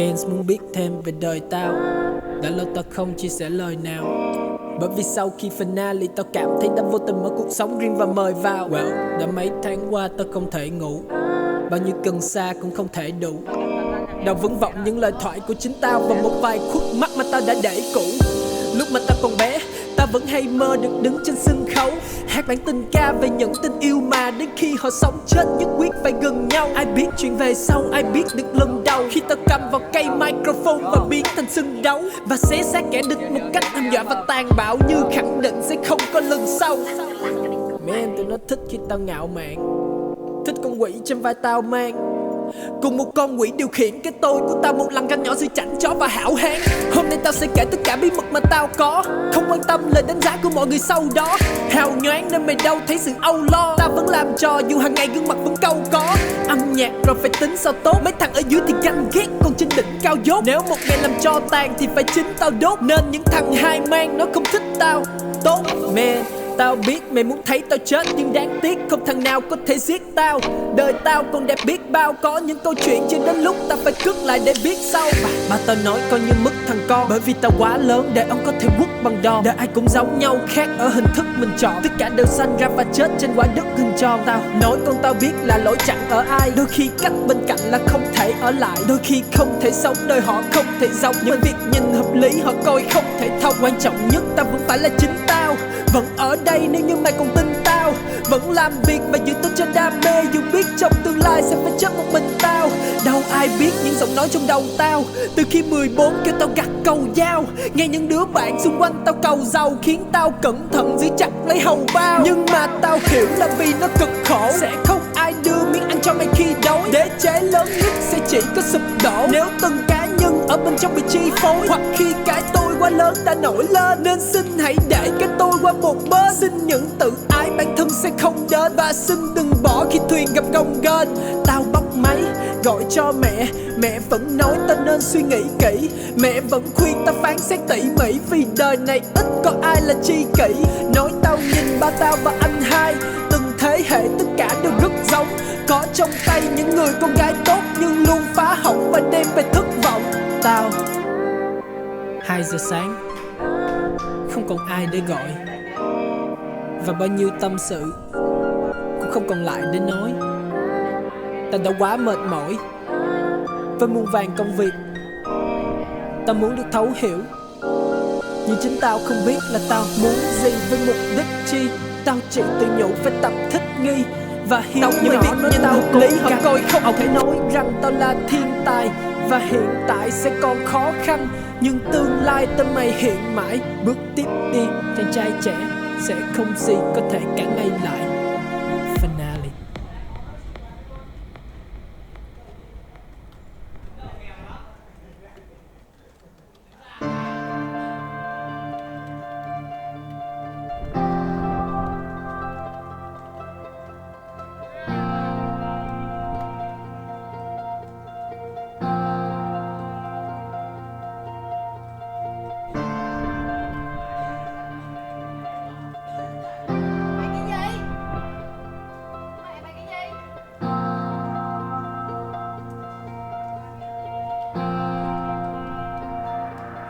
Fans muốn biết thêm về đời tao, đã lâu tao không chia sẻ lời nào. Bởi vì sau khi finale tao cảm thấy đã vô tình mở cuộc sống riêng và mời vào. Đã mấy tháng qua tao không thể ngủ, bao nhiêu cần xa cũng không thể đủ. Đầu vẫn vọng những lời thoại của chính tao và một vài khuất mắt mà tao đã để cũ. Lúc mà tao còn bé, tao vẫn hay mơ được đứng trên sân khấu, hát bản tình ca về những tình yêu mà đến khi họ sống chết nhất quyết phải gần nhau. Ai biết chuyện về sau, ai biết được lần đầu khi tao cầm vào cây microphone và biến thành sân đấu, và xé xác kẻ địch một cách hăm dọa và tàn bạo, như khẳng định sẽ không có lần sau. Man, tụi nó thích khi tao ngạo mạn, thích con quỷ trên vai tao mang, cùng một con quỷ điều khiển cái tôi của tao, một lần ganh nhỏ giữa chảnh chó và hảo hán. Hôm nay tao sẽ kể tất cả bí mật mà tao có, không quan tâm lời đánh giá của mọi người sau đó. Hào nhoáng nên mày đâu thấy sự âu lo, tao vẫn làm trò dù hàng ngày gương mặt vẫn câu có. Âm nhạc rồi phải tính sao tốt, mấy thằng ở dưới thì ganh ghét, còn trên đỉnh cao dốt. Nếu một ngày làm cho tàn thì phải chính tao đốt, nên những thằng hai mang nó không thích tao. Tốt man, tao biết mày muốn thấy tao chết, nhưng đáng tiếc không thằng nào có thể giết tao. Đời tao còn đẹp biết bao, có những câu chuyện chưa đến lúc tao phải cất lại để viết sau. Ba tao nói coi như mất thằng con, bởi vì tao quá lớn để ông có thể quất bằng đòn. Đời ai cũng giống nhau, khác ở hình thức mình chọn, tất cả đều sanh ra và chết trên quả đất hình tròn. Tao nói con tao biết là lỗi chẳng ở ai, đôi khi cách bên cạnh là không thể ở lại, đôi khi không thể sống đời họ không thể giống, nhưng việc nhìn hợp lý họ coi không thể thông. Quan trọng nhất tao vẫn phải là chính tao, vẫn ở đây nếu như mày còn tin tao, vẫn làm việc và giữ tôi cho đam mê, dù biết trong tương lai sẽ phải chết một mình tao. Đâu ai biết những giọng nói trong đầu tao từ khi 14 kêu tao gặt cầu dao, nghe những đứa bạn xung quanh tao cầu giàu khiến tao cẩn thận giữ chặt lấy hầu bao. Nhưng mà tao hiểu là vì nó cực khổ, sẽ không ai đưa miếng ăn cho mày khi đói. Đế chế lớn nhất sẽ chỉ có sụp đổ nếu từng cá nhân ở bên trong bị chi phối, hoặc khi cái tôi quá lớn đã nổi lên. Nên xin hãy để cái tôi qua một bên, xin những tự ái bản thân sẽ không đến, và xin đừng bỏ khi thuyền gặp gồng ghềnh. Tao bóc máy gọi cho mẹ, mẹ vẫn nói tao nên suy nghĩ kỹ, mẹ vẫn khuyên tao phán xét tỉ mỉ, vì đời này ít có ai là tri kỷ. Nói tao nhìn ba tao và anh hai, từng thế hệ tất cả đều rất giống, có trong tay những người con gái tốt nhưng luôn phá hỏng và đem về thất vọng. Tao 2 giờ sáng, không còn ai để gọi, và bao nhiêu tâm sự cũng không còn lại để nói. Tao đã quá mệt mỏi với muôn vàn công việc, tao muốn được thấu hiểu, nhưng chính tao không biết là tao muốn gì với mục đích chi. Tao chỉ tự nhủ phải tập thích nghi và hiểu những việc nói tao lý họ coi không thể nói rằng tao là thiên tài, và hiện tại sẽ còn khó khăn, nhưng tương lai tao mày hiện mãi. Bước tiếp đi, chàng trai trẻ, sẽ không gì có thể cản mày lại. Finale.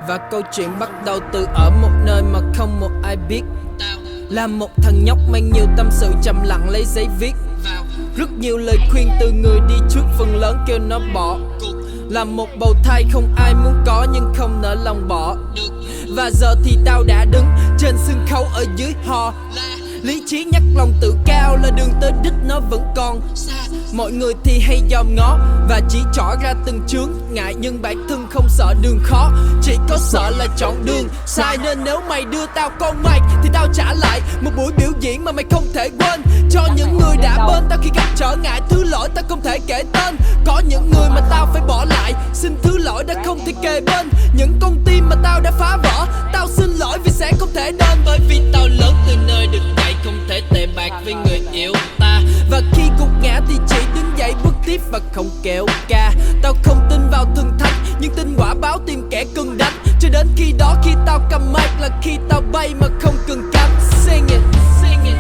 Và câu chuyện bắt đầu từ ở một nơi mà không một ai biết. Tao là một thằng nhóc mang nhiều tâm sự trầm lặng lấy giấy viết vào rất nhiều lời khuyên từ người đi trước, phần lớn kêu nó bỏ cuộc. Là một bầu thai không ai muốn có nhưng không nỡ lòng bỏ được. Và giờ thì tao đã đứng trên sân khấu ở dưới hò la. Lý trí nhắc lòng tự cao là đường tới đích nó vẫn còn xa. Mọi người thì hay dòm ngó và chỉ trỏ ra từng chướng ngại, nhưng bản thân không sợ đường khó, chỉ có sợ là chọn đường sai. Nên nếu mày đưa tao con mày thì tao trả lại một buổi biểu diễn mà mày không thể quên. Cho những người đã bên tao khi gặp trở ngại, thứ lỗi tao không thể kể tên. Có những người mà tao phải bỏ lại, xin thứ lỗi đã không thể kề bên. Những con tim mà tao đã phá vỡ, tao xin lỗi vì sẽ không thể đền. Bởi vì tao lớn từ nơi được dạy không thể tệ bạc với người yêu ta, và khi gục ngã thì chỉ đứng dậy bước tiếp và không kéo ca. Tao không tin vào thần thánh, nhưng tin quả báo tìm kẻ cần đánh. Cho đến khi đó khi tao cầm mic là khi tao bay mà không cần cánh. Sing it, sing it.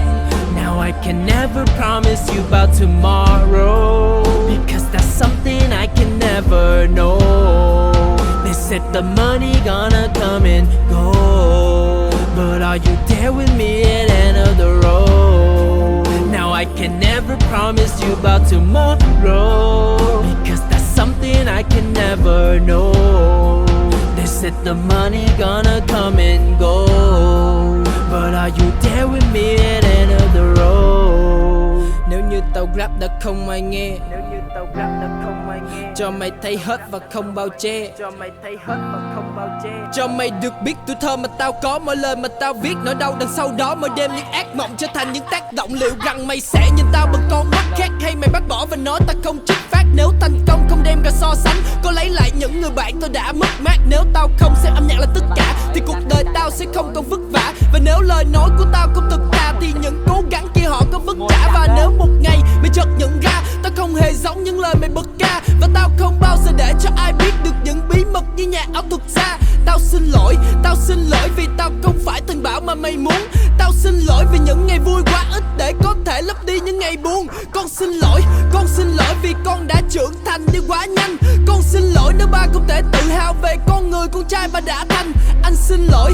Now I can never promise you about tomorrow, because that's something I can never know. said the money gonna come and go, but are you there with me at the end of the road? Now I can never promise you about tomorrow, because that's something I can never know. They said the money gonna come and go, but are you there with me at the end of the road? Nếu như tao rap đã không ai nghe, nếu như tao rap đã không ai nghe, cho mày thấy hết và không bao che, cho mày thấy hết và không bao che, cho mày được biết tuổi thơ mà tao có, mỗi lời mà tao viết nỗi đau đằng sau đó, mỗi đêm những ác mộng trở thành những tác động. Liệu rằng mày sẽ nhìn tao bằng con mắt khác, hay mày bác bỏ và nói ta không chất phát? Nếu thành công không đem ra so sánh, có lấy lại những người bạn tôi đã mất mát. Nếu tao không xem âm nhạc là tất cả, thì cuộc đời tao sẽ không còn vất vả. Và nếu lời nói của tao không thực thà, thì những cố gắng kia họ có vất vả. Và nếu một ngày mày chợt nhận ra tao không hề giống những lời mày bật ca, và tao không bao giờ để cho ai biết được những bí mật như nhà ảo thuật ra. Tao xin lỗi vì tao không phải thần bảo mà mày muốn. Tao xin lỗi vì những ngày vui quá ít để có thể lấp đi những ngày buồn. Con xin lỗi vì con đã trưởng thành đi quá nhanh. Con xin lỗi nếu ba không thể tự hào về con người con trai ba đã thành. Anh xin lỗi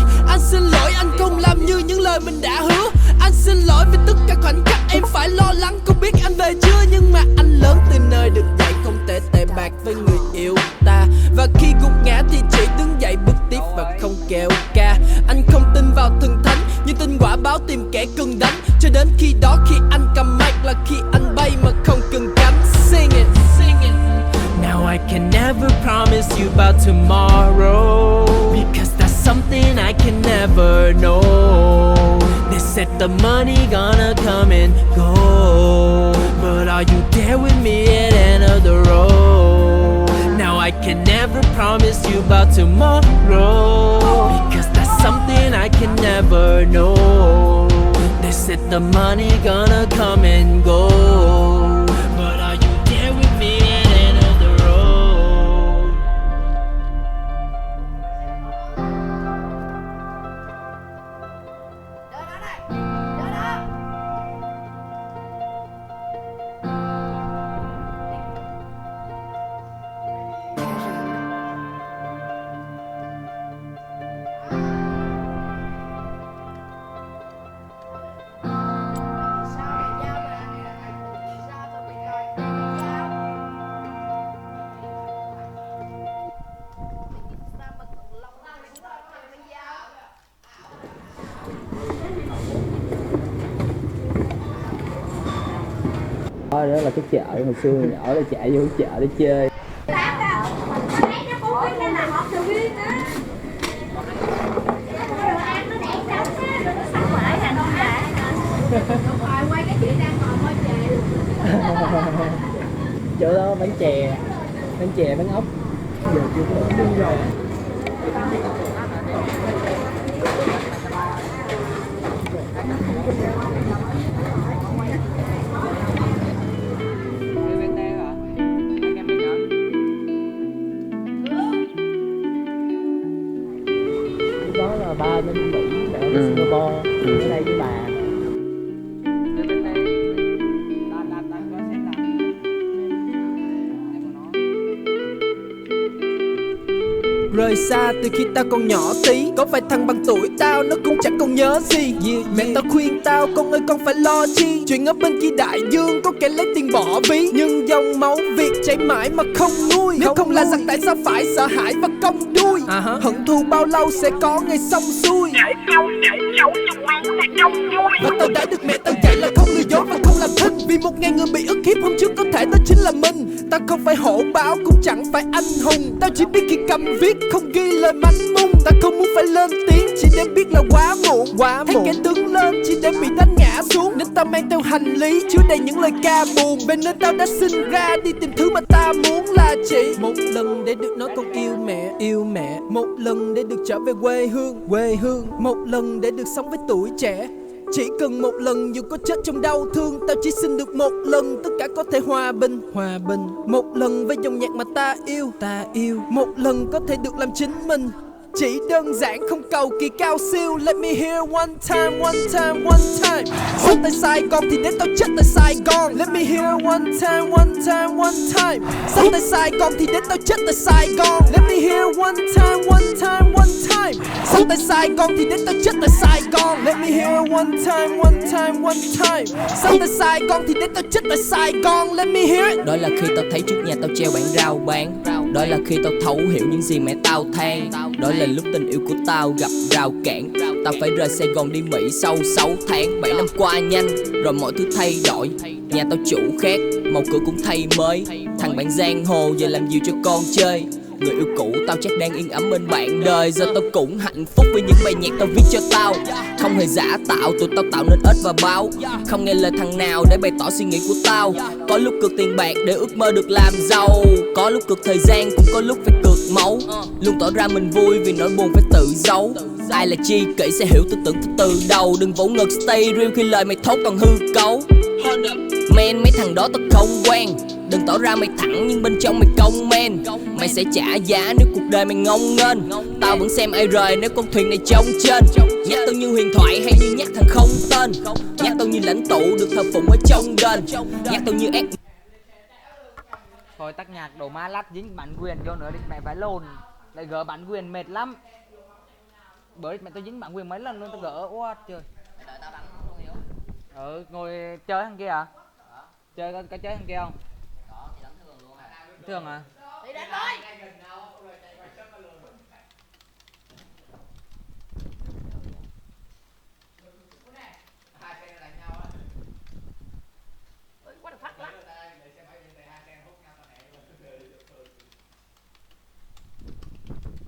anh không làm như những lời mình đã hứa. Anh xin lỗi vì tất cả khoảnh khắc em phải lo lắng không biết anh về chưa. Nhưng mà anh lớn từ nơi được dạy không thể tệ bạc với người yêu ta, và khi gục ngã thì chỉ đứng dậy bước tiếp và không kêu ca. Anh không tin vào thần thánh, nhưng tin quả báo tìm kẻ cần đánh. Cho đến khi đó, khi anh cầm mic là khi anh bay mà không cần cánh. Sing it. Now I can never promise you about tomorrow, because that's something I can never know. They said the money gonna come and go, but are you there with me at the end of the road? Now I can never promise you about tomorrow, because that's something I can never know. They said the money gonna come and go, but are you there with me at the end of the road? Đó là cái chợ hồi xưa nhỏ là chạy vô chợ để chơi. Chỗ đó bán chè, bán ốc. Giờ chưa có đi rồi. Đó là ba bên Mỹ ở Singapore, ở đây với bà. Rời xa từ khi tao còn nhỏ tí, có phải thằng bằng tuổi tao nó cũng chẳng còn nhớ gì. Mẹ tao khuyên tao con ơi con phải lo chi, chuyện ở bên kia đại dương có kẻ lấy tiền bỏ ví. Nhưng dòng máu Việt chảy mãi mà không nuôi, nếu không là rằng tại sao phải sợ hãi và cong đuôi. Hận thù bao lâu sẽ có ngày xong xuôi, và tao đã được mẹ tao dạy là không lừa dối và không làm thinh. Vì một ngày người bị ức hiếp hôm trước có thể đó chính là mình. Tao không phải hổ báo cũng chẳng phải anh hùng, tao chỉ biết khi cầm viết không ghi lời manh mung. Tao không muốn phải lên tiếng chỉ để biết là quá muộn. Thấy kẻ đứng lên chỉ để bị đánh ngã xuống, nên tao mang theo hành lý chứa đầy những lời ca buồn. Về nơi tao đã sinh ra đi tìm thứ mà ta muốn là chỉ một lần để được nói con yêu mẹ, một lần để được trở về quê hương, một lần để được sống với tuổi trẻ. Chỉ cần một lần dù có chết trong đau thương, tao chỉ xin được một lần tất cả có thể hòa bình. Một lần với dòng nhạc mà ta yêu, một lần có thể được làm chính mình. Chỉ đơn giản không cầu kỳ cao siêu. Let me hear one time. Sống tại Sài Gòn thì đến tao chết tại Sài Gòn. Let me hear one time. Sống tại Sài Gòn thì đến tao chết tại Sài Gòn. Let me hear one time, one time, one time. Sống tại Sài Gòn thì đến tao chết tại Sài Gòn. Let me hear one time, one time, one time. Sống tại Sài Gòn thì đến tao chết tại Sài Gòn. Let me hear it. Đó là khi tao thấy trước nhà tao treo bảng rao bán. Đó là khi tao thấu hiểu những gì mẹ tao than. Đó là lúc tình yêu của tao gặp rào cản. Tao phải rời Sài Gòn đi Mỹ sau 6 tháng. 7 năm qua nhanh, rồi mọi thứ thay đổi. Nhà tao chủ khác, màu cửa cũng thay mới. Thằng bạn giang hồ giờ làm gì cho con chơi. Người yêu cũ tao chắc đang yên ấm bên bạn đời. Giờ tao cũng hạnh phúc với những bài nhạc tao viết cho tao. Không hề giả tạo, tụi tao tạo nên ếch và báo. Không nghe lời thằng nào để bày tỏ suy nghĩ của tao. Có lúc cược tiền bạc để ước mơ được làm giàu. Có lúc cược thời gian, cũng có lúc phải cược máu. Luôn tỏ ra mình vui vì nỗi buồn phải tự giấu. Ai là chi kỷ sẽ hiểu tư tưởng từ đầu. Đừng vỗ ngực stay real khi lời mày thốt còn hư cấu. Man, mấy thằng đó tao không quen. Đừng tỏ ra mày thẳng nhưng bên trong mày công men. Mày sẽ trả giá nếu cuộc đời mày ngông nghênh. Tao vẫn xem ai rời nếu con thuyền này trông trên. Nhắc tao như huyền thoại hay như nhắc thằng không tên. Nhắc tao như lãnh tụ được thờ phụng ở trong đền. Nhắc tao như ác. Thôi tắt nhạc đổ má lát dính bản quyền vô nữa đi, mẹ phải lồn. Lại gỡ bản quyền mệt lắm. Bởi mẹ tao dính bản quyền mấy lần luôn tao gỡ. Ủa trời. Đợi tao đánh không hiểu. Ngồi chơi thằng kia à? Chơi có chơi thằng kia không? Đó thì đánh thường luôn à. Thường à? Đi đánh thôi. Quá là phát lắm.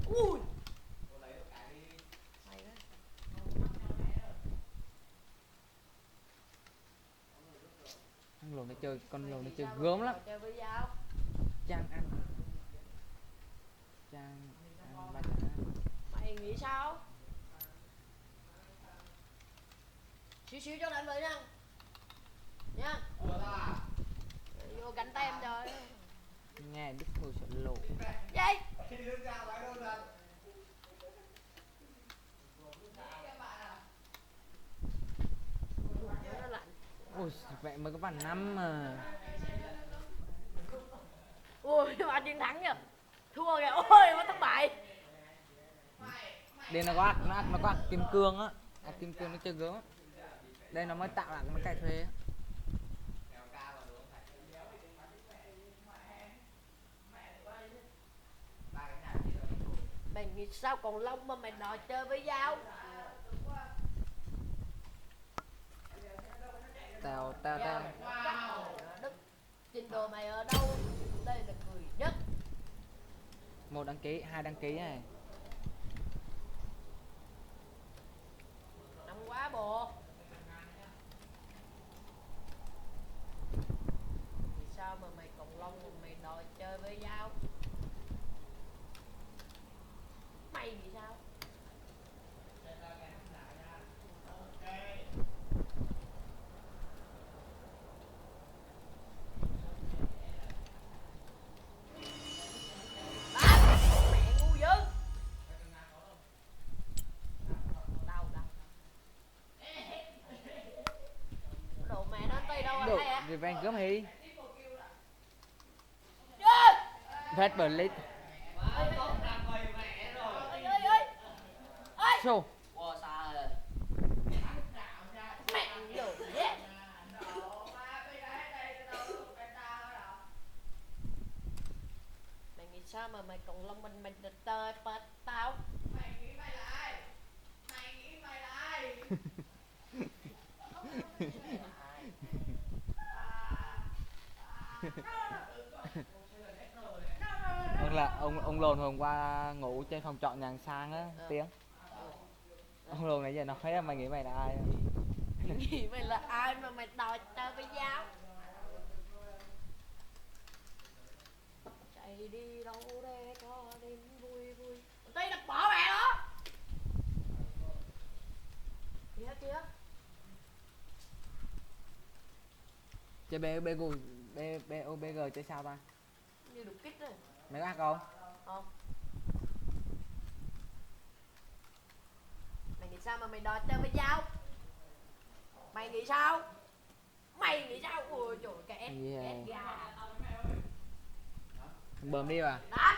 Ui. Con lồn này chơi, con lồn này chơi gớm lắm. Chơi với dao. Trang ăn ba chả. Mày nghĩ sao? Xíu xíu cho đánh với nha. Nha. Vô cánh tay em trời. Nghe đứt thôi sợ lộ. Gì? Nó lạnh. Ôi mẹ mới có vạn năm mà. Ui mà chiến thắng kìa. Thua kìa. Ôi nó thất bại. Đây nó có ạc kim cương á. Ạc kim cương nó chơi gớm á. Đây nó mới tạo lại cái cài thuê á. Mày nghĩ sao còn lông mà mày đòi chơi với dao? Tao Đức, trình độ mày ở đâu? Đây là người nhất. 1 đăng ký, 2 đăng ký này. Nóng quá bộ. Vì sao mà mày còn lông mà mày đòi chơi với dao? Mày nghĩ sao? Mẹ ngu dữ. Đau. Đồ mẹ nó tay đâu Đồ hay à? revenge gớm hí. Ơi. Red Blade show. Wow, xa rồi. Mẹ đồ nhé. Mày nghĩ sao mà mày còn lông mình tơi bật tao? Mày nghĩ mày là ai? Ông lồn hôm qua ngủ trên phòng trọ nhà hàng sang á. Tiếng ông lồn nãy giờ nói là mày nghĩ mày là ai? Mày nghĩ mày là ai mà mày đòi tao với dao? Chạy đi đâu để có đêm vui vui. Tay đập bỏ mẹ đó. Kìa. Chơi BOBG chơi sao ta? Như đục kích rồi. Mày có hát không? Không. Mày nghĩ sao mà mày đòi tao với dao? Mày nghĩ sao? Ôi trời cái ép gà. Bơm đi vào. Đó.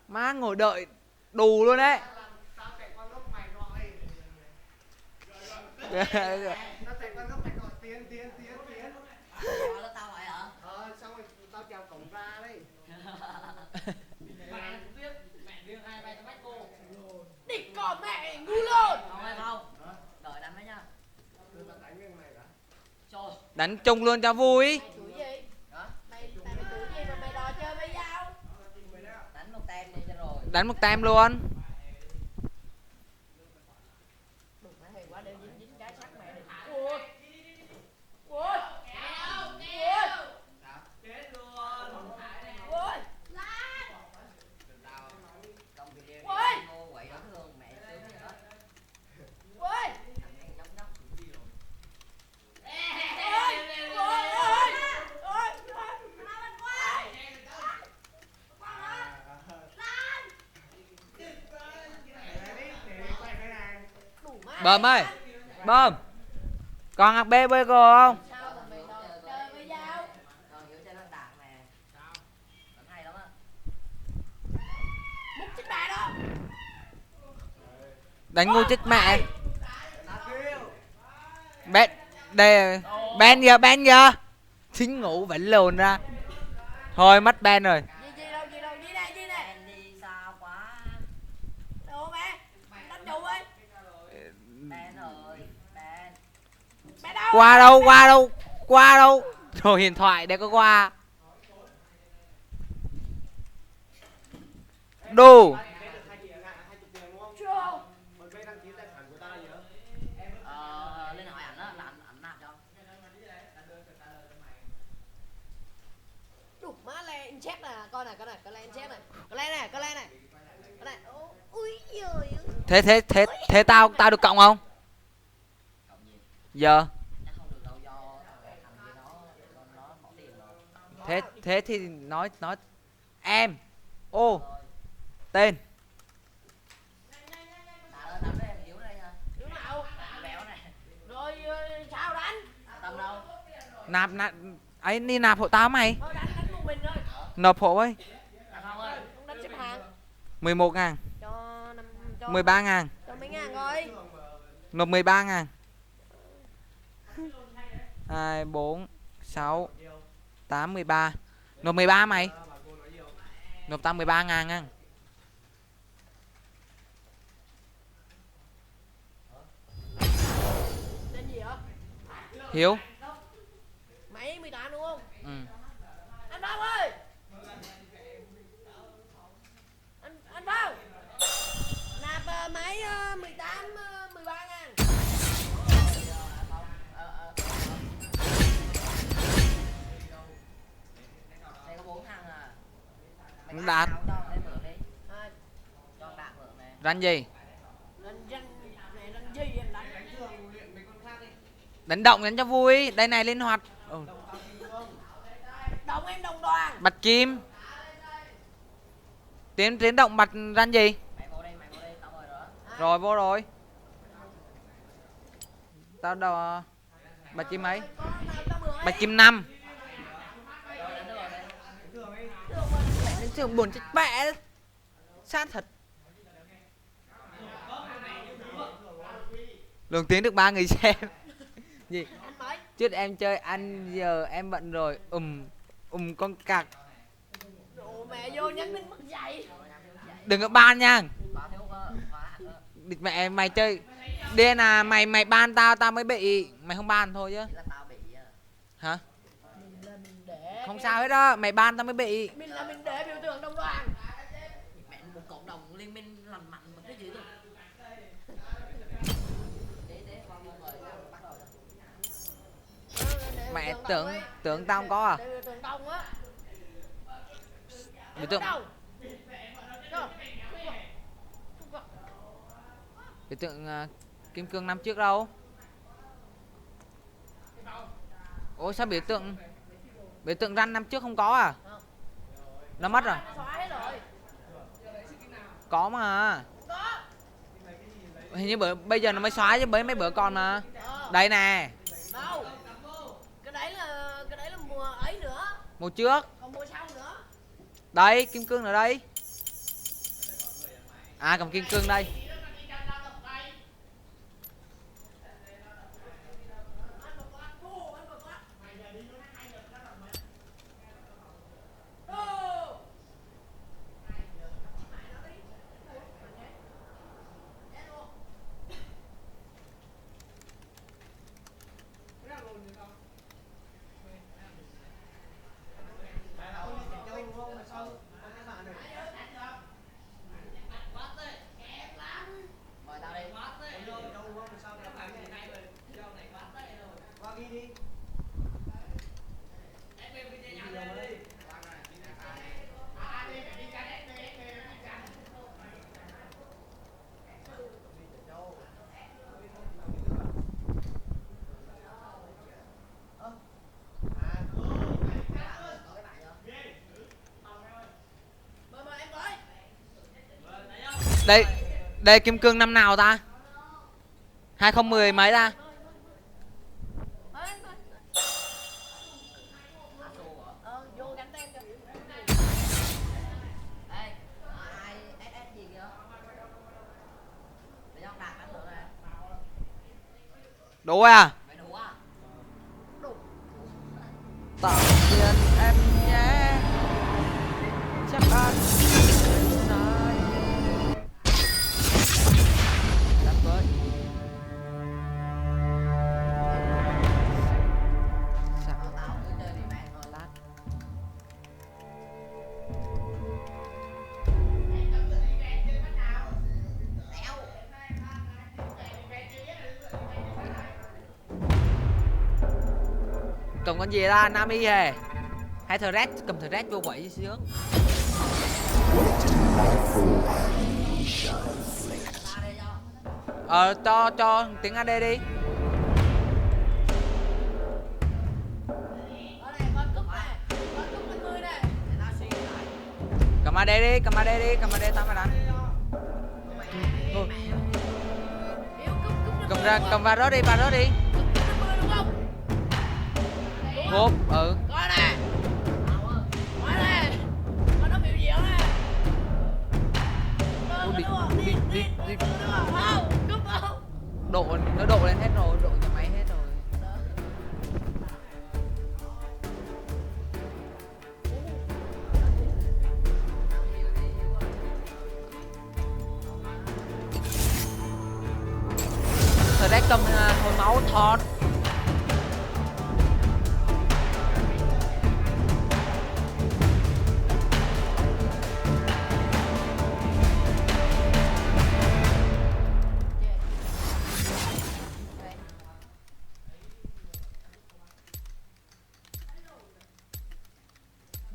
Má ngồi đợi đù luôn đấy. Nó chạy qua góc này gọi tiến. Là tao vậy hả? Xong rồi tao trèo cổng ra đây. Đi con mẹ ngu luôn. Không hay không? Đợi đánh đấy nha. Trời. Đánh chung luôn cho vui. Mày chửi gì? Hả? Mày chửi gì mà mày đòi chơi với dao? Đánh một tem đi cho rồi. Đánh một tem luôn. Đừng nói hay quá để dính cái sắc mẹ đi. Ui. Ui. Ui. Ui. Bơm ơi, Bơm, còn học bê bơi cô không? Sao mà mày đòi chơi với dao? Còn giữ cho nó đạn nè. Đánh hay lắm á. Múc chết mẹ đó. Đánh ngu chết mẹ. Ben kìa. Chính ngủ vẫn lồn ra. Thôi mất Ben rồi. Gì đâu, gì này. Ben đi xa quá. Đâu mẹ? Đánh trụ đi. Ben ơi, Ben. Ben đâu? Qua đâu? Rồi điện thoại để có qua. Đồ. Lên hỏi ảnh á, là ảnh làm cho. Đủ má lên check nè, coi này, coi lên check này. Coi lên này. Ui giời ơi. Thế tao được cộng không? Giờ. Thế thì nói em. Ô. Tên. Đứa nào? Béo này. Rồi sao đánh? Tầm đâu? Nạp ấy đi nạp hộ tao mày. Thôi đánh một mình thôi. Nộp hộ ấy. Không ơi, không đánh xếp hàng. 11.000. Cho 13.000. cho mấy ngàn rồi. Nộp 13.000. 2 4 6 8 13. Nộp 13 mày. Nộp tao 13.000 nha. Tên gì vậy? Hiếu. Mày 18 đúng không? Ừ. Anh Phong ơi. Anh Phong. Nạp máy 18 13 ngàn. Đây có 4 thằng à. Đạt. Cho đạt mượn nè. Ranh gì? Ranh gì anh đánh? Đánh động đánh cho vui. Đây này linh hoạt. Đồng em đồng đoàn. Bạch kim. Tiến động bạch ranh gì? Mày vô đây, tao mời rồi đó. Rồi vô rồi. Tao đâu bạch kim mấy? Bạch kim 5. Đến trường buồn chết mẹ. Sát thật. Lường Tiến được 3 người xem. Gì? Trước em chơi ăn giờ em bận rồi. Con cặc. Đồ mẹ vô nhắn tin mất dậy. Đừng có ban nha. Địt mẹ mày chơi. Điên à, mày ban tao mới bị. Mày không ban thôi chứ. Hả? Không sao hết đó, mày ban tao mới bị. Mình để biểu tượng đồng đoàn. Mẹ một cộng đồng liên minh lành mạnh mà cái gì thôi. Mẹ tưởng tao không có à? Biểu tượng đồng á. Biểu tượng Biểu tượng kim cương năm trước đâu? Ủa sao biểu tượng ranh năm trước không có à? Nó mất rồi. Có mà. Hình như bây giờ nó mới xóa chứ mấy bữa còn mà. Đây nè. Đâu? Cái đấy là Mua trước. Còn mua sau nữa. Đây, kim cương ở đây. À, cầm kim cương đây. Mời tao đi. Qua ghi đi. Mời mời em ơi. Đây, đây kim cương năm nào ta? 2010 mấy ta? Vô gắn tem cho. Ê, ai SS gì kìa? Để cho đặt ăn được nè. Đủ à? Mày đủ à? Tạm biệt em nhé. Chắc anh sai. Đáp với. Sao Tao cứ chơi đi mẹ thôi. lát. Cầm con gì ra, Nami hề? Hay Thread, cầm Thread vô quậy sướng. Cho tiếng AD đi. Ở đây con cúp này. Con cúp 50 này. Để tao suy nghĩ lại. Cầm AD đi, cầm AD đi, cầm AD tao mà đánh. Thôi, Hiếu cúp 50 cầm ra, đúng cầm không? Varus đi, Varus đi. Cúp 50 đúng không? Hốp, ừ. Coi nè. Coi nè. Con nó biểu diễn nè. Đi, đi, đi, đi. Không, cúp không? Nó độ lên hết rồi, độ nhà máy hết rồi. Thread cầm hồi máu thọt.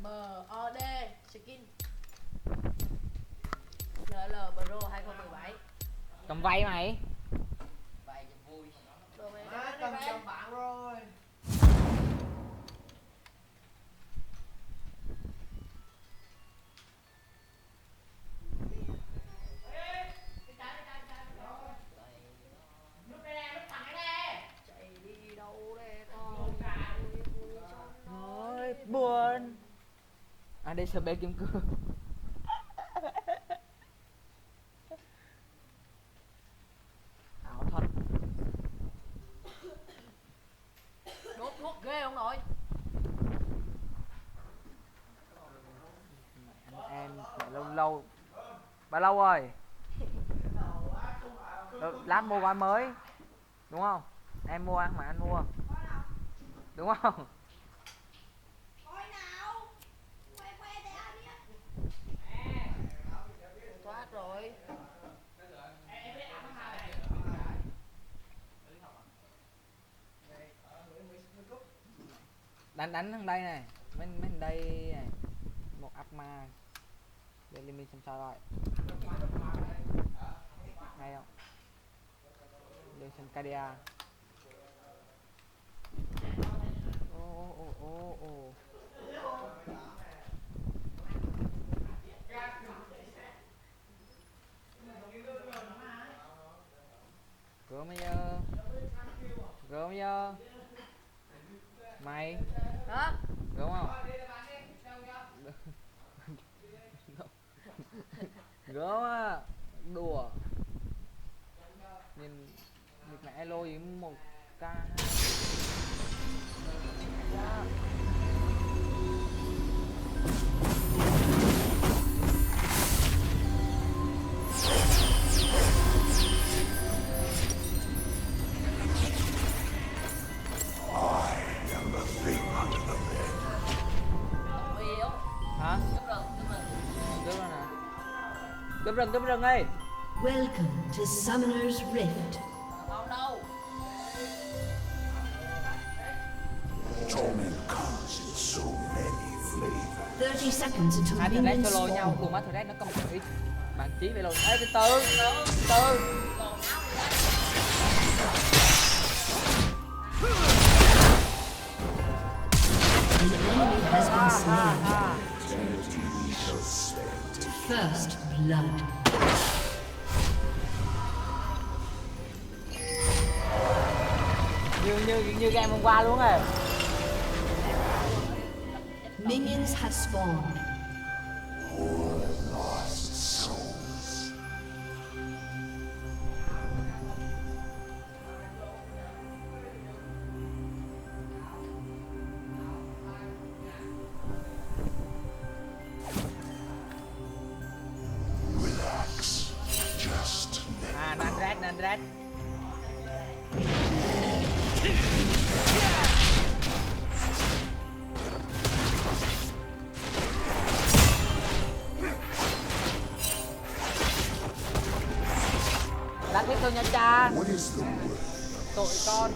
MOD skin LL Pro 2017. Cầm vay mày. Vậy cho vui. Đồ mày Má cầm cầm cho cho bạn rồi. chạy đi đâu để con Ôi, buồn. À đây sờ bê kim cương. Ảo thật. đốt thuốc ghê không nội. Em lâu lâu. Bao lâu rồi? Lát mua gói mới. Đúng không? Em mua mà anh mua. Đúng không? Thoát rồi. Đánh thằng đây này. Mấy thằng đây này. Một Akma. Để liên minh xem sao rồi. Hay không? Để xem Kadia. Ô. Gớm bây giờ. Mày Hả? đúng không? gớm á, đùa. Nhìn mẹ elo gì 1k. Hả? Cướp rừng ơi. Welcome to Summoner's Rift. Không đâu. Torment comes in so many flavors. 30 seconds until Hai thằng red minions solo nhau, spawn. cùng mắt thằng red nó có một ít bạn trí về luôn. Ê từ từ. An enemy has been slain. Eternity we shall spend together. First blood. Như game hôm qua luôn rồi. Minions have spawned. Lost souls. Relax. Just let Nan red. Đánh tiếp thôi nha cha. What is the word? Tội con.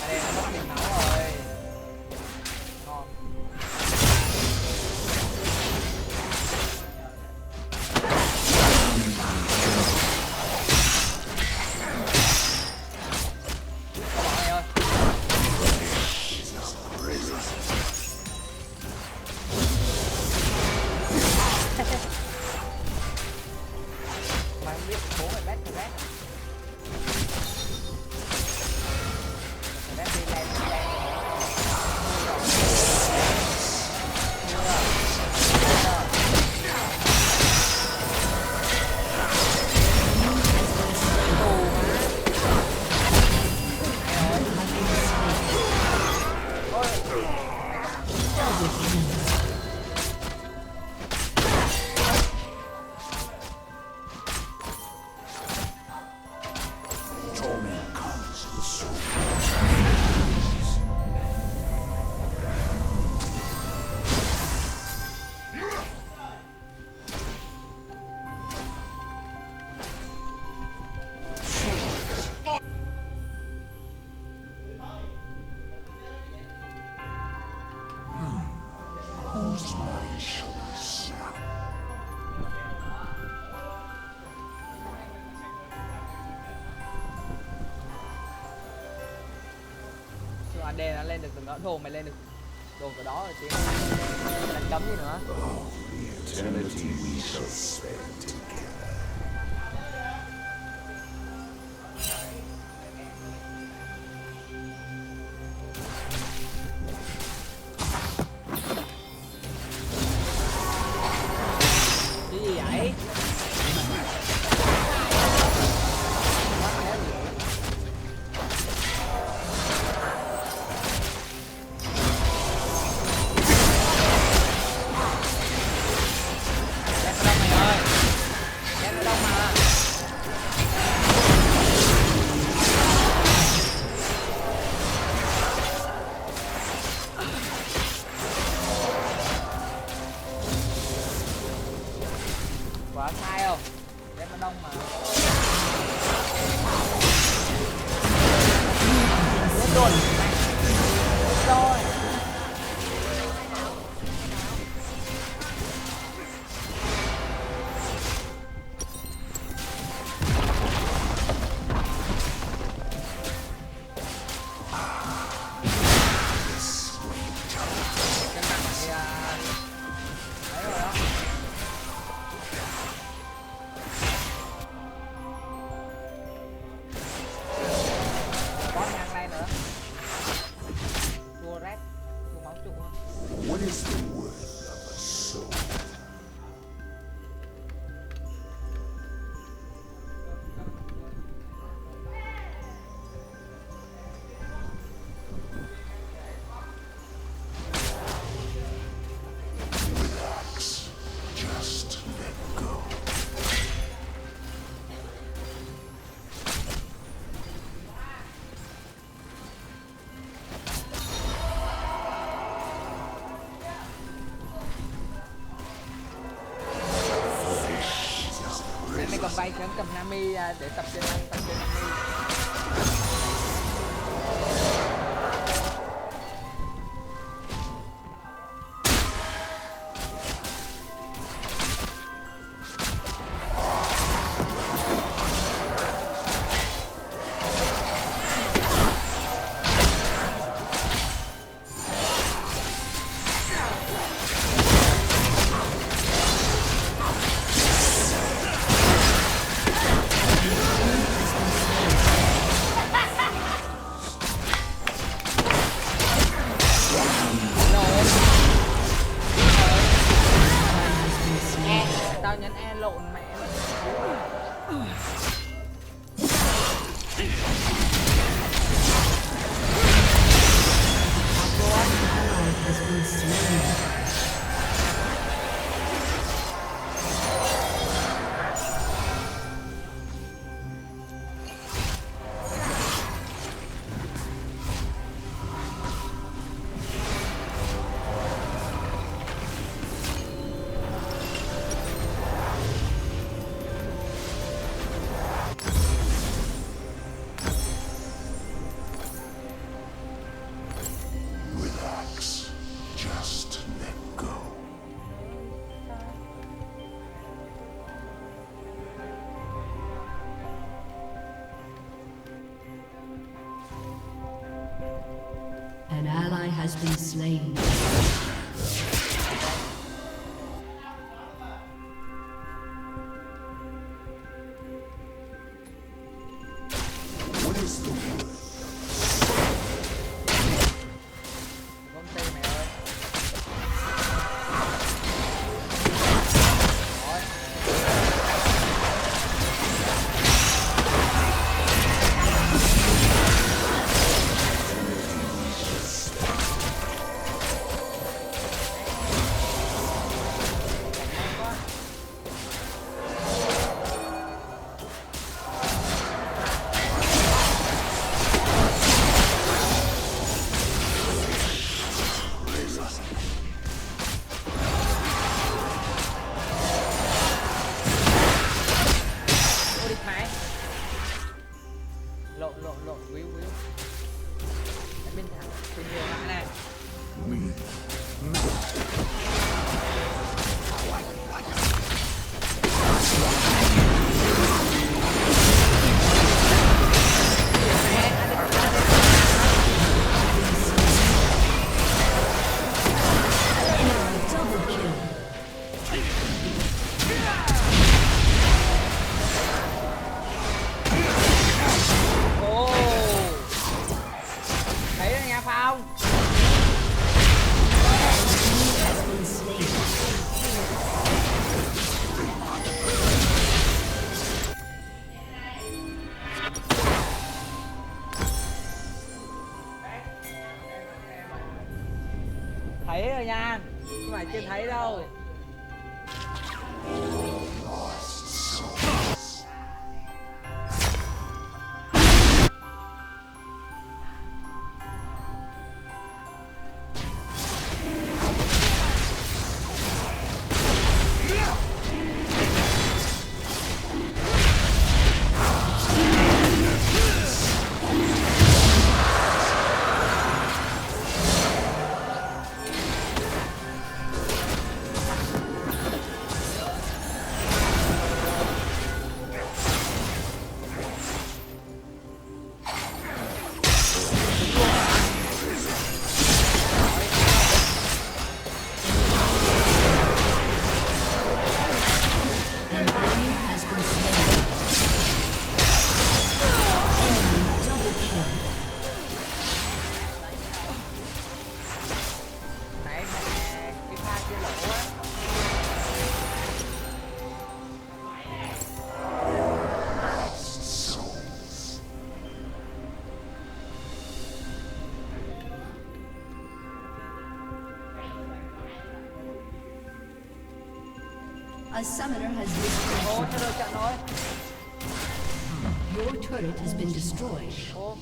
Đây nó mất tiền máu rồi. Ngon. Các bạn ơi. Mày không biết bố mày bét thì bét. Bét đi lên. Torment comes in so many flavors. Whose mind shall we snap? Chứ AD nó lên được từng đó. Đồ mày lên được đồ từ đó rồi chứ. Đánh cấm gì nữa. The eternity we shall spend together. Cái gì vậy? Quá sai không? Đem nó đông mà. Rồi. mày sớm cầm Nami ra để tập chơi Nami. Tao nhấn E lộn mẹ Ally has been slain. Relax. Just let go. An ally has been slain. What is the word? công ty mẹ ơi. Ôi địt mẹ. Lộn víu Em bên thẳng trên nhiều lại này. Double kill. Ồ. Thấy rồi nha Phong. Has been slain. Thấy rồi nha. Nhưng mà chưa thấy đâu. An enemy has been slain. Enemy double kill. Nãy mẹ cái pha kia lỗ á. A summoner has Ô disconnected. cho rồi trận rồi. Your turret has been destroyed. Ô.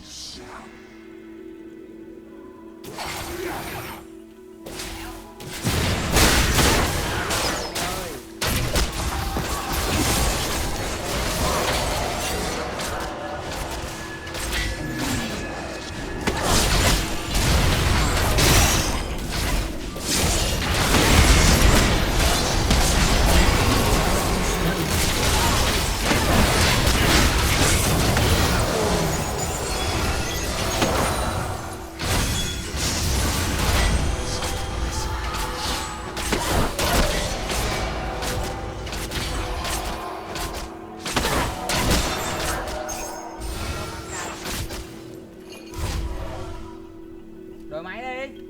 Đổi máy đi.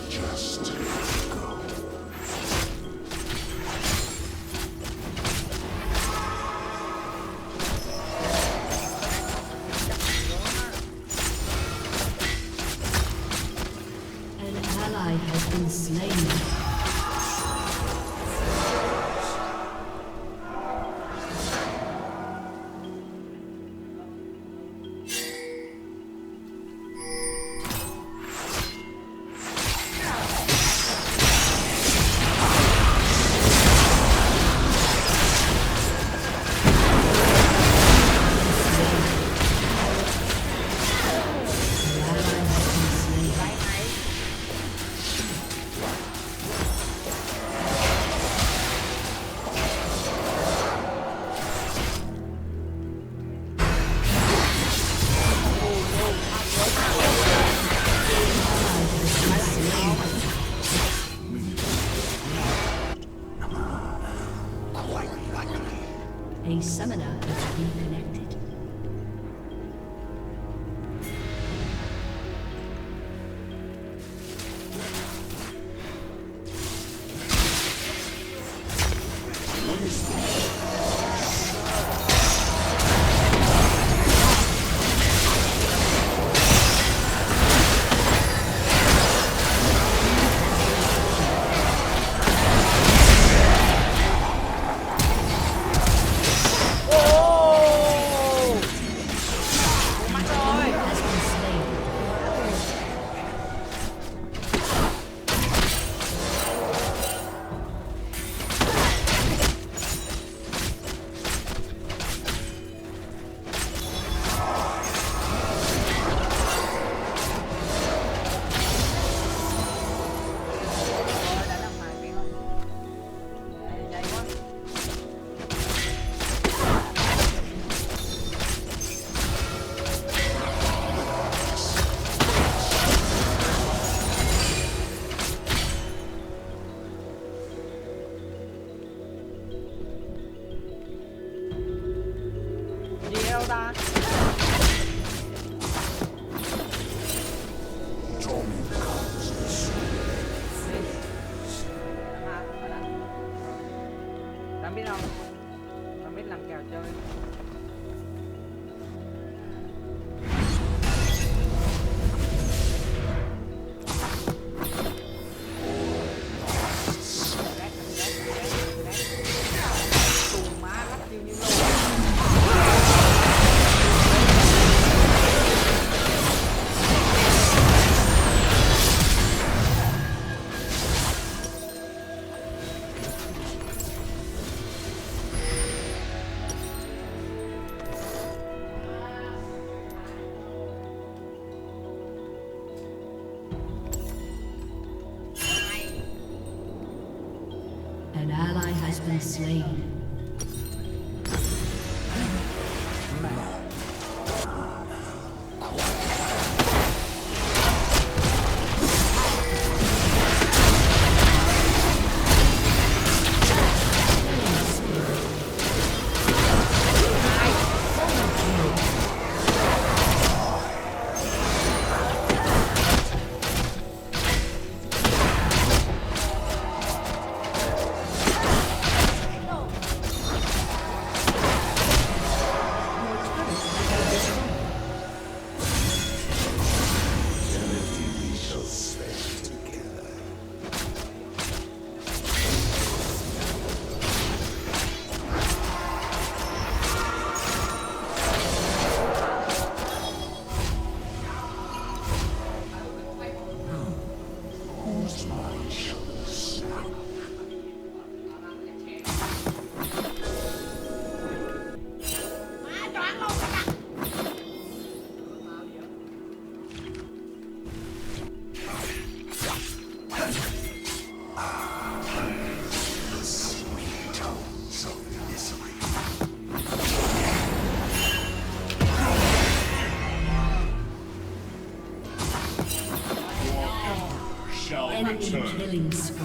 Just go. An ally has been slain. A summoner has reconnected. Gì đâu ta? Đang biết không? Đang biết làm kèo chơi. Tù má lắc chiêu như lô. An ally has been slain. Enemy killing spree.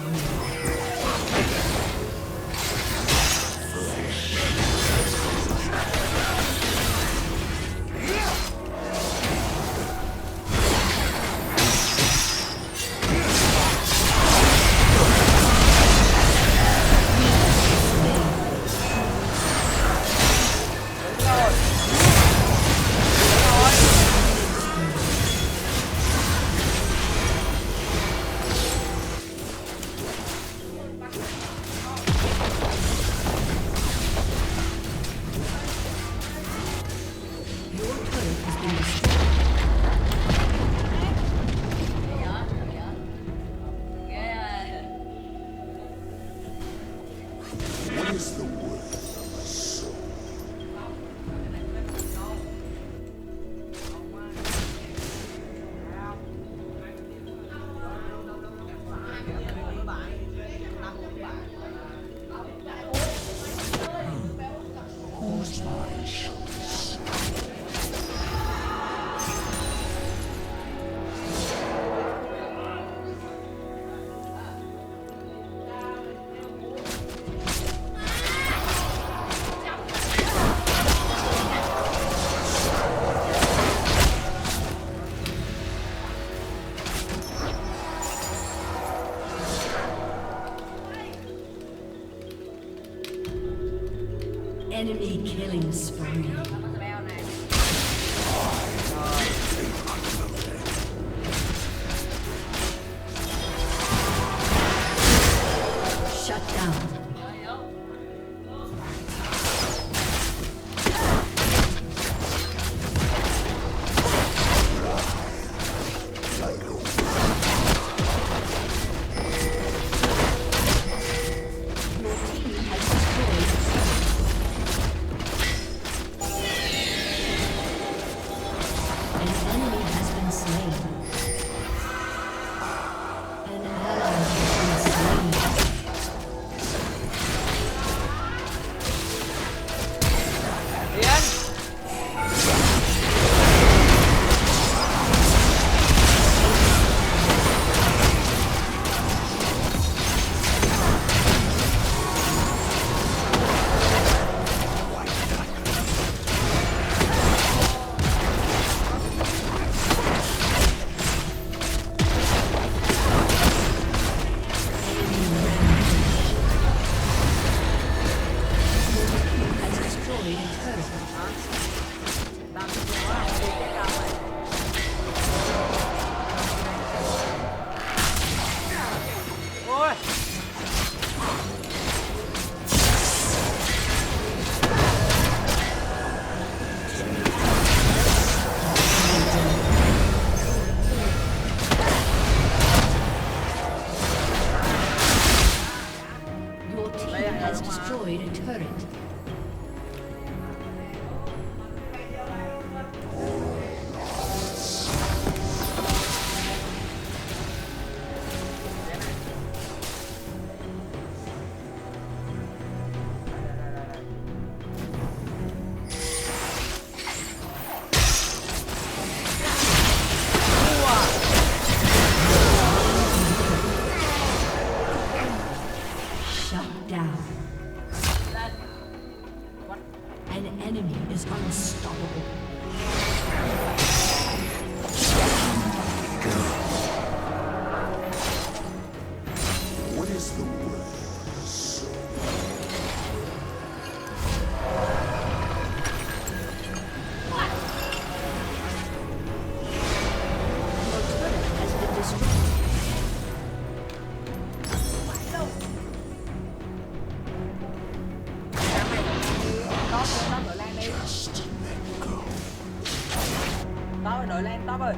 Top ơi, đổi lên top ơi.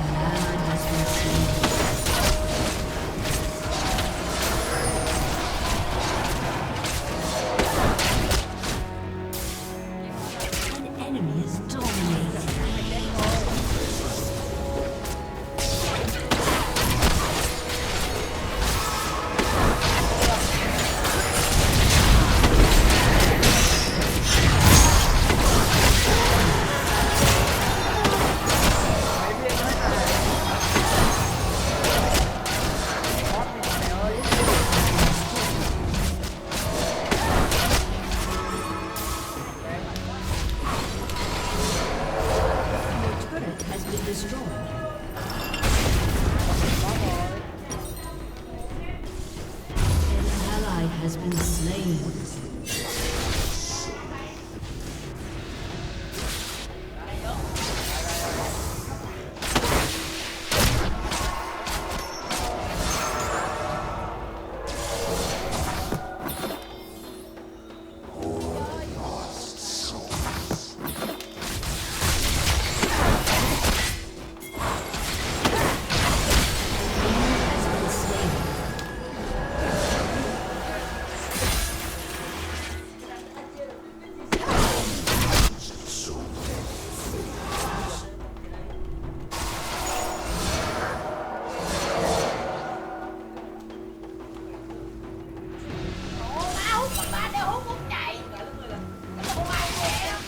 An ally has been slain. An enemy is dominated. Your turret has been destroyed. An ally has been slain. Has been slain. Ủa má hút còn ba đeo hút hút chạy. Không ai vậy đâu.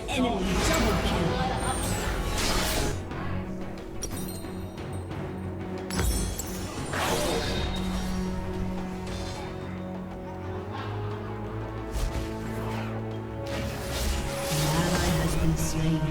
Enemy double kill. An ally has been slain.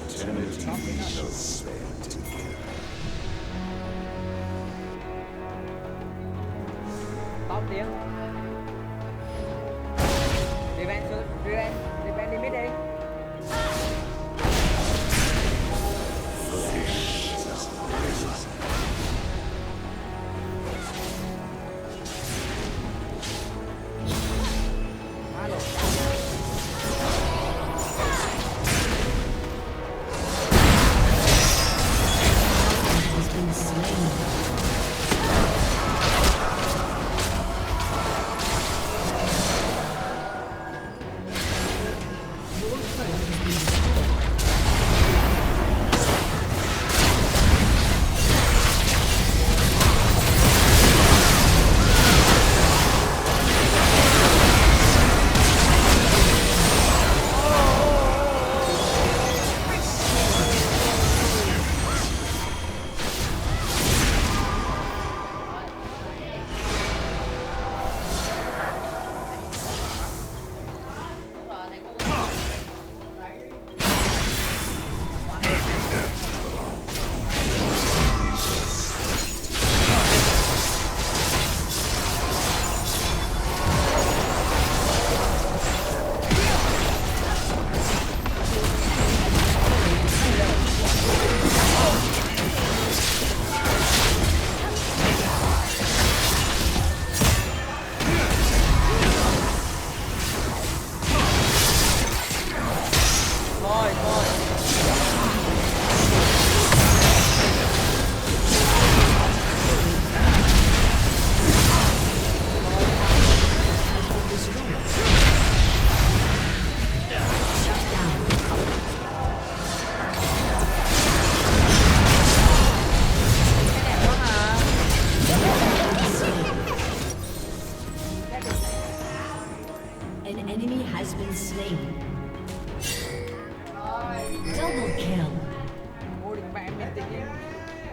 Eternity we shall spend together. Top tiếng. Revenge đi mid đi. Has been slain.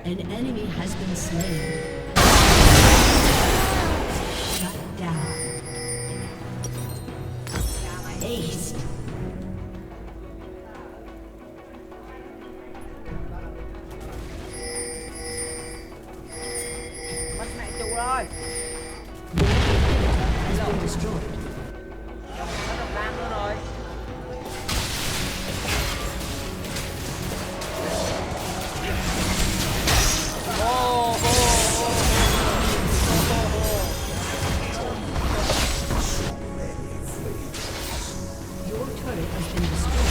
An enemy has been slain. Shut down. Ace. Mất mẹ chủ rồi. Has been destroyed. Mất đồng lam nữa rồi. Your turret has been destroyed.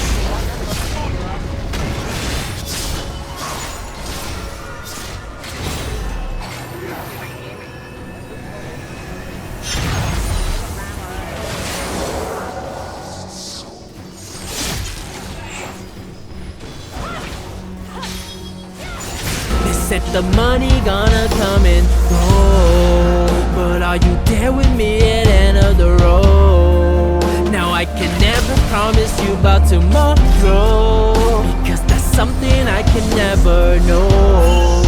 They said the money gonna come and go, but are you there with me at the end of the road? Now I can never promise you about tomorrow, because that's something I can never know.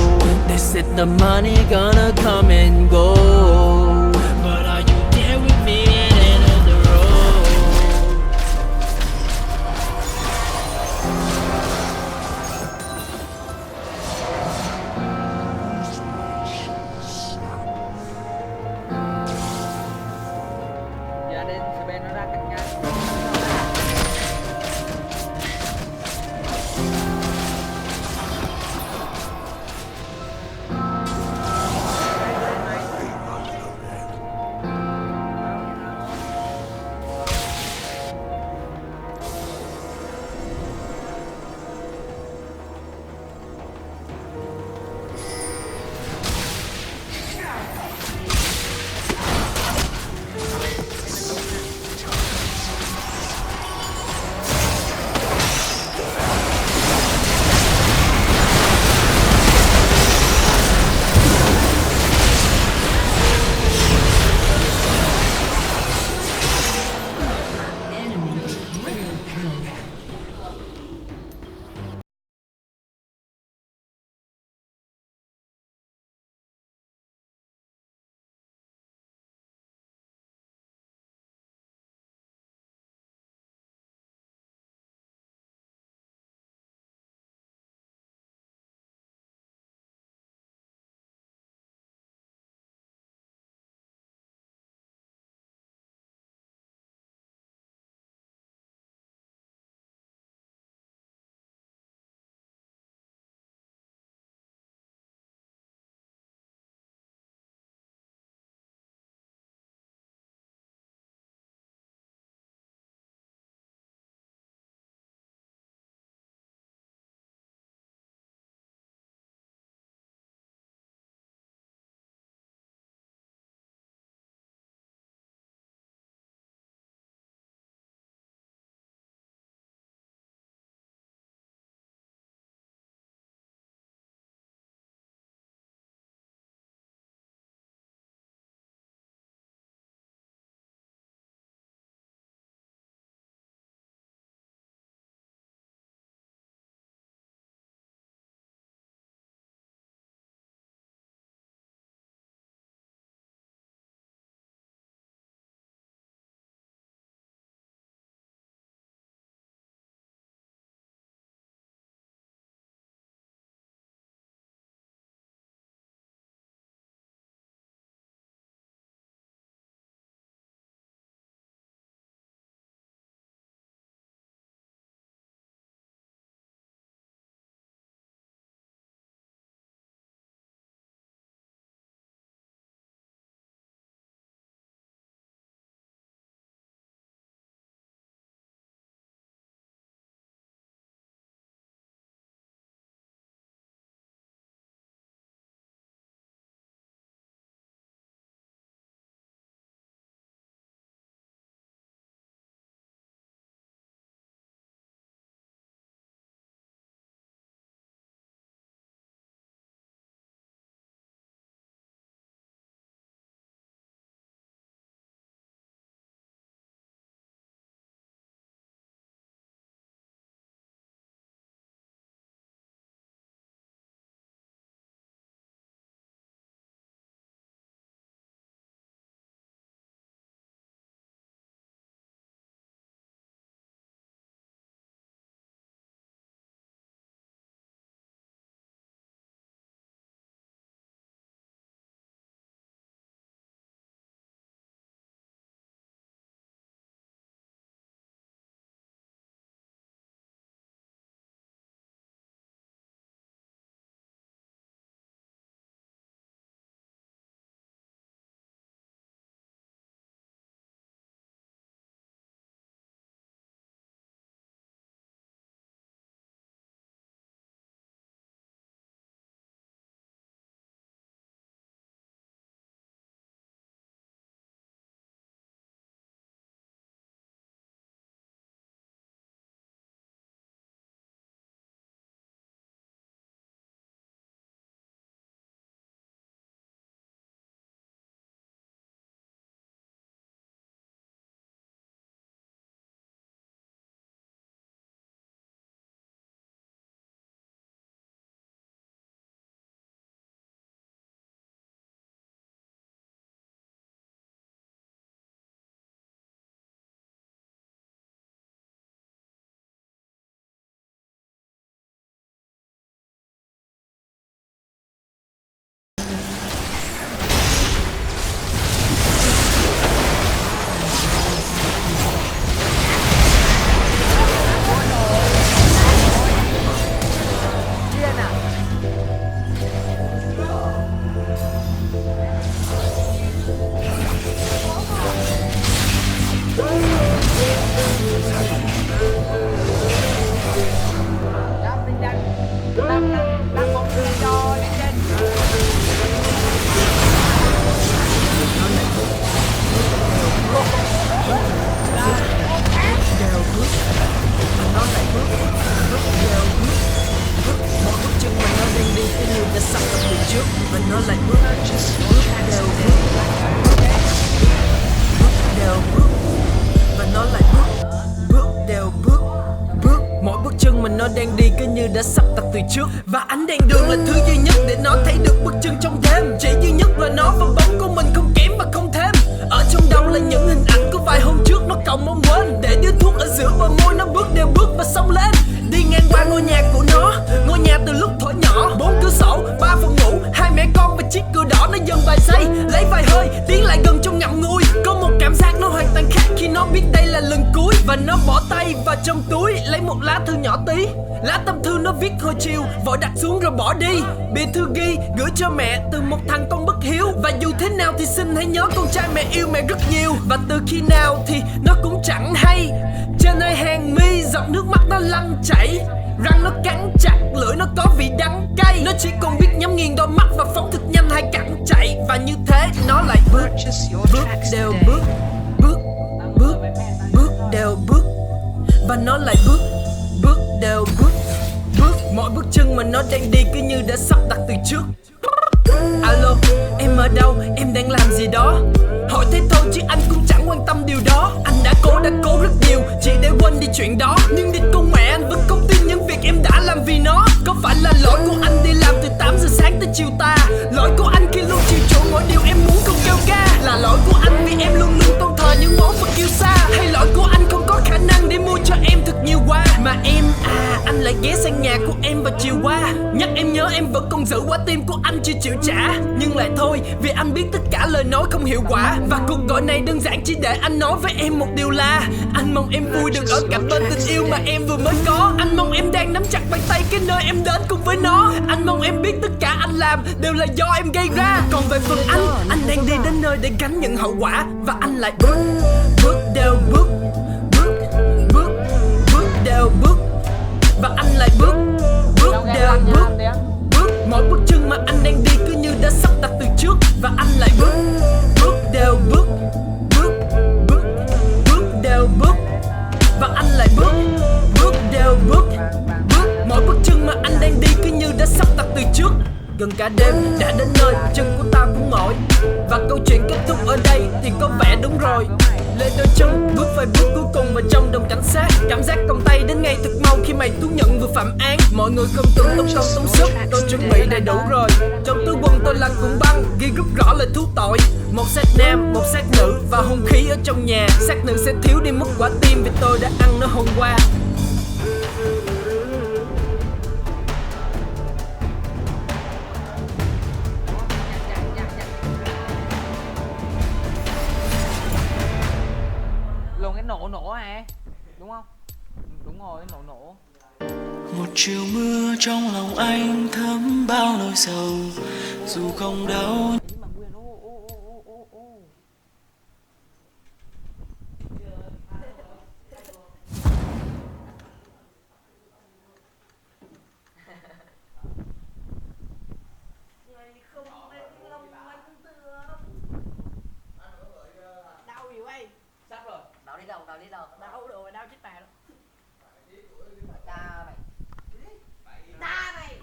They said the money gonna come and go, but are you there with me at the end of the road? Giờ đến bên nó ra cạnh nhau. Và nó lại bước đều bước và nó lại bước đều bước mỗi bước chân mà nó đang đi cứ như đã sắp đặt từ trước. Và ánh đèn đường là thứ duy nhất để nó thấy được bước chân trong đêm. Chỉ duy nhất là nó và bóng của mình không kém và không thêm. Ở trong đầu là những hình ảnh của vài hôm trước nó còng mong quên. Để điếu thuốc ở giữa bờ môi nó bước đều bước và xông lên. Đi ngang qua ngôi nhà của nó, ngôi nhà từ lúc thuở nhỏ. 4 cửa sổ, 3 phòng ngủ, 2 mẹ con và chiếc cửa đỏ. Nó dần vài giây, lấy vài hơi, tiến lại gần trong ngậm ngùi. Có một cảm giác nó hoàn toàn khác khi nó biết đây là lần cuối. Và nó bỏ tay vào trong túi, lấy một lá thư nhỏ tí. Lá tâm thư nó viết hồi chiều, vội đặt xuống rồi bỏ đi. Bìa thư ghi, gửi cho mẹ từ một thằng con bất hiếu. Và dù thế nào thì xin hãy nhớ con trai mẹ yêu mẹ rất nhiều. Và từ khi nào thì nó cũng chẳng hay. Trên hai hàng mi, giọt nước mắt nó lăn chảy. Răng nó cắn chặt, lưỡi nó có vị đắng cay. Nó chỉ còn biết nhắm nghiền đôi mắt và phóng thật nhanh hai cẳng chạy. Và như thế nó lại bước đều bước đều bước. Và nó lại bước đều bước mỗi bước chân mà nó đang đi cứ như đã sắp đặt từ trước. Alo, em ở đâu? Em đang làm gì đó? Hỏi thế thôi chứ anh cũng chẳng quan tâm điều đó. Anh đã cố rất nhiều chỉ để quên đi chuyện đó. Nhưng địch con mẹ anh vẫn không tin những việc em đã làm vì nó. Có phải là lỗi của anh đi làm từ 8 giờ sáng tới chiều tà? Lỗi của anh khi luôn chiều chuộng mọi điều em muốn không kêu ca? Là lỗi của anh vì em luôn luôn tôn thờ những món vật yêu xa? Hay lỗi của anh không có khả năng để mua cho em thật nhiều quà? Mà em anh lại ghé sang nhà của em vào chiều qua. Nhắc em nhớ em vẫn còn giữ quả tim của anh chưa chịu trả. Nhưng lại thôi vì anh biết tất cả lời nói không hiệu quả. Và cuộc gọi này đơn giản chỉ để anh nói với em một điều là anh mong em vui được ở cạnh bên tình yêu mà em vừa mới có. Anh mong em đang nắm chặt bàn tay cái nơi em đến cùng với nó. Anh mong em biết tất cả anh làm đều là do em gây ra. Còn về phần anh đang đi đến nơi để gánh nhận hậu quả. Và anh lại bước đều bước đều bước. Và anh lại bước đều bước mỗi bước chân mà anh đang đi cứ như đã sắp đặt từ trước. Và anh lại bước đều bước đều bước. Và anh lại bước đều bước mỗi bước chân mà anh đang đi cứ như đã sắp đặt từ trước. Gần cả đêm đã đến nơi chân của ta cũng mỏi. Và câu chuyện kết thúc ở đây thì có vẻ đúng rồi. Lên đôi chân bước vài bước cuối cùng vào trong đồn cảnh sát. Cảm giác còng tay đến ngay thật mau khi mày thú nhận vừa phạm án. Mọi người không tưởng tốn công tốn sức, tôi chuẩn bị đầy đủ rồi. Trong túi quần tôi là cuộn băng ghi rất rõ lời thú tội. Một xác nam, một xác nữ và hung khí ở trong nhà. Xác nữ sẽ thiếu đi mất quả tim vì tôi đã ăn nó hôm qua. Luôn cái nổ hả? Đúng không? Đúng rồi, nổ. Một chiều mưa trong lòng anh thấm bao nỗi sầu. Dù không đau Đau gì vậy? Sắp rồi. Đau đi đâu? Đau rồi, đau chết bà đó. Ta mày.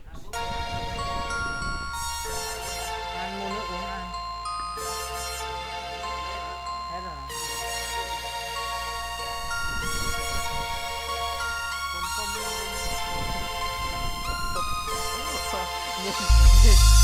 Anh mua nước uống anh. Hết rồi.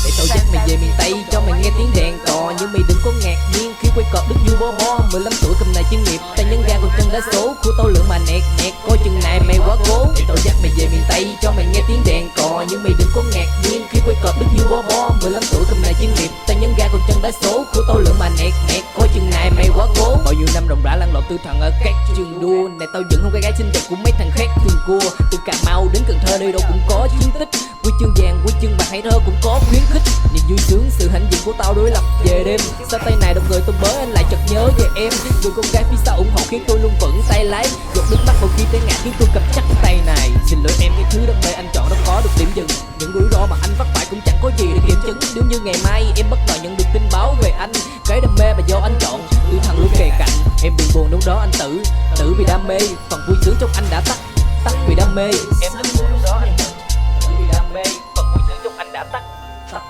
Để tao dắt mày về miền Tây cho mày nghe tiếng đèn cò. Nhưng mày đừng có ngạc nhiên khi quay cọp đứt vui bó bó. 15 tuổi cầm nài chuyên nghiệp, tay nhấn ga còn chân đá số. Khu tao lượng mà nẹt coi chừng này mày quá cố. Để tao dắt mày về miền Tây cho mày nghe tiếng đèn cò. Nhưng mày đừng có ngạc nhiên khi quay cọp đứt vui bó bó. 15 tuổi cầm nài chuyên nghiệp, tay nhấn ga còn chân đá số. Khu tao lượng mà nẹt coi chừng này mày quá cố. Bao nhiêu năm ròng rã lăn lộn tư thần ở các trường đua. Này tao vẫn không cái gái xinh đẹp của mấy thằng khác thường cua. Từ Cà Mau đến Cần Thơ nơi đâu cũng có chiến tích. Huy chương vàng, huy chương bạc hay thơ cũng có khuyến khích. Niềm vui sướng, sự hãnh diện của tao đối lập về đêm. Sao tay này đồng người tôi bới anh lại chợt nhớ về em. Người con gái phía sau ủng hộ khiến tôi luôn vững tay lái. Giọt nước mắt mỗi khi té ngã khiến tôi cầm chắc tay này. Xin lỗi em, cái thứ đam mê anh chọn đâu có được điểm dừng. Những rủi ro mà anh vấp phải cũng chẳng có gì để kiểm chứng. Nếu như ngày mai em bất ngờ nhận được tin báo về anh, cái đam mê mà do anh chọn, yêu thằng luôn kề cạnh. Em đừng buồn, lúc đó anh tử vì đam mê. Phần vui sướng trong anh đã tắt vì đam mê. Em đừng buồn, lúc đó anh tử vì đam mê. Phần vui sướng trong anh đã tắt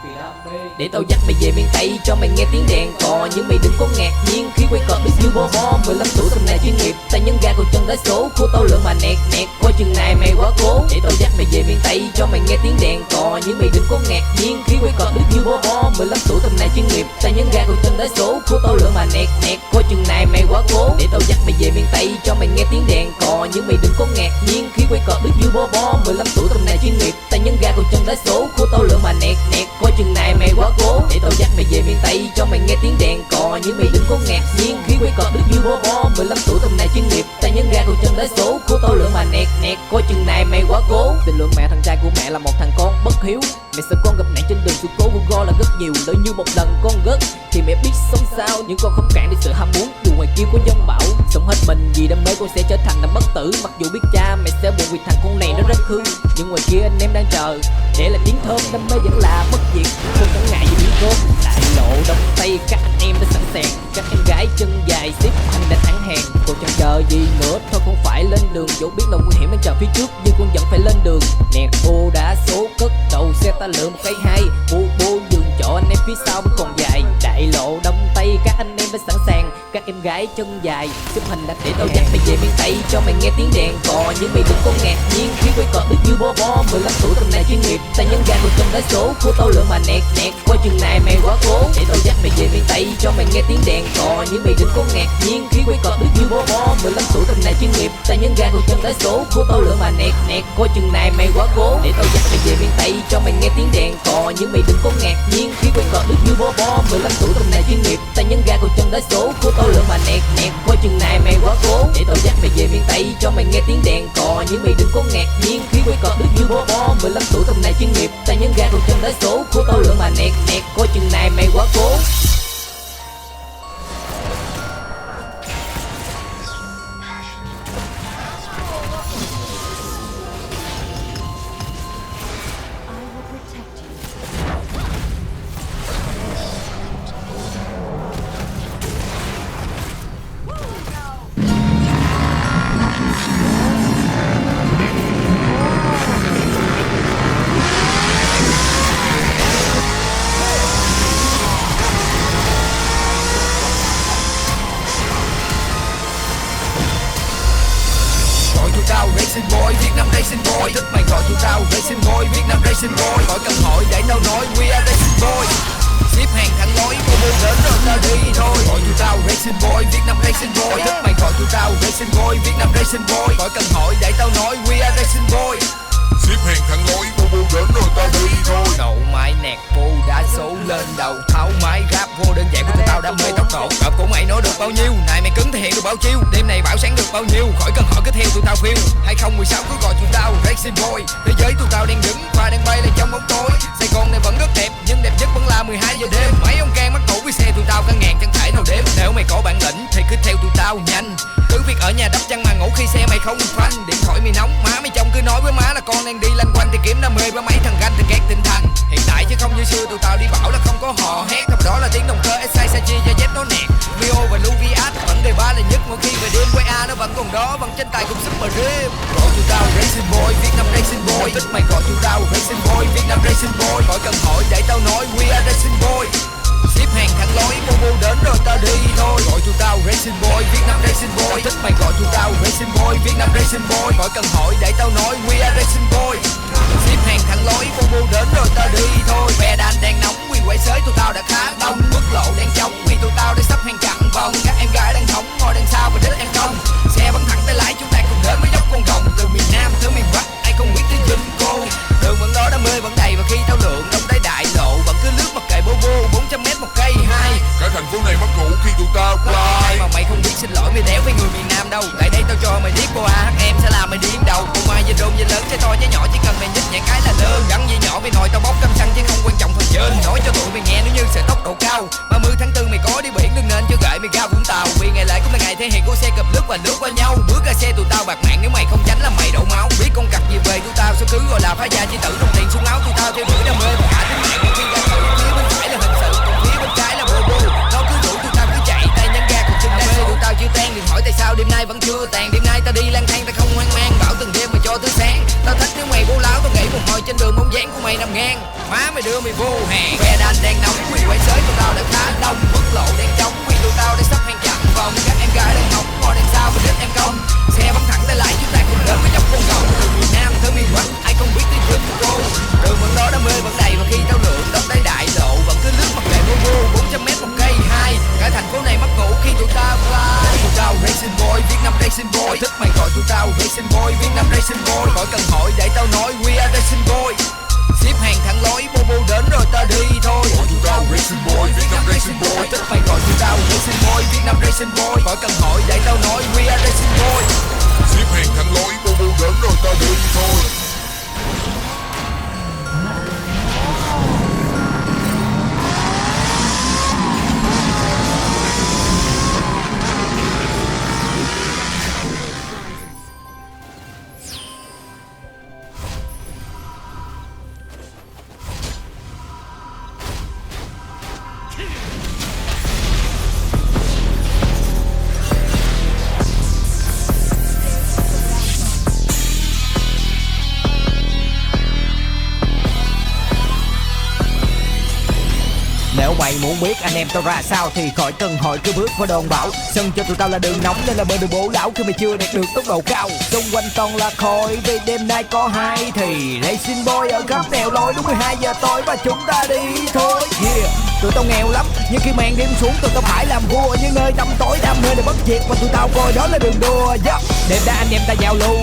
vì đam mê. Để tao dắt mày về miền Tây cho mày nghe tiếng đèn cò, nhưng mày đừng có ngạc nhiên khi quay cờ biết như bó bo. 15 tuổi tầm này chuyên nghiệp, tay nhấn ga còn chân đá số, của tao lượng mà nẹt coi chừng này mày quá cố. Để tao dắt mày về miền Tây cho mày nghe tiếng đèn cò, nhưng mày đừng có ngạc nhiên khi quay cờ biết như bó bo. 15 tuổi tầm này chuyên nghiệp, tay nhấn ga còn chân đá số, của tao lượng mà nẹt coi chừng này mày quá cố. Để tao dắt mày về miền Tây cho mày nghe tiếng đèn cò, nhưng mày đừng có ngạc nhiên khi quay cờ biết như bó bo. 15 tuổi tầm này chuyên nghiệp, tay nhấn ga còn chân đá số, của tao lượng mà nẹt coi chừng này mày quá cố. Để tao dắt mày về miền Tây cho mày nghe tiếng đèn cò, nhưng mày đừng có ngạc nhiên khi quay cờ biết như bó bo. 15 tuổi tầm này chuyên nghiệp, tay nhấn ga còn chân đá số, của tao lượng mà nẹt coi chừng này mày quá cố. Tình lượng mẹ thằng trai của mẹ là một thằng con bất hiếu. Mẹ sợ con gặp nạn trên đường, sự cố go là rất nhiều. Lỡ như một lần con gất thì mẹ biết sống sao, nhưng con không cản đi sự ham muốn. Dù ngoài kia có giông bão, sống hết mình vì đam mê con sẽ trở thành nam bất tử. Mặc dù biết cha mẹ sẽ buồn vì thằng con này nó rất hư, nhưng ngoài kia anh em đang chờ để là tiếng thơm. Đam mê vẫn là bất diệt, không chẳng ngại gì biến cốt. Đại lộ đông tây các anh em đã sẵn sàng, các em gái chân dài xếp hành đã thẳng hàng. Còn chẳng chờ gì nữa, thôi con phải lên đường. Dẫu biết là nguy hiểm đang chờ phía trước, nhưng con vẫn phải lên đường. Nẹt ô đã số cất đầu xe ta lượm một cây hai, bô dừng chỗ anh em phía sau vẫn còn dài. Đại lộ đông tây các anh em đã sẵn sàng, các em gái chân dài xếp hành đã. Để tao dắt mày về miền Tây cho mày nghe tiếng đèn cò, nhưng mày đừng có ngạc nhiên khi quay cờ biết như bó bo. 15 tuổi tầm này chuyên nghiệp, tay nhấn ga còn chân đá số, của tao lượng mà nẹt coi chừng này mày quá cố. Để tao dắt mày về miền Tây cho mày nghe tiếng đèn cò, nhưng mày đừng có ngạc nhiên khi quay cờ biết như bó bo. 15 tuổi tầm này chuyên nghiệp, tay nhấn ga còn chân đá số, của tao lượng mà nẹt coi chừng này mày quá cố. Để tao dắt mày về miền Tây cho mày nghe tiếng đèn cò, nhưng mày đừng có ngạc nhiên khi quay cờ biết như bó bo. 15 tuổi tầm này chuyên nghiệp, tay nhấn ga còn chân đá số, của tao lượng mà nẹt coi chừng này mày quá cố. Để tao dắt mày về miền Tây cho mày nghe tiếng đèn cò, nhưng mày đừng có ngạc nhiên khi quay cờ biết như bó bo. 15 tuổi tầm này chuyên nghiệp, tay nhấn ga còn chân đá số, của tao lượng mà nẹt coi chừng này mày quá cố. Racing boy, Việt Nam racing boy. Thích mày gọi tụi tao racing boy, Việt Nam racing boy. Khỏi cần hỏi để tao nói we are racing boy. Xếp hàng thẳng lối, cô bu đến rồi ta đi thôi. Gọi tụi tao racing boy, Việt Nam racing boy. Thích mày gọi tụi tao racing boy, Việt Nam racing boy. Khỏi cần hỏi để tao nói we are racing boy. Xếp hàng thẳng lối, cô bu đến rồi ta đi thôi. Nậu máy nẹt bô đá số lên đầu, tháo máy rap vô đơn giản của tụi tao đam mê tốc độ. Cọp của mày nói được bao nhiêu, này mày cứng thể hiện được bao nhiêu. Đêm này bảo sáng được bao nhiêu, khỏi cần hỏi cứ theo tụi tao phiêu. 2016 cứ gọi tụi tao racing boy. Thế giới tụi tao đang đứng và đang bay lên trong bóng tối. Sài Gòn này vẫn rất đẹp, nhưng đẹp nhất vẫn là 12 giờ đêm. Mấy ông can mắc ngủ với xe tụi tao cả ngàn chẳng thể nào đếm. Nếu mày có bản lĩnh thì cứ theo tụi tao nhanh. Cứ việc ở nhà đắp chăn mà ngủ khi xe mày không phanh. Điện thoại mày nóng, má mày chồng cứ nói với má là con đang đi lanh quanh thì kiếm đam mê với mấy thằng ganh thì ghét tinh thần. Hiện tại chứ không như xưa tụi tao đi bảo là không có hò hét. Thay đó là tiếng động cơ SI Sachi và Z nó nẹt. Mio và Luviat vấn đề ba là nhất mỗi khi về đêm quay A nó vẫn còn đó, vẫn trên tay cũng Super Dream. Gọi tụi tao racing boy, Việt Nam racing boy. Thích mày gọi tụi tao racing boy, Việt Nam racing boy. Khỏi cần hỏi để tao nói we are racing boy. Xếp hàng thẳng lối, bu đến rồi ta đi thôi. Gọi tụi tao racing boy, Việt Nam racing boy. Thích mày gọi tụi tao racing boy, Việt Nam racing boy. Khỏi cần hỏi để tao nói we are racing boy. Xếp hàng thẳng lối, bu đến rồi ta đi thôi. Phe đàn đang nóng, quy quậy sới tụi tao đã khá đông. Quốc lộ đang trống vì tụi tao đã sắp hàng chặn vòng. Các em gái đang hóng, ngồi đằng sau và đít đang công. Xe bắn thẳng tay lái, chúng ta cùng đến với dốc con rồng. Từ miền Nam tới miền Bắc, ai không biết tới Vinh cô. Đường vẫn đó đam mê vẫn đầy và khi tao lượng đông tới đại lộ vẫn cứ lướt mặc kệ bô 400m một cây hai. Cả thành phố này mất ngủ khi tụi tao fly. Mà mày không biết xin lỗi mày đéo với người miền Nam đâu. Tại đây tao cho mày biết cô AHM sẽ làm mày điên đầu. Cô Mai nhìn rộn nhìn lớn, chơi to chơi nhỏ chỉ cần mày nhích nhẹ cái là lớn. Gắn gì nhỏ vì nồi tao bóc cam xăng chứ không quan trọng phần trên. Nói cho tụi mày nghe nếu như sợi tốc độ cao 30 tháng 4 mày có đi biển đừng nên chưa gợi mày ra Vũng Tàu. Vì ngày lễ cũng là ngày thể hiện của xe cập lướt và lướt qua nhau. Bước ra xe tụi tao bạc mạng nếu mày không tránh là mày đổ máu. Biết con cặc gì về tụi tao sao cứ gọi là phá gia chỉ tử đồng tiền xuống áo tụi tao theo đuổi đam mê và cả tính mạng. Còn khi ra thử phía bên phải là hình sự còn phía bên trái là bô bô. Nó cứ đuổi tụi tao cứ chạy tay nhấn ga còn chân đam mê tụi tao chưa tan. Đừng hỏi tại sao đêm nay vẫn chưa tàn. Đêm nay ta đi lang thang ta không hoang mang bảo từng đêm mà cho tới sáng. Tao thích nếu mày bố láo tao nghĩ một hồi trên đường bóng dáng của mày nằm ngang. Má mày đưa mày vô hàng ve đan đang nóng quy quậy sới tụi tao đã khá đông. Quốc lộ đang trống vì tụi tao đã sắp hàng chặn vòng. Các em gái đang học ngồi đằng sau và đít em công. Xe bắn thẳng tay lại chúng ta cùng đến với dòng con gồng. Từ miền Nam tới miền Bắc ai không biết tới chuyện của cô. Đường vẫn đó đam mê vẫn đầy và khi tao lượn đông tới đại lộ vẫn cứ lướt mặt lệ vô vô 400 mét một cây hai. Cả thành phố này mất ngủ khi tụi tao fly. Tụi tao racing boy Việt Nam racing boy. Tao thích mày gọi tụi tao racing boy Việt Nam racing boy. Khỏi cần hỏi để tao nói we are racing boy. Xếp hàng thẳng lối bô bô đến rồi ta đi thôi. Gọi tụi tao racing boy Việt Nam racing boy. Tao thích mày gọi tụi tao racing boy Việt Nam racing boy. Khỏi cần hỏi để tao nói we are racing boy. Xếp hàng thẳng lối bô bô đến rồi ta đi thôi. Nếu mày muốn biết anh em tao ra sao thì khỏi cần hỏi cứ bước vào đồn bảo. Sân cho tụi tao là đường nóng nên là bên đường bố lão khi mày chưa đạt được tốc độ cao. Xung quanh toàn là khói vì đêm nay có hai thì racing boy ở khắp nẻo lối đúng 12 giờ tối và chúng ta đi thôi. Yeah, tụi tao nghèo lắm nhưng khi màn đêm xuống tụi tao phải làm vua. Những nơi tăm tối đam mê để bất diệt và tụi tao coi đó là đường đua. Yeah. Đêm đã anh em ta giao lưu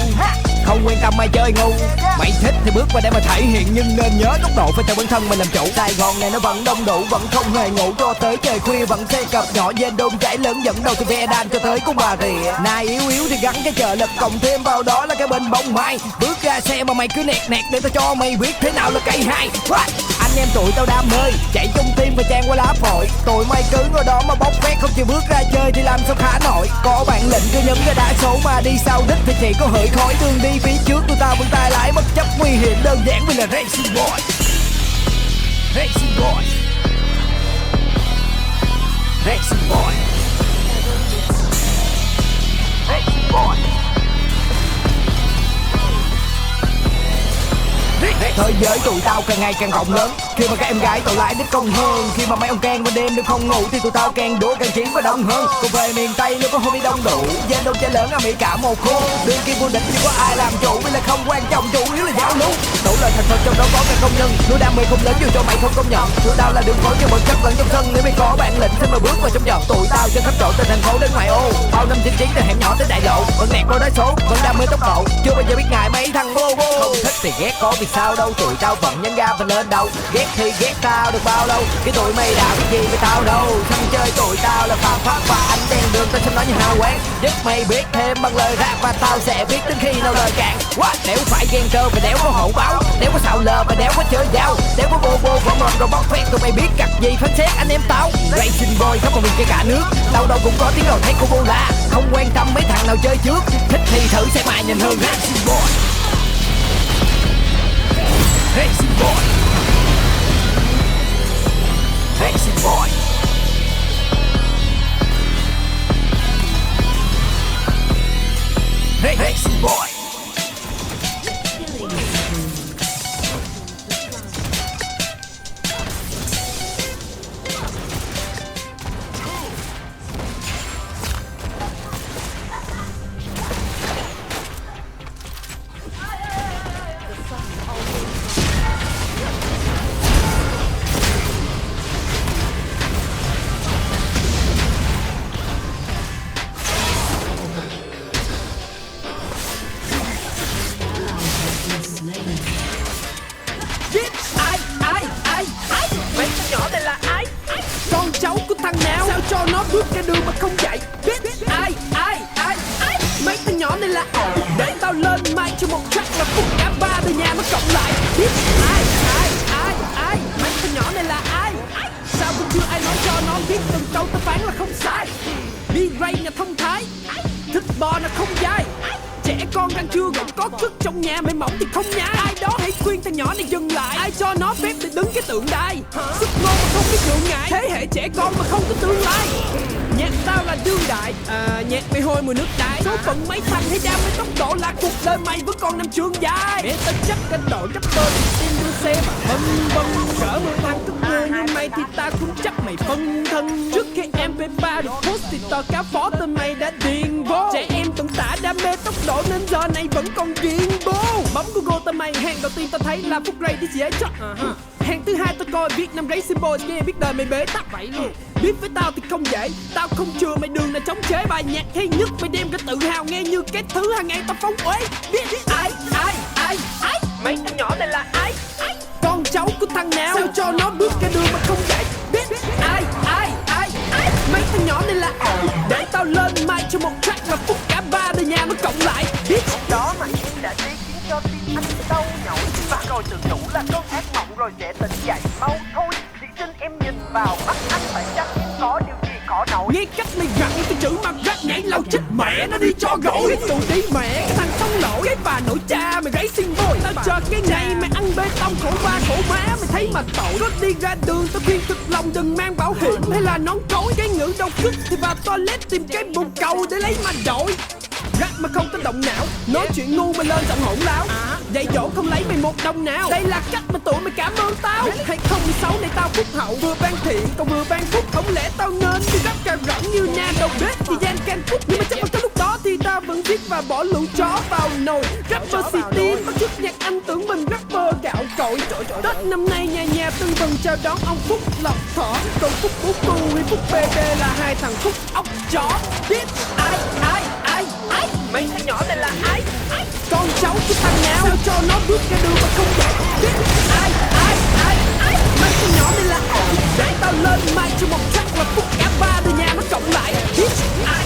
không quan tâm ai chơi ngu. Mày thích thì bước vào đây mà thể hiện nhưng nên nhớ tốc độ phải cho bản thân mình làm chủ. Sài Gòn này nó vẫn đông đủ vẫn không hề ngủ cho tới trời khuya vẫn xe cập nhỏ trên đôn chảy lớn dẫn đầu từ ve đan cho tới cung Bà Rịa. Này yếu yếu thì gắn cái trợ lực cộng thêm vào đó là cái bên bông mai. Bước ra xe mà mày cứ nẹt nẹt để tao cho mày biết thế nào là cây hai. Anh em tụi tao đam mê chạy chung tim và trang qua lá phổi. Tụi mày cứ ngồi đó mà bóc phét không chịu bước ra chơi thì làm sao khả nổi. Có bản lệnh cứ nhấn ra đá số mà đi sau đích thì chỉ có hỡi khói. Đường đi phía trước tụi tao vẫn tay lái bất chấp nguy hiểm đơn giản vì là racing boy. Racing boy. Racing boy. Racing boy. Thế giới tụi tao càng ngày càng rộng lớn khi mà các em gái tụi lái đích công hơn. Khi mà mấy ông can ban đêm đêm không ngủ thì tụi tao càng đũa càng chiến và đông hơn. Còn về miền Tây nếu có hôm đi đông đủ gian đông chơi lớn ở Mỹ cả một khu. Đương kim vô địch chưa có ai làm chủ vì là không quan trọng chủ yếu là giao lưu. Đủ lời thành phần trong đó có cả công nhân nuôi đam mê không lớn dù cho mày không công nhận. Tụi tao là đường phố cho một chất lẫn trong sân nếu mày có bản lĩnh thì mà bước vào trong trận. Tụi tao trên khắp trộn từ thành phố đến ngoại ô bao năm chinh chiến từ hẻm nhỏ tới đại lộ vẫn nẹt qua đáy số vẫn đam mê tốc độ chưa bao giờ biết ngại mấy thằng vô vô. Không thích thì ghét có vì sao đâu tụi tao vẫn nhấn ga và lên đầu. Ghét thì ghét tao được bao lâu cái tụi mày đã biết gì với tao đâu. Thằng chơi tụi tao là phạm pháp và anh đèn đường tao xem nói như hào quán. Giúp mày biết thêm bằng lời rap và tao sẽ biết đến khi nào lời cạn. Nếu phải ghen tơ và đéo có hậu báo, đéo có xạo lờ và đéo có chơi dao, đéo có bô bô vỏ mồm rồi bóc phét tụi mày biết cặt gì phán xét anh em tao. Racing boy khắp một miền cây cả nước đâu đâu cũng có tiếng đồn thấy cô bô la. Không quan tâm mấy thằng nào chơi trước thích thì thử xem ai nhìn hơn. Racing boy. Racing boy. Racing boy. Racing boy. cho nó bước ra đường mà không chạy. Biết ai mấy thằng nhỏ này là để tao lên mai cho một track là ba đời nhà nó cộng lại. Biết ai mấy con nhỏ này là ai? Sao cũng chưa ai nói cho nó biết từng câu ta phán là không sai. B-Ray nhà thông thái, thịt bò là không dai. Trẻ con đang chưa gọng có cức trong nhà mềm mỏng thì không nhai. Ai đó hãy khuyên thằng nhỏ này dừng lại. Ai cho nó phép để đứng cái tượng đài. Sức ngôn mà không biết ngượng ngại. Thế hệ trẻ con mà không có tương lai. Nhạc tao là đương đại, nhạc mày hôi mùi nước đại. Số phận mấy thằng hay đam mê tốc độ là cuộc đời mày vẫn còn nằm trường dài. Mẹ tao chắc cái đội rapper thì tin đua xe mà vân. Cỡ một thằng cấp mưa như mày thì ta cũng chắc mày phân thân. Trước khi MP3 được post thì tao cá phó tên mày đã điền vô. Trẻ em tận tả đam mê tốc độ nên giờ này vẫn còn điên bố. Bấm Google tao mày, hàng đầu tiên tao thấy là Phúc Ray đi dễ chắc. Hàng thứ hai tao coi Việt Nam Racing Boys, nghe biết đời mày bế tắc vậy luôn. Biết với tao thì không dễ, tao không chừa mày đường nào chống chế. Bài nhạc hay nhất mày đem cái tự hào nghe như cái thứ hàng ngày tao phóng uế. Biết ai mấy thằng nhỏ này là ai? Con cháu của thằng nào? Sao cho nó bước cái đường mà không chạy? Biết ai mấy thằng nhỏ này là ai? Để tao lên mic cho một track là phút cả ba đời nhà nó cộng lại. Biết đó mà em đã đi khiến cho tim anh đau nhói. Và rồi tự đủ là cơn ác mộng rồi sẽ tỉnh dậy mau thôi. Chỉ xin em nhìn vào mắt anh phải chắc em có điều gì khó nổi. nghe cách mày gặn cái chữ mà rap nhảy lâu chết mẹ nó đi cho gội. Cái tụi đi mẹ cái thằng sống lỗi. Cái bà nội cha mày racing boy. Tao chờ cái ngày mày ăn bê tông khổ ba khổ má mày thấy mà tội. Có đi ra đường tao khuyên thực lòng đừng mang bảo hiểm hay là nón cối. Cái ngữ đâu cứt thì vào toilet tìm cái bồn cầu để lấy mà đổi. Rap mà không có động não, nói chuyện ngu mà lên giọng hỗn láo. Dạy dỗ không lấy mày một đồng nào. Đây là cách mà tụi mày cảm ơn tao. 2016 này tao phúc hậu, vừa ban thiện còn vừa ban phúc. Không lẽ tao nên đi rap cà rỗng như nhà đầu bếp thì gian can phúc. Nhưng mà chắc vào cái lúc đó thì tao vẫn viết và bỏ lũ chó vào nồi. Rapper xì tin bắt chước nhạc anh tưởng mình rapper gạo cội. Tết năm nay nhà nhà tưng bừng chào đón ông Phúc Lộc Thỏ. Còn Phúc Bú Tu hay Phúc BD là hai thằng Phúc ốc chó. Biết ai mấy thằng nhỏ này là ai? Con cháu của thằng nào? Sao cho nó bước cái đường mà không chạy? Biết ai mấy thằng nhỏ này là ai? Để tao lên mic cho một track là phút cả ba đời nhà nó cộng lại. Biết ai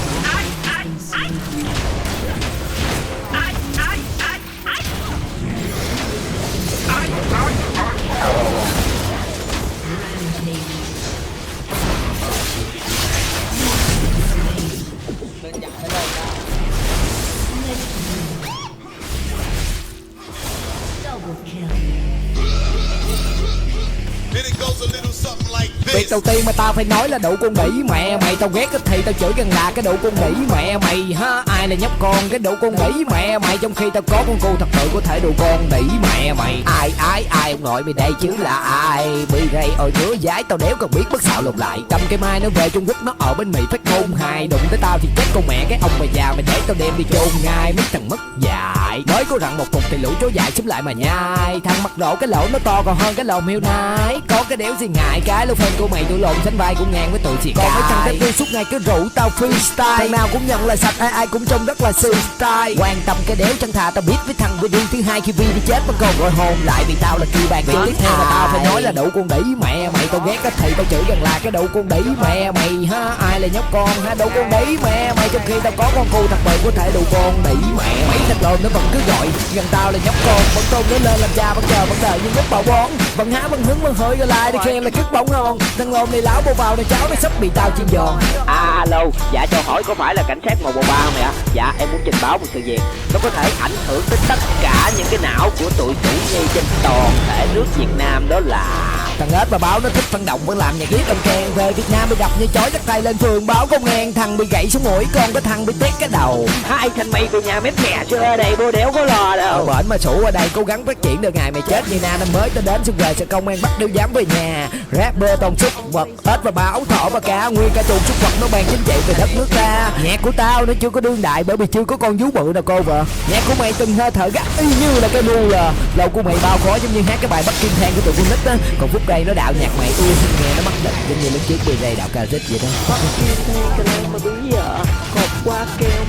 Việc đầu tiên mà tao phải nói là đủ con đĩ mẹ mày. Tao ghét thì tao chửi gần là cái đủ con đĩ mẹ mày ha. Ai là nhóc con cái đủ con đĩ mẹ mày, trong khi tao có con cu thật sự có thể đủ con đĩ mẹ mày. Ai ông nội mày đây chứ là ai? B-Ray ơi nhớ dái tao đéo cần biết bất xạo lột lại. Cầm cây mai nó về Trung Quốc nó ở bên Mỹ phát ngôn hai. Đụng tới tao thì chết con mẹ cái ông mày già mày để tao đem đi chôn ngay. Mấy thằng mất dạy mới có rặn một cục thì lũ chó dại xúm lại mà nhai. Thằng mặt độ cái lỗ nó to còn hơn cái lồng heo nái. Có cái đéo gì ngại cái lô fan của mày tụi lộn sánh vai cũng ngang với tụi chị. Còn mấy thằng tép đi suốt ngày cứ rủ tao freestyle. Thằng nào cũng nhận là sạch ai cũng trông rất là sư style. Quan tâm cái đéo chân thà tao biết với thằng video thứ hai khi Vi đi chết vẫn còn gọi hồn lại vì tao là kêu bàn. Việc tiếp theo mà tao phải nói là đủ con đĩ mẹ mày. Tao ghét cái thì tao chửi gần là cái đủ con đĩ mẹ mày ha. Ai là nhóc con ha đủ con đĩ mẹ mày, trong khi tao có con cu thật bậy có thể đủ con đĩ mẹ. Mấy thằng lồn nó vẫn cứ gọi gần tao là nhóc con, vẫn tôn nó lên làm cha vẫn chờ vẫn đợi nhưng lúc bảo bón vẫn há vẫn hứng vẫn hơi gọi lại để khen là cứt bóng ngon. Thằng lồn này lão bồ vào này cháu nó sắp bị tao chiên giòn. Alo, dạ cho hỏi có phải là cảnh sát 113 mày ạ? Dạ em muốn trình báo một sự việc nó có thể ảnh hưởng đến tất cả những cái não của tụi chủ nhi trên toàn thể nước Việt Nam, đó là thằng ếch mà báo nó thích phản động vẫn làm nhạc ghét âm kèn. Về Việt Nam bị đập như chói dắt tay lên phường báo công an. Thằng bị gãy xuống mũi con có thằng bị tét cái đầu. hai thằng mày về nhà mép mẹ chưa ở đây bố đéo có lò đâu. Bển mà sủ ở đây cố gắng phát triển được ngày mày chết như na năm mới tao đến xuân về sẽ công an bắt đứa dám về nhà. Rapper toàn súc vật ếch và báo thỏ và cá nguyên cả chuồng súc vật nó ban chính trị về đất nước ta. Nhạc của tao nó chưa có đương đại bởi vì chưa có con vú bự nào cô vợ. Nhạc của mày từng hơi thở gắt y như là cái lu là lâu của mày bao khó giống như hát cái bài Bắc Kim Thang của tụi con nít á. Còn Phúc Ray nó đạo nhạc mày ưa thích nghe nó mắc định giống như lúc trước B-Ray đạo ca rít vậy đó. Bắc Kim Thang cái lan mà đúng vợ cột qua keo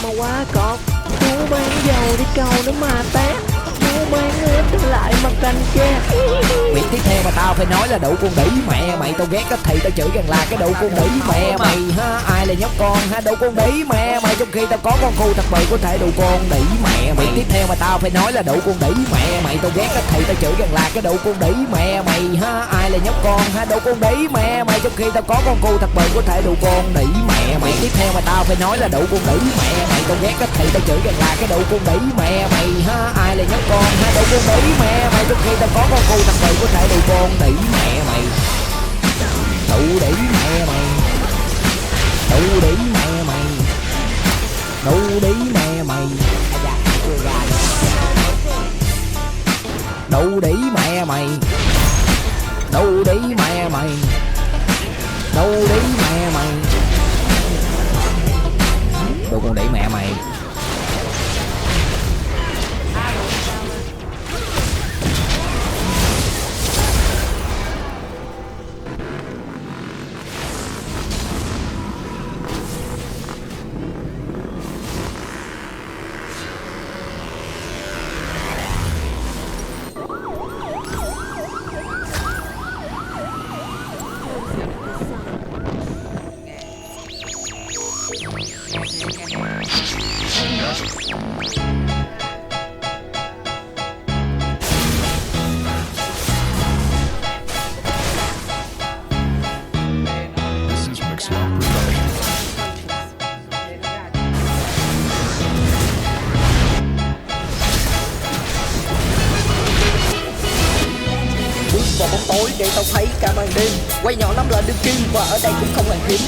mà quá cọp. Chú bán dầu đi cầu nó mà tát. Chú mang ướt trở lại mặt canh tre. Việc tiếp theo mà tao phải nói là đậu con đĩ mẹ mày. Tao ghét cái thì tao chửi rằng là cái đậu con đĩ mẹ mày ha. Ai là nhóc con ha, đậu con đĩ mẹ mày. Trong khi tao có con khu thật bự có thể đậu con đĩ mẹ mày. Việc tiếp theo mà tao phải nói là đậu con đĩ mẹ mày. Tao ghét cái thì tao chửi rằng là cái đậu con đĩ mẹ mày ha. Ai là nhóc con ha, đậu con đĩ mẹ mày. Trong khi tao có con khu thật bự có thể đậu con đĩ mẹ mày. Tiếp theo mà tao phải nói là đậu con đĩ mẹ mày. Tao ghét cái thì tao chửi rằng là cái đậu con đĩ mẹ mày ha. Ai là nhóc con ha, đậu con đĩ mẹ mày. Trong khi tao có con khu thật bự có thể đậu con đĩ mẹ mày. Đậu đĩ mẹ mày. Đậu đĩ mẹ mày. Đậu đĩ mẹ mày. Đậu đĩ mẹ mày. Đậu đĩ mẹ mày. Đậu đĩ mẹ mày. Đồ con đĩ mẹ mày. This is Mixloud Production. Bước vào bóng tối để tao thấy cả màn đêm. Quay nhỏ nắm lại đương kim và ở đây cũng không hề hiếm.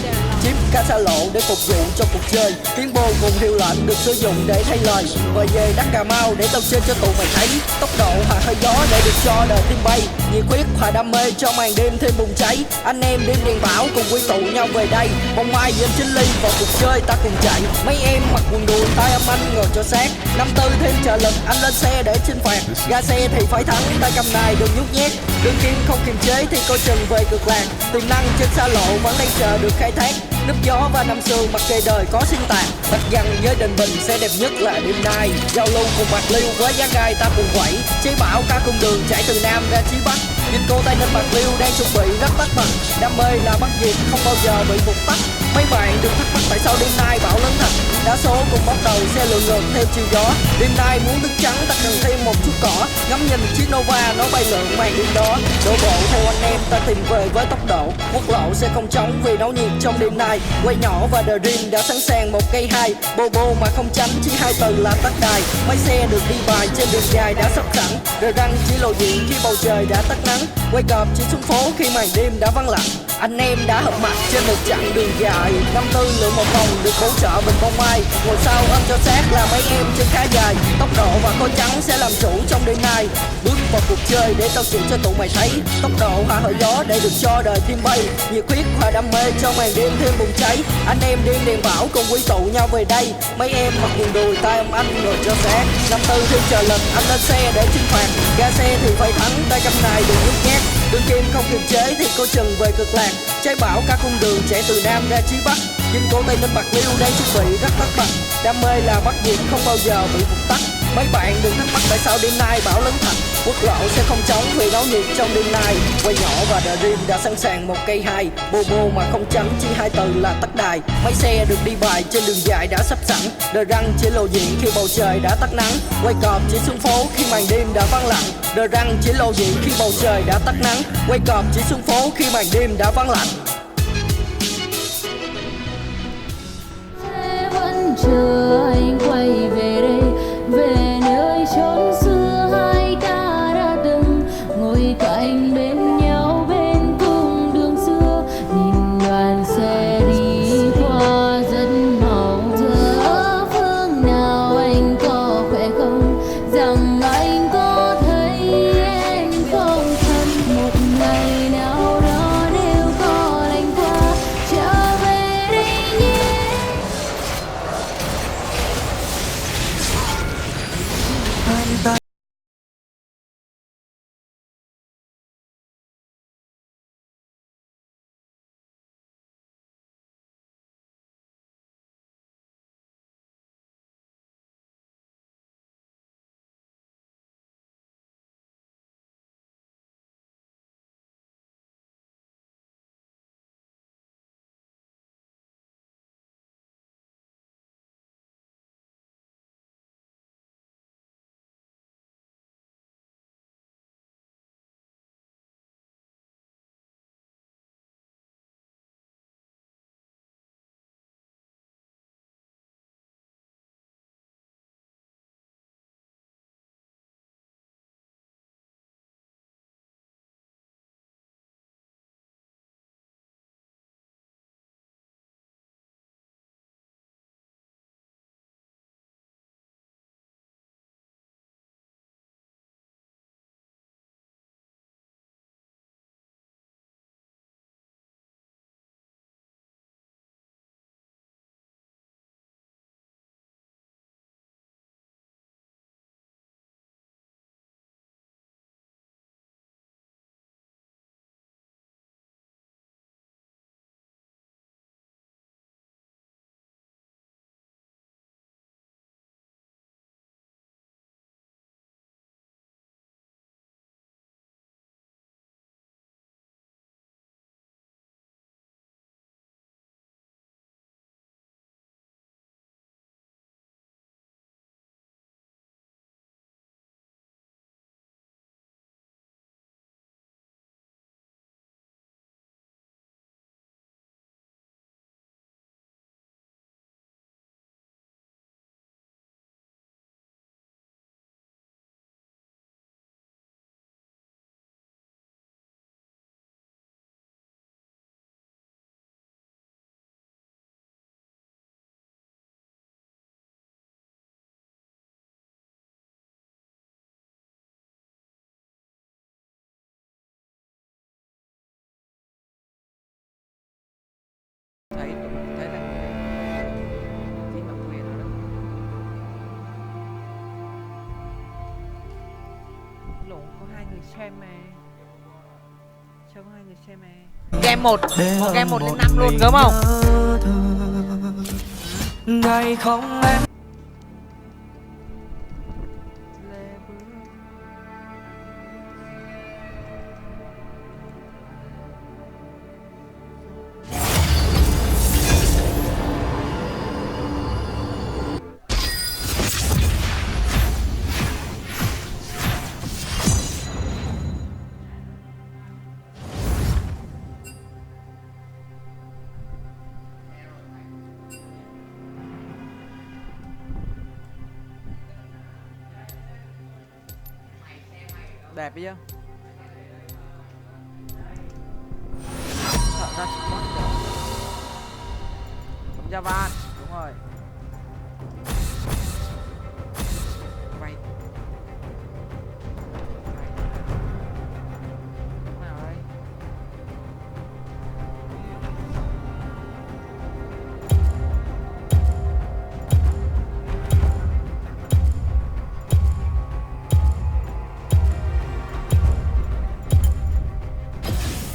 Chip ca xa lộ để phục vụ cho cuộc chơi. Tiếng bô cùng hiệu lệnh được sử dụng để thay lời. Mời về đất Cà Mau để tao chơi cho tụi mày thấy. Tốc độ hòa hơi gió để được cho đời tim bay. Nhiệt huyết hòa đam mê cho màn đêm thêm bùng cháy. Anh em đêm đèn bảo cùng quy tụ nhau về đây. Bông mai dân chính ly vào cuộc chơi ta cùng chạy. Mấy em mặc quần đùi tay âm anh ngồi cho sát. Năm tư thêm trợ lực anh lên xe để chinh phạt. Ga xe thì phải thắng tay cầm này đừng nhút nhát. Đương kim không kiềm chế thì coi chừng về cực lạc. Tiềm năng trên xa lộ vẫn đang chờ được khai thác. Núp gió và năm xương mặc kệ đời có sinh tàn. Bạch Dằng với Đình Bình sẽ đẹp nhất là đêm nay. Giao lưu cùng Bạc Liêu với giá gai ta cùng quẩy. Chế bảo ca cung đường chạy từ Nam ra chí Bắc. Nhìn cô Tây Ninh Bạc Liêu đang chuẩn bị rất tất bật. Đam mê là bắt diệt không bao giờ bị vụt tắt. Mấy bạn đừng thắc mắc tại sao đêm nay bão lớn thật. Đá số cùng bắt đầu xe lượn ngược theo chiều gió. Đêm nay muốn thức trắng ta cần thêm một chút cỏ. Ngắm nhìn chiếc Nova nó bay lượn màn đêm đó. Đổ bộ theo anh em ta tìm về với tốc độ. Quốc lộ sẽ không trống vì náo nhiệt trong đêm nay. Quay nhỏ và The Dream đã sẵn sàng một cây hai. Bobo mà không tránh chỉ hai từ là tắt đài. Mấy xe được đi bài trên đường dài đã sắp sẵn. Rờ răng chỉ lộ diện khi bầu trời đã tắt nắng. Quay cọp chỉ xuống phố khi màn đêm đã vắng lặng. Anh em đã hợp mặt trên một chặng đường dài. Năm tư lượn một vòng được hỗ trợ bình bông mai. Ngồi sau ôm cho sát là mấy em trên khá dài. Tốc độ và khối trắng sẽ làm chủ trong đêm nay. Bước vào cuộc chơi để tao chịu cho tụi mày thấy. Tốc độ hòa hơi gió để được cho đời thêm bay. Nhiệt huyết hòa đam mê cho màn đêm thêm bùng cháy. Anh em điên đèn bảo cùng quy tụ nhau về đây. Mấy em mặc quần đùi tay ông anh ngồi cho sát. Năm tư thêm trợ lực anh lên xe để chinh phạt. Ga xe thì phải thắng tay cầm này đừng nhút nhát. Đương kim không kiềm chế thì coi chừng về cực lạc. Trái bảo cả cung đường chạy từ Nam ra chí Bắc. Dinh cô Tây Ninh Bạc Liêu đang chuẩn bị rất tất bật. Đam mê là bắt diệt không bao giờ bị vụt tắt. Mấy bạn đừng thắc mắc tại sao đêm nay bão lớn thật. Quốc lộ sẽ không trống vì náo nhiệt trong đêm nay. Quay nhỏ và The Dream đã sẵn sàng một cây hai. Bobo mà không tránh chỉ hai từ là tắt đài. Mấy xe được đi bài trên đường dài đã sắp sẵn. The Răng chỉ lộ diện khi bầu trời đã tắt nắng. Quay cọp chỉ xuống phố khi màn đêm đã vắng lặng. The Răng chỉ lộ diện khi bầu trời đã tắt nắng. Quay cọp chỉ xuống phố khi màn đêm đã vắng lặng. Vẫn chờ anh quay về đây, về nơi chốn xưa hai ta đã từng ngồi cạnh bên nhau bên cung đường xưa, nhìn đoàn xe đi qua rất mau. Giờ ở phương nào anh có khỏe không, rằng anh có thấy em không thân, một ngày nào đó nếu có lành qua trở về đây nhé. xem mày. Cho hai người xem mày. Game 1 đến 5 luôn gớm không? Ngày không em. Đẹp chứ. Sợ ra support rồi. Bấm Javan, đúng rồi. Quay. Nào đây?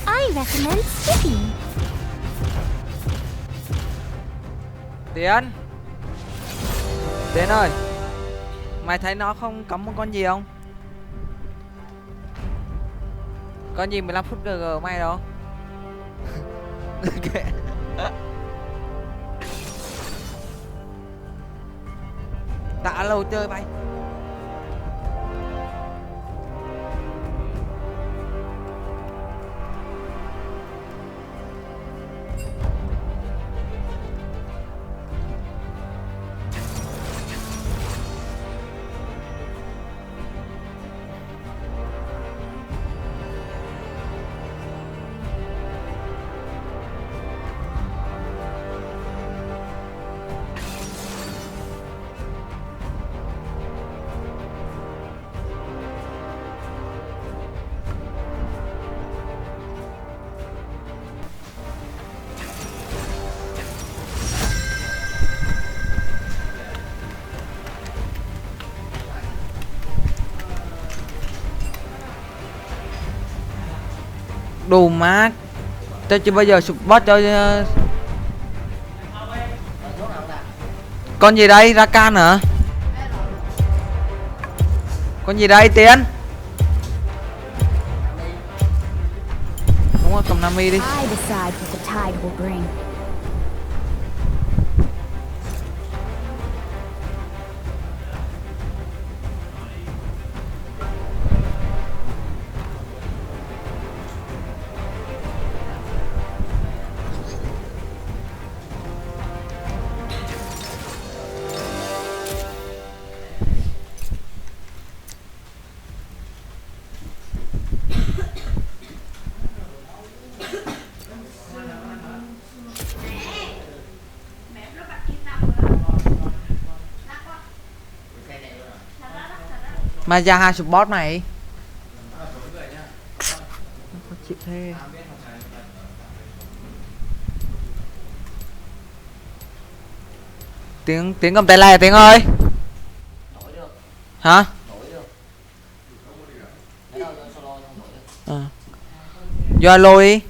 I recommend skipping. Tiến ơi, mày thấy nó không cấm một con gì không? Con gì 15 phút GG mày đâu? Đã lâu chơi mày. Đồ mát. Tao chưa bao giờ support cho con gì đây? Rakan hả? Con gì đây Tiến? Đúng rồi, cầm Nami đi. I decide what the tide will bring. Mà ra hai support này. Chịu thế. Tiếng cầm tay này Tiếng ơi. Hả? Vô alo đi.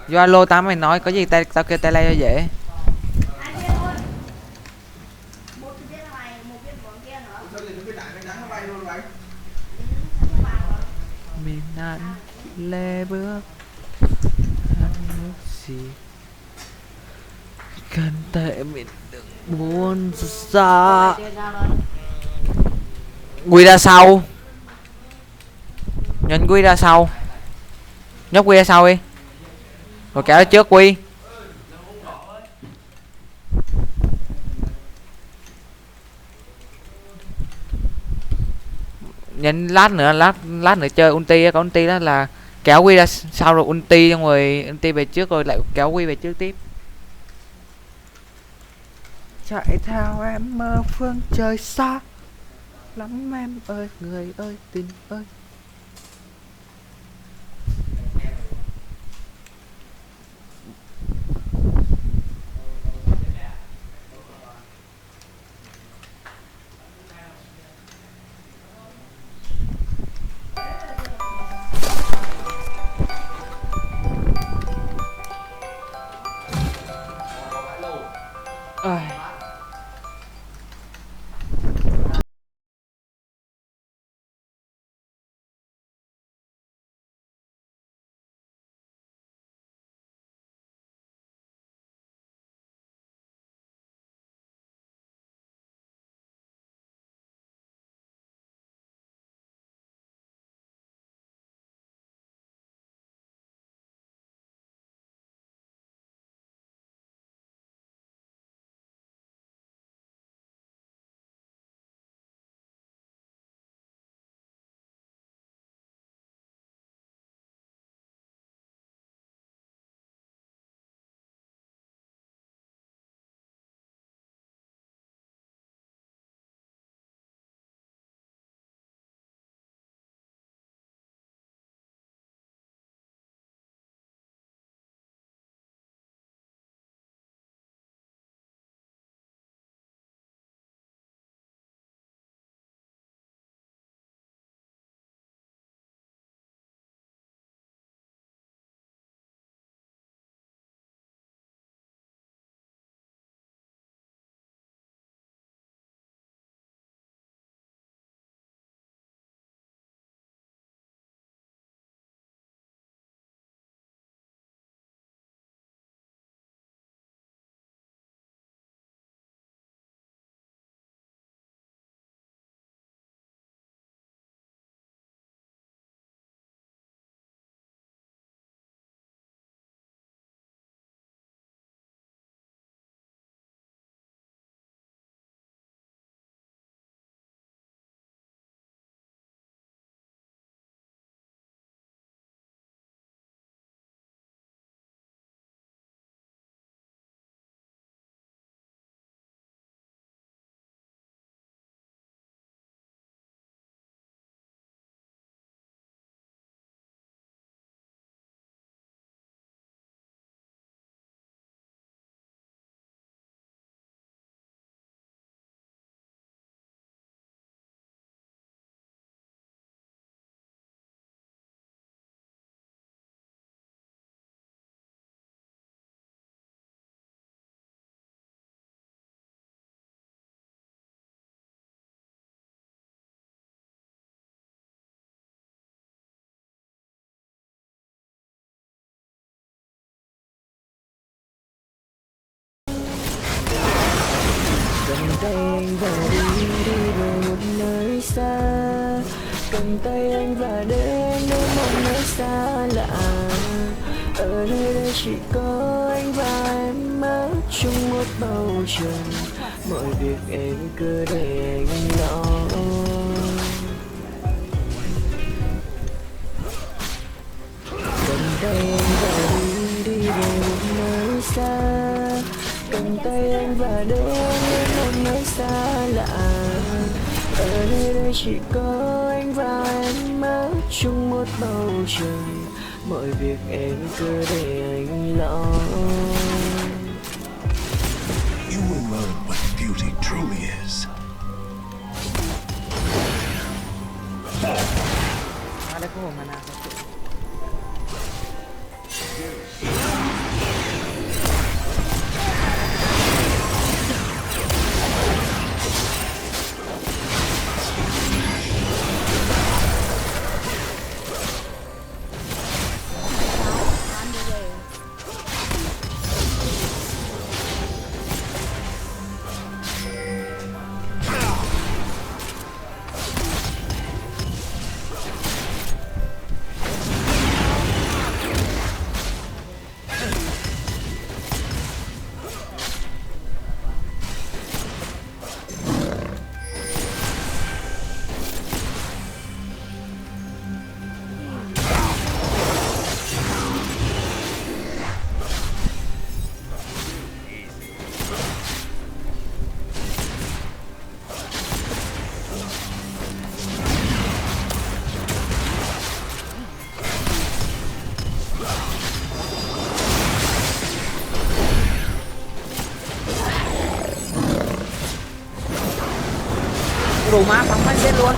Vô alo tao mày nói có gì tao kêu tay lay cho dễ. Mình ăn lê bước ăn nước gì cần tệ mình đừng buồn xa. Quy ra sau. Nhìn Quy ra sau. Nhóc Quy ra sau đi. Rồi kéo trước Quy. Nhìn lát nữa chơi ulti á, có ulti đó là kéo Quy ra sau rồi ulti xong rồi ulti về trước rồi lại kéo Quy về trước tiếp. Chạy theo em mơ phương trời xa lắm em ơi, người ơi, tình ơi. anh và đi về một nơi xa, cầm tay anh và đến một nơi xa lạ. Ở nơi đây chỉ có anh và em mãi chung một bầu trời, mọi việc em cứ để anh lo. Cầm tay anh và đi về một nơi xa, cầm tay anh và đến một nơi xa lạ. Ở nơi đây chỉ có anh và em mãi chung một bầu trời, mọi việc em cứ để anh lo. You will learn what beauty truly is. Đây có một mana. Đủ má phóng phát giết luôn.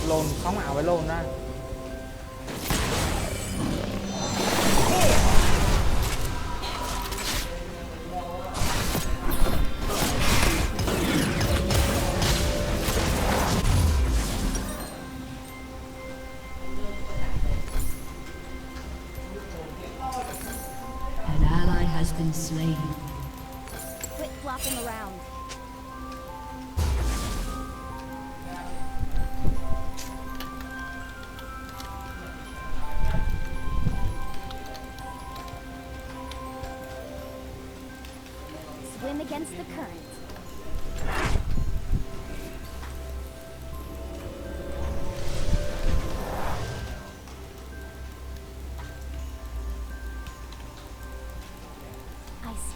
Lồn phóng ảo với lồn ra. Been slain. Quit flopping around. Swim against the current.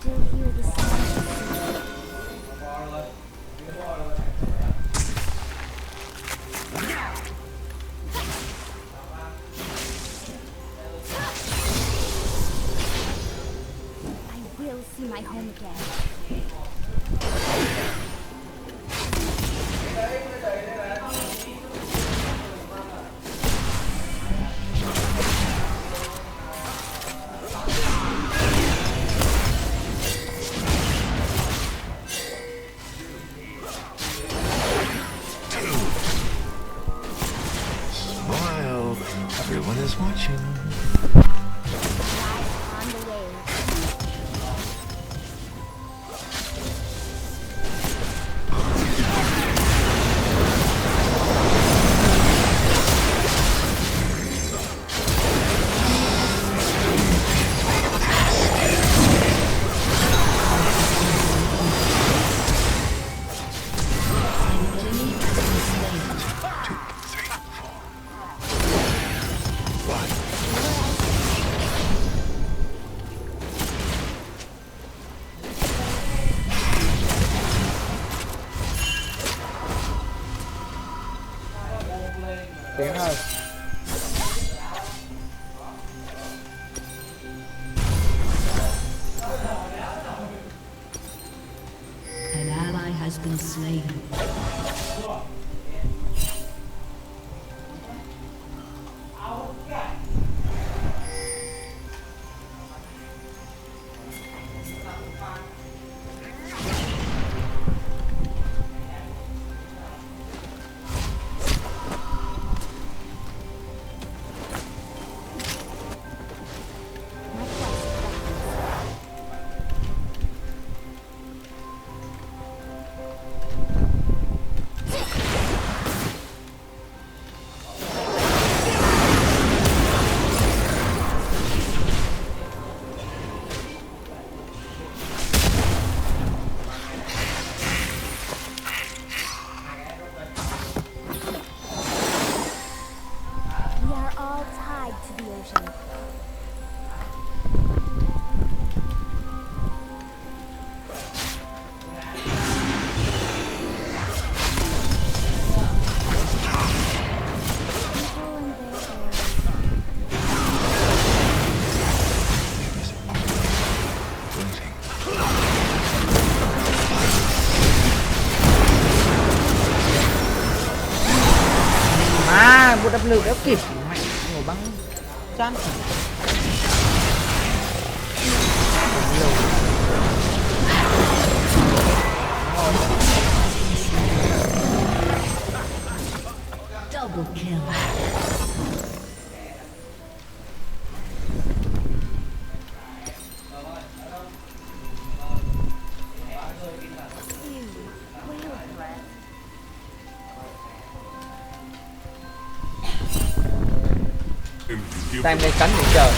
Still hear the sound of the I will see my home again. Everyone is watching. On the way. Tiếng rồi. An ally has been slain. à, một đập lửa đéo kịp. Mẹ ngồi bắn chán. Double kill. Time đây cắn để chờ.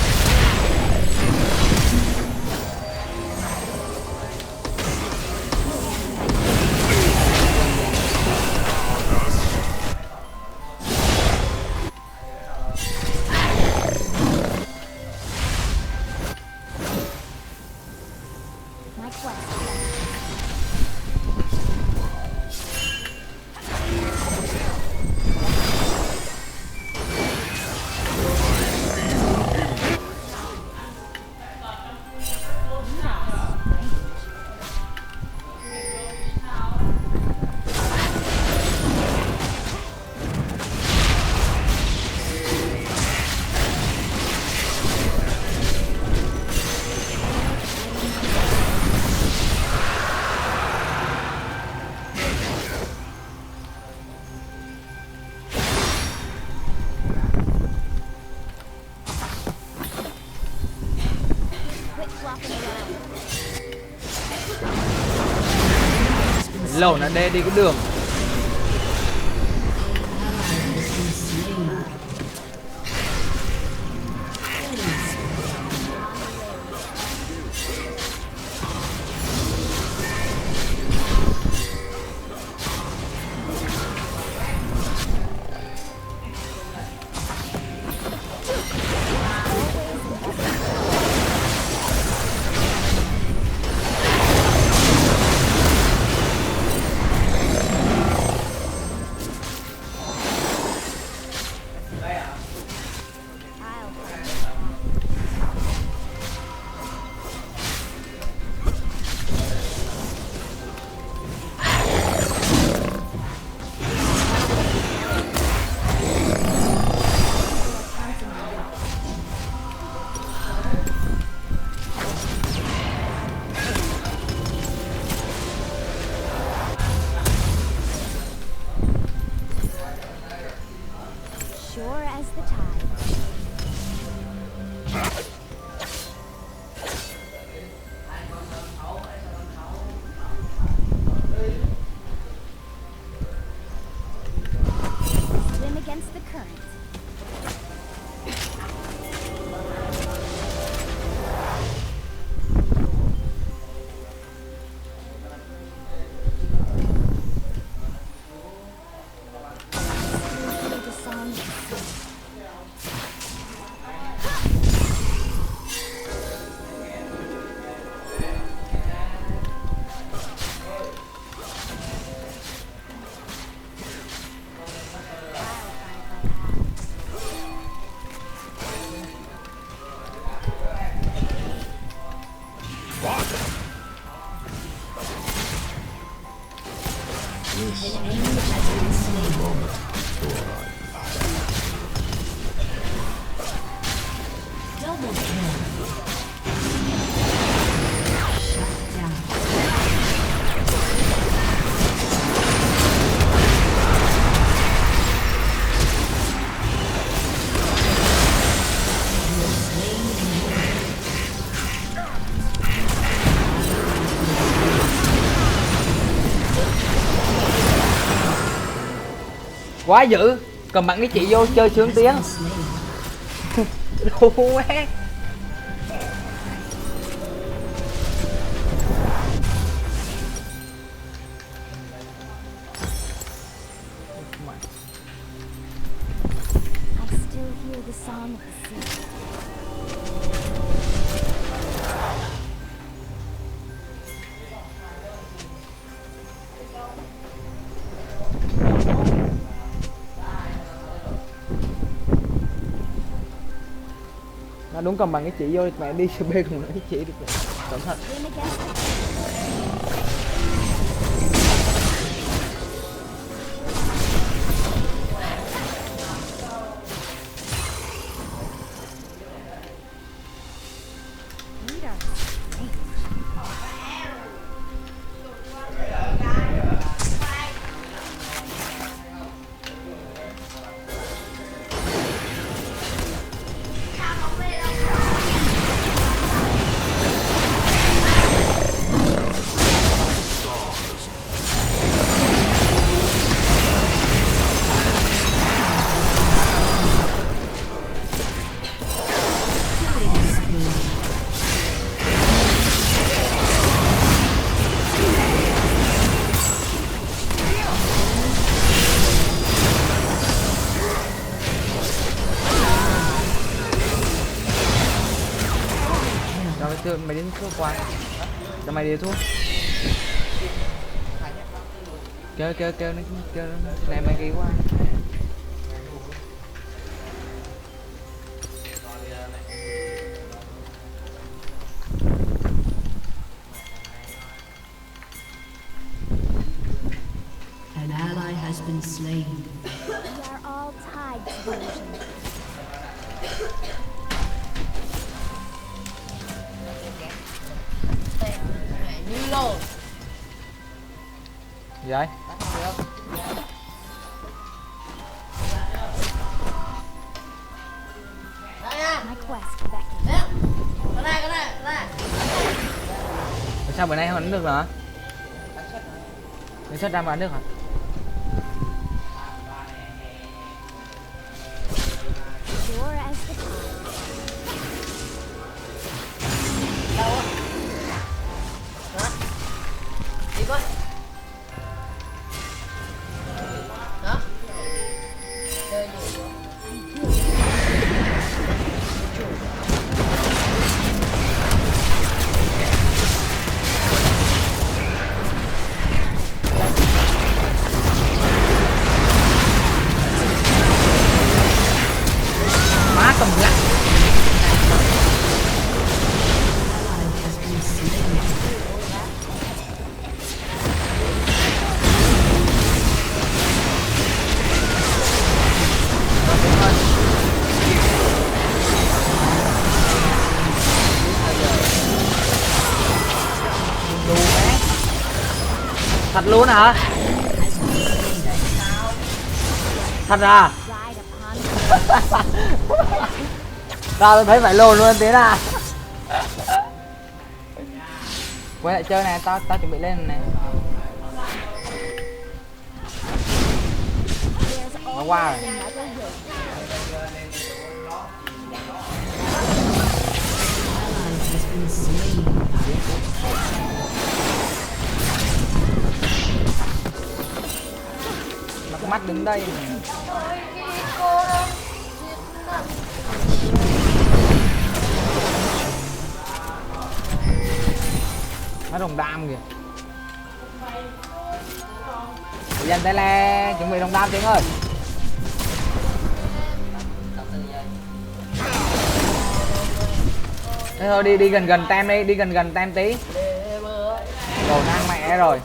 My quest. Lẩu nó đe đi cái đường. Sure as the tide. Swim against the current. The song. Double kill. Shut down. Quá dữ. Cầm bạn cái chị vô chơi sướng tiếng. Đồ quá. I still hear the song of the sea. Nó đúng cầm bằng cái chỉ vô mẹ đi CB cùng cái chỉ được rồi. Cẩn thận. Swim against the current. thua, mày đến thua qua. Cho mày đi thua. Kêu này mày kỳ quá. An ally has been slain. We are all tied to the ocean. Như lô. Gì vậy? My quest back. Cái này. Sao bữa nay không đánh được hả? Đánh xuất ra mà đánh được hả? Sure as the tide. Đâu á? Hả? Đi coi. Hả? Chơi gì? Má cầm lắc. Thật luôn hả? Thật à? Tao tôi thấy phải lồn luôn Tiến à. Quay lại chơi này, tao chuẩn bị lên này. Nó qua rồi. Mắt mắt đứng đây này. Nó đồng đam kìa. Dành tay le, chuẩn bị đồng đam Tiến ơi. Thế thôi đi gần tem đi, đi gần tem tí. Đồ ngang mẹ rồi.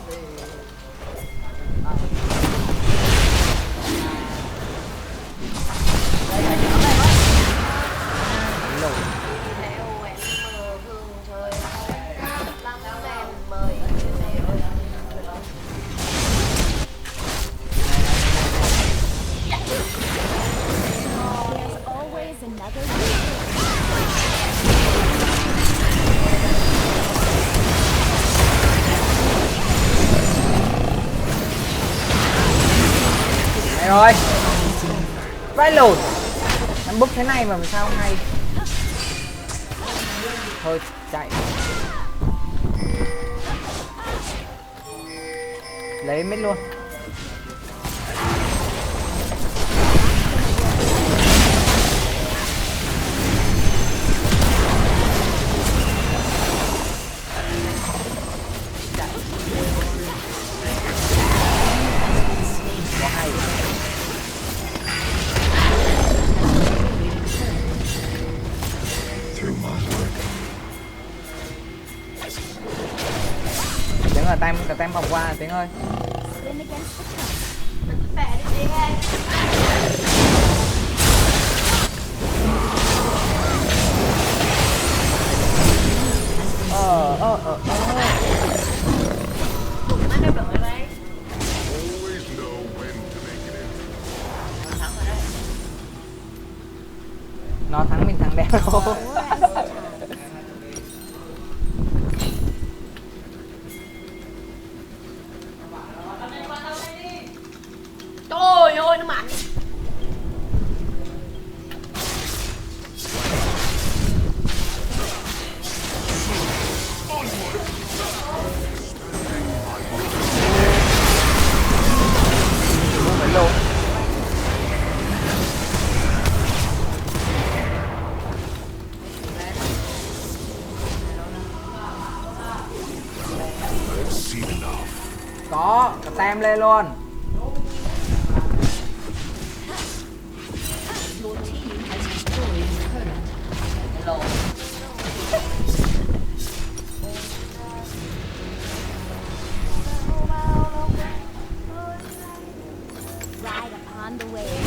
Rồi vãi lồn, anh búp thế này mà sao không hay. Thôi chạy, lấy mít luôn. Có hay. Tiếng là tem vòng qua Tiếng ơi. Nó thắng mình thắng đẹp rồi. Trời ơi nó mạnh. Phải luôn. lên luôn. Your team has destroyed a turret. Ride upon the wave.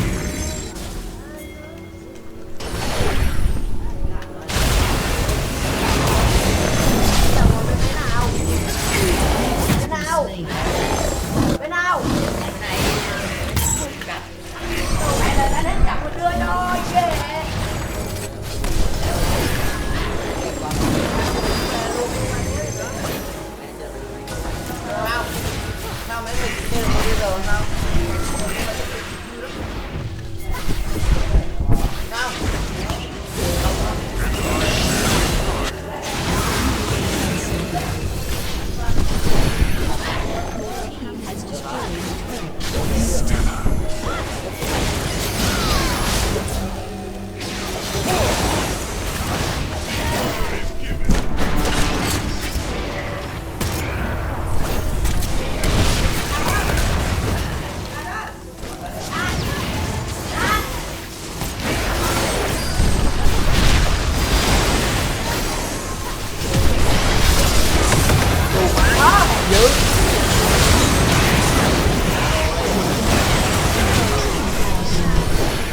Bên nào? Mẹ này đã đến chậm mình đưa rồi, ghê. Sao mấy mình chơi được bây giờ sao?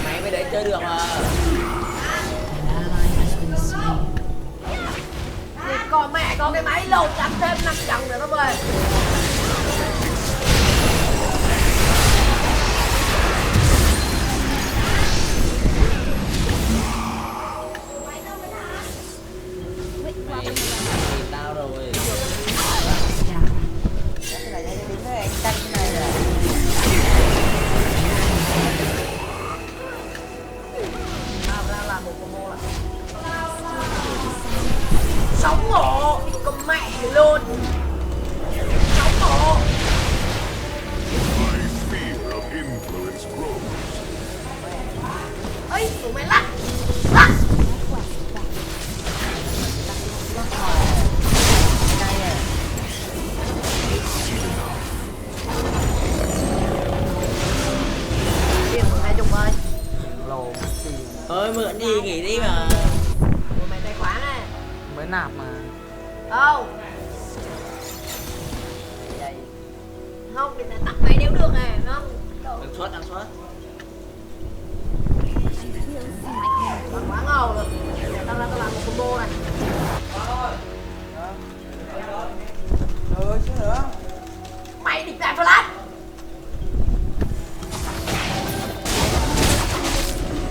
Mày mới để chơi được mà. An ally has been slain. Thì còn mẹ còn cái máy lột đánh thêm 5 trận nữa nó về. Tao rồi. Down. Cái này đây đứng đây anh canh cái này rồi. Ra làm một combo lại. Sống ngộ con mẹ luôn. Sống ngộ. My sphere of influence grows. Ấy tụi mày lắc. Lắc. Tiền 20 ơi. Lồ tiền Thôi mượn gì nghỉ đi mà. Tụi mày tài khoản này. mới nạp mà. Không. Không, thì tắt mày nếu được nè, không? Ăn suất. Còn quá ngầu rồi. Để tao ra tao làm một combo này. Rồi chứ nữa. Mày định làm flash.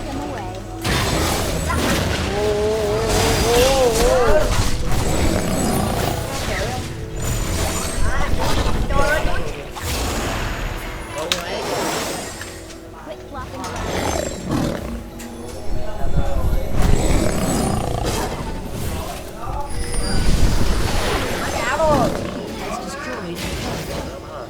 Them away. Quit flopping around. Má cáo rồi. Has destroyed a turret.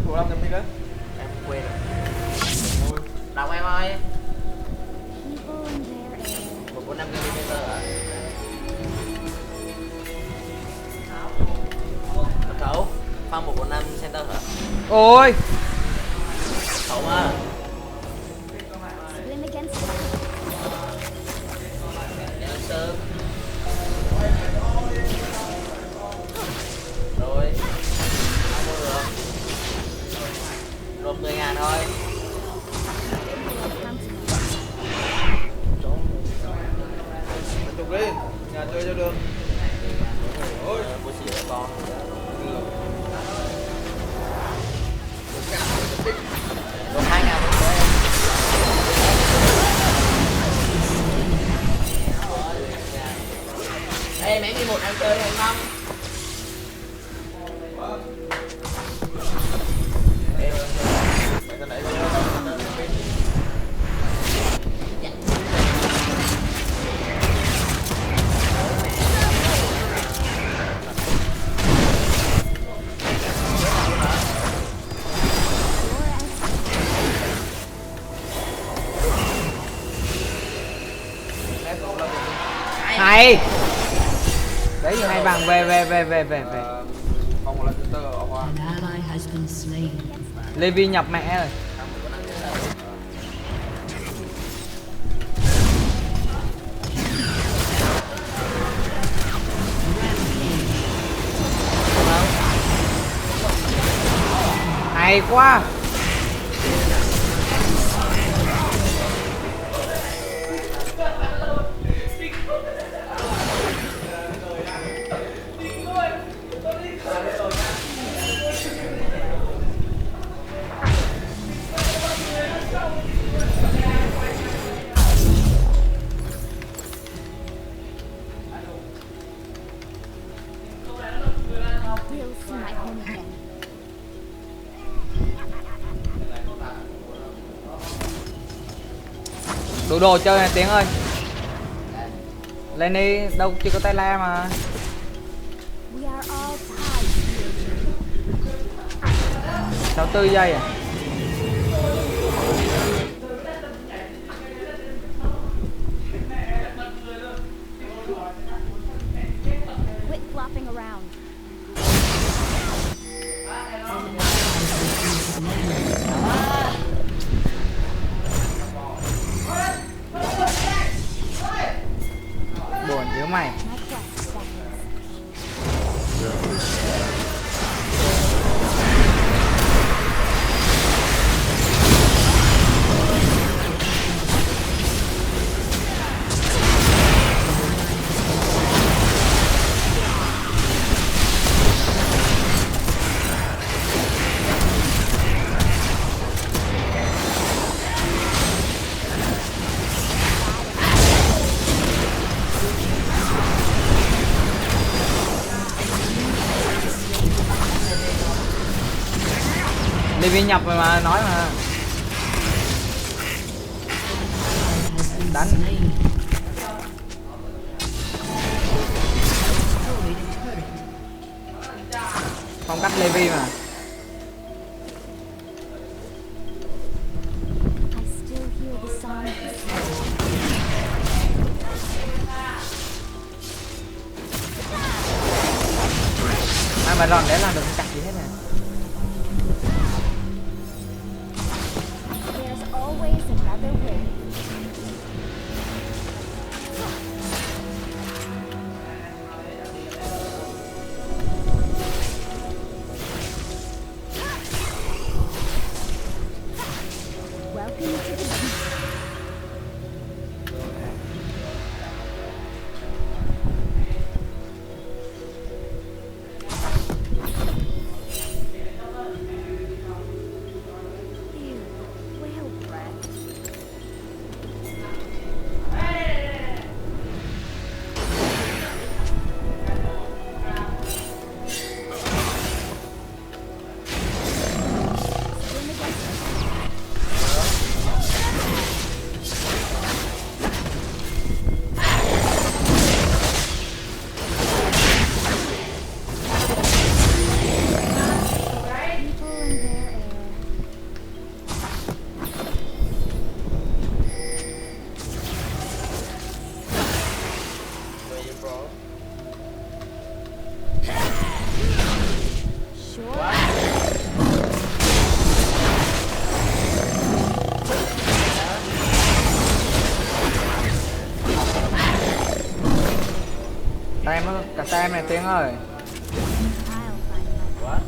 bộ 5 trăm á. Em quên rồi. Đọc em ơi. People in their air. 145 mm hả? Mật khẩu Phong 145 center hả? Ôi Khẩu à. Swim against Sớm. Rồi không mua được. Rồi 10.000 thôi. chục đi, nhà chơi cho được. Ôi mua xì cho con. Rồi 2.000 một em. Ê mấy đi một em chơi hay không? Hay đấy hai vàng về không là center ở hoa. An ally has been slain. Levi nhập mẹ rồi. Hay quá. We'll see my home again. Đủ đồ chơi này Tiến ơi. Lên đi, đâu chưa có tay la mà. We are all tied. 64 giây à. Quit flopping around. Buồn chứ mày. My quest stands. Levi nhập rồi mà nói mà. Đánh. Phong cách Levi mà. I still hear the song of the sea. Ai mà ròn để làm được chặt gì hết nè. There's always another way. Welcome to the deep. tem này Tiến ơi. What?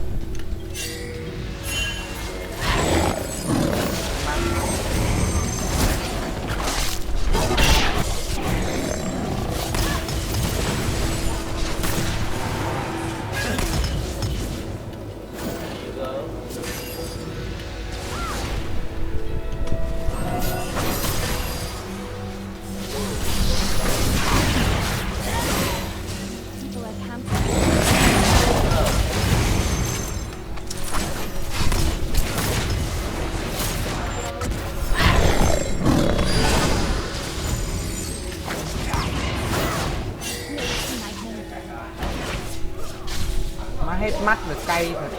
People are camping. Má hết mắt rồi cay thật.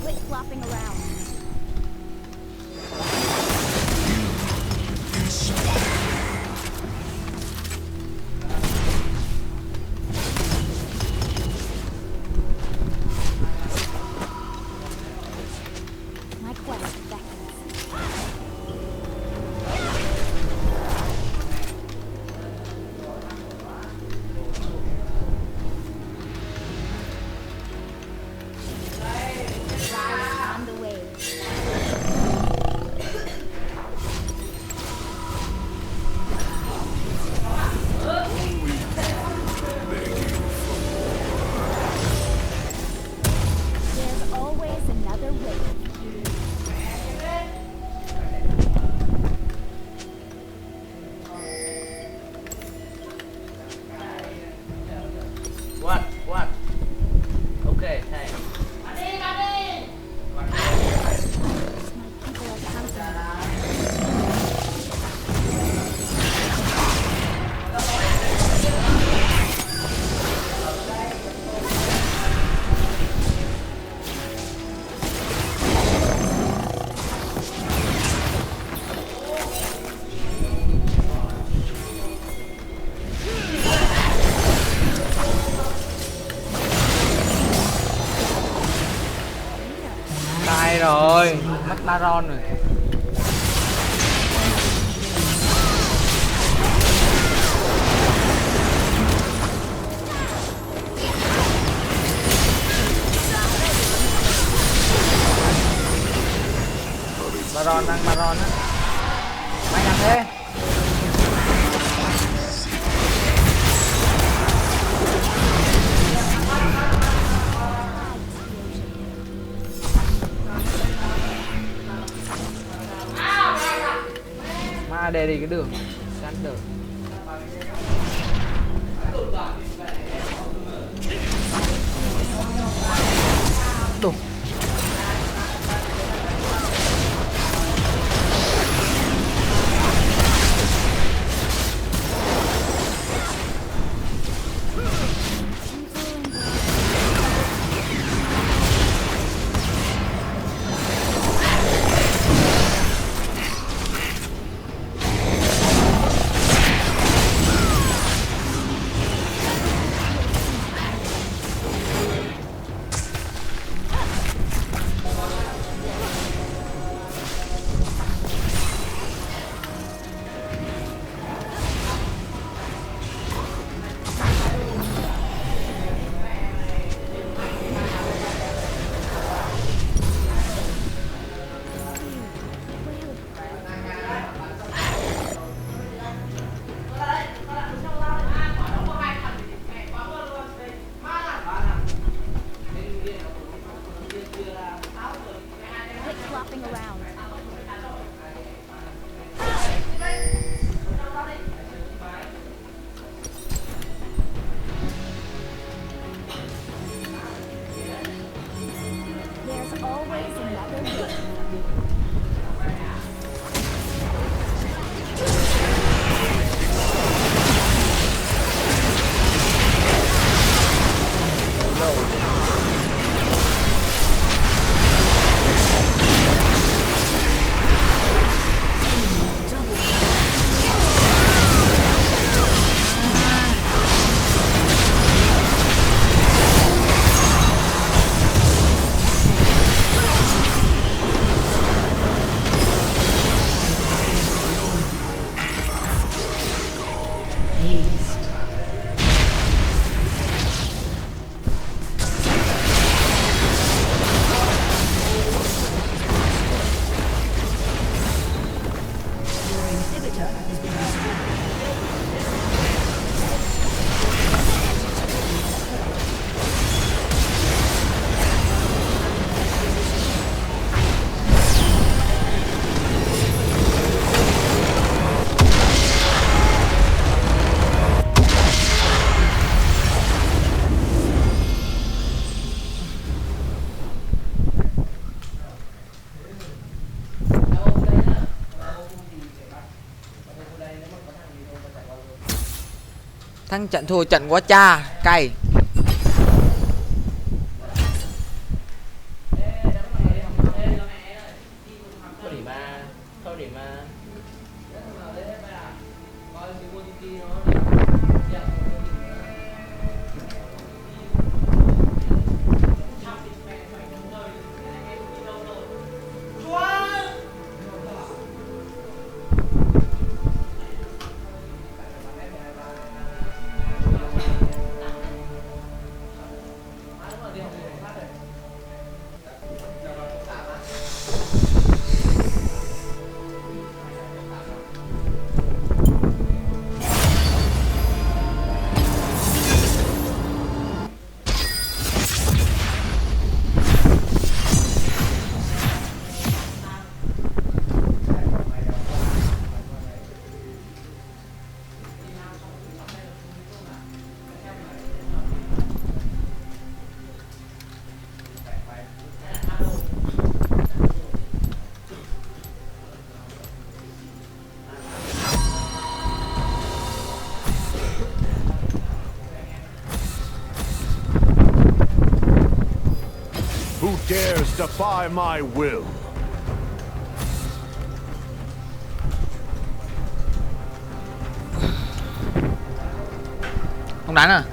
Quit flopping around. My quest beckons. Rise on the wave. There's always another way. What? Okay, thanks. People are camping. Sai rồi, mất Baron rồi. Baron đang Baron á. Mày làm thế. Ma đề đi cái đường chắn được. Đủ. Haste. Your inhibitor has been destroyed. Thắng trận thua trận quá cha, cay. Who dares defy my will? Không đánh à?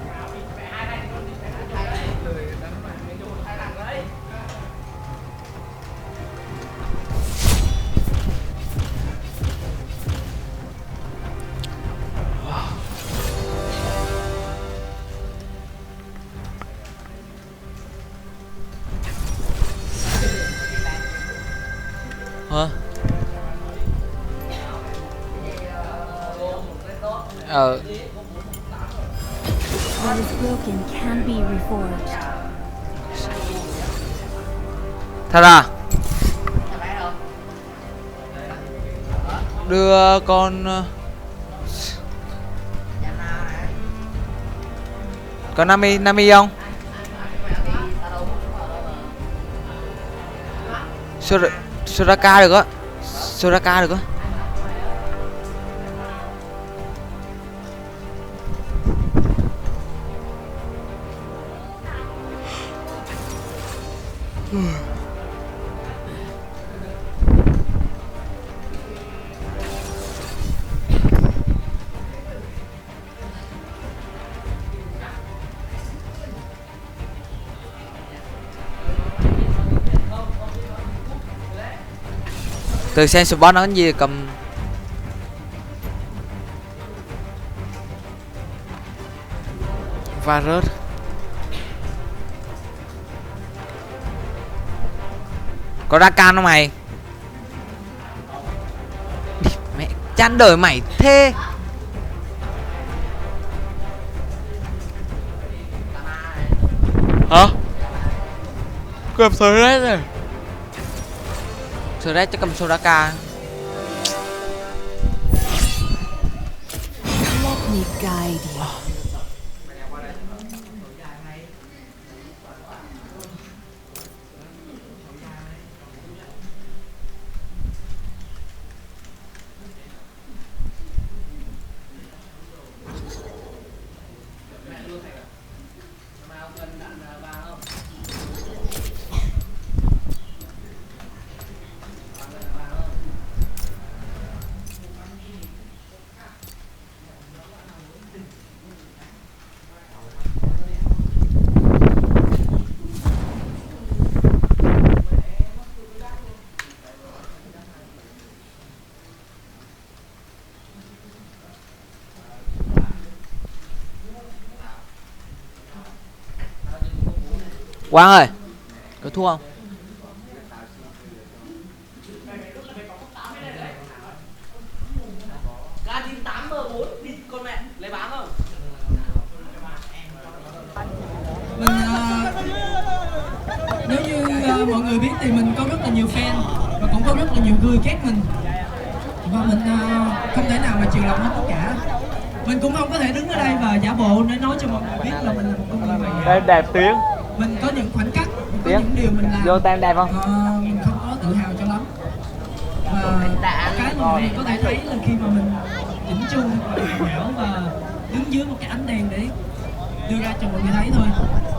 Hả? What is broken can be reforged. Thật à? Đưa con có Nami không? Soraka được á. Soraka được á. Từ xem support nó gì cầm Varus. Có Rakan không mày? Mẹ chán đời mày thế. Hả? Cầm Thread rồi. Thread chắc cầm Soraka. Let me guide you. Quang ơi, có thuốc không? Nếu như mọi người biết thì mình có rất là nhiều fan và cũng có rất là nhiều người ghét mình, và mình không thể nào mà chịu lòng hết tất cả. Mình cũng không có thể đứng ở đây và giả bộ để nói cho mọi người biết là mình là một con người hoàn hảo. Đẹp tiếng. Mình có những khoảnh khắc, có những điều mình làm Vô tem đẹp không? mình không có tự hào cho lắm. Và cái mà mọi người có thể thấy là khi mà mình chỉnh chu và hoàn hảo và đứng dưới một cái ánh đèn để đưa ra cho mọi người thấy thôi.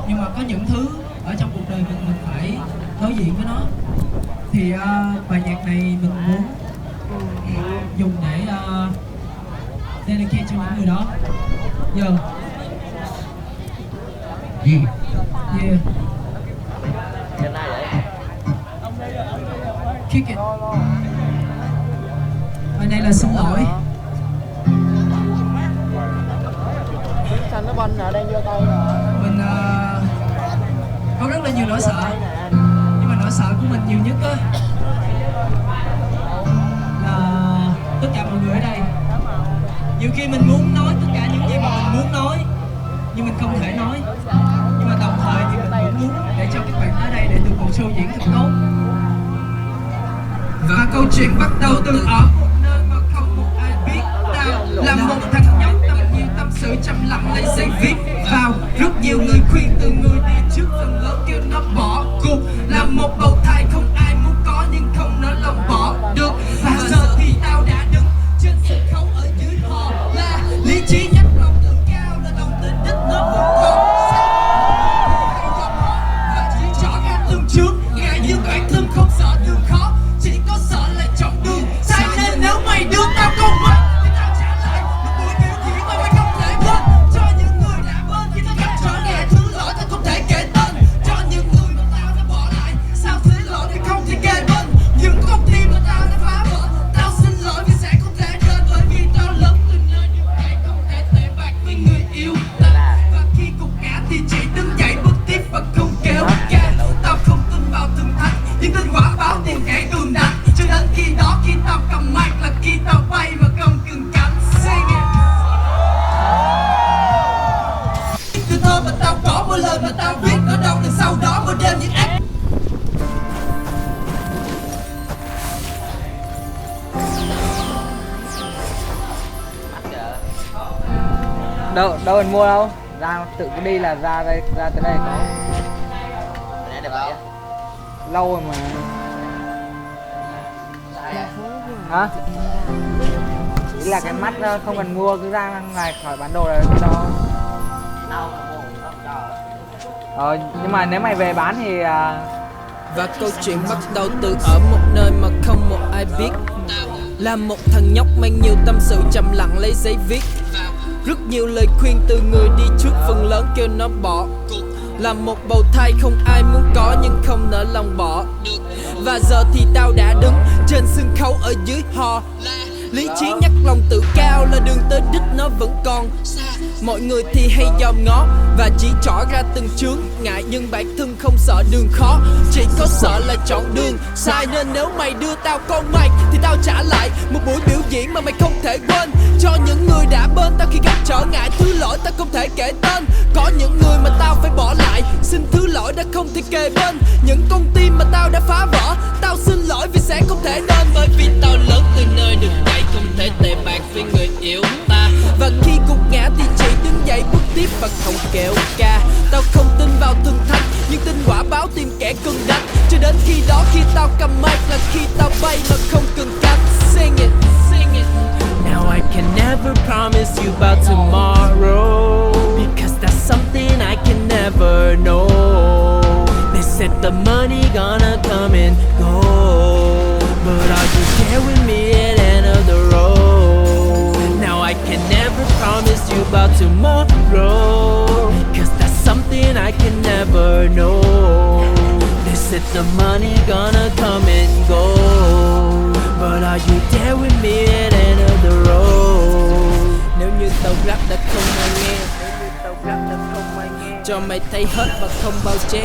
Nhưng mà có những thứ ở trong cuộc đời mình phải đối diện với nó. Thì bài nhạc này mình muốn dùng để dedicate cho những người đó. Yeah. Kick it. Bài này là xin lỗi. Xanh nó banh ở đây vô tay rồi. Mình có rất là nhiều nỗi sợ, nhưng mà nỗi sợ của mình nhiều nhất á là tất cả mọi người ở đây. Nhiều khi mình muốn nói tất cả những gì mà mình muốn nói nhưng mình không thể nói, nhưng mà đồng thời thì mình vẫn muốn để cho các bạn tới đây để được một show diễn thật tốt. Và câu chuyện bắt đầu từ ở một nơi mà không một ai biết nào, là một thằng nhóc tâm nhiều tâm sự trầm lặng lấy giấy viết vào. Rất nhiều người khuyên từ người đi trước, phần lớn kêu nó bỏ cuộc. Là một bầu thai không ai muốn có nhưng không nỡ lòng bỏ được. Và giờ thì tao đã đứng trên sân khấu ở dưới họ, là lý trí nhất lòng tự cao, là đồng tình đích nó vẫn còn. Và chỉ chọn ra từng trước, ngại như bản thân không sợ đường khó, chỉ có sợ là chọn đường sai. Nên nếu mày đưa tao câu mất thì tao trả lại một buổi biểu diễn mà mày không thể quên. Cho những người đã bên khi tao gặp trở ngại, thứ lỗi tao không thể kể tên. Cho những người mà tao đã bỏ lại, sao thứ lỗi thì không thể kể bên. Những con tim mà tao đã phá vỡ, tao xin lỗi vì sẽ không thể đến. Bởi vì tao lớn từ nơi như vậy, không thể tệ bạc với người yêu ta. Và khi gục ngã thì chỉ đứng dậy bước tiếp và không kéo ca. Tao không tin vào thần thánh, nhưng tin quả báo tìm kẻ cường đánh. Cho đến khi đó, khi tao cầm mic là khi tao bay mà không cần cánh. Sing it. Từ thơ mà tao có, mỗi lời mà tao viết ở đâu đằng sau đó mỗi đêm những ác. Đâu mình mua đâu, ra tự đi là ra đây, ra tới đây có. Lâu rồi mà. Hả? Chỉ là cái mắt không cần mua, cứ ra ngoài khỏi bản đồ là cho. Nhưng mà nếu mày về bán thì Và câu chuyện bắt đầu từ ở một nơi mà không một ai biết. Là một thằng nhóc mang nhiều tâm sự trầm lặng lấy giấy viết. Rất nhiều lời khuyên từ người đi trước, phần lớn kêu nó bỏ cuộc. Là một bầu thai không ai muốn có nhưng không nỡ lòng bỏ được. Và giờ thì tao đã đứng trên sân khấu ở dưới họ, lý trí nhắc lòng tự cao, là đường tới đích nó vẫn còn xa. Mọi người thì hay dòm ngó và chỉ trỏ ra từng chướng ngại, nhưng bản thân không sợ đường khó, chỉ có sợ là chọn đường sai. Nên nếu mày đưa tao con mày thì tao trả lại một buổi biểu diễn mà mày không thể quên. Cho những người đã bên tao khi gặp trở ngại, thứ lỗi tao không thể kể tên. Có những người mà tao phải bỏ lại, xin thứ lỗi đã không thể kề bên. Những con tim mà tao đã phá vỡ, tao xin lỗi vì sẽ không thể nên. Bởi vì tao lớn từ nơi được dạy, không thể tệ bạc với người yêu ta. Và khi gục ngã thì chỉ đứng dậy bước tiếp và không kêu ca. Tao không tin vào thần thánh, nhưng tin quả báo tìm kẻ cưng đánh. Cho đến khi đó, khi tao cầm mic là khi tao bay mà không cần cánh. Sing it, sing it. Now I can never promise you about tomorrow, because that's something I can never know. They said the money gonna come and go, but are you there with me at the end of the road? Now I can never promise you about tomorrow, cause that's something I can never know. They said the money gonna come and go, but are you there with me at the end of the road? Nếu như tao rap đã không ai nghe, cho cho mày thấy hết và không bao che.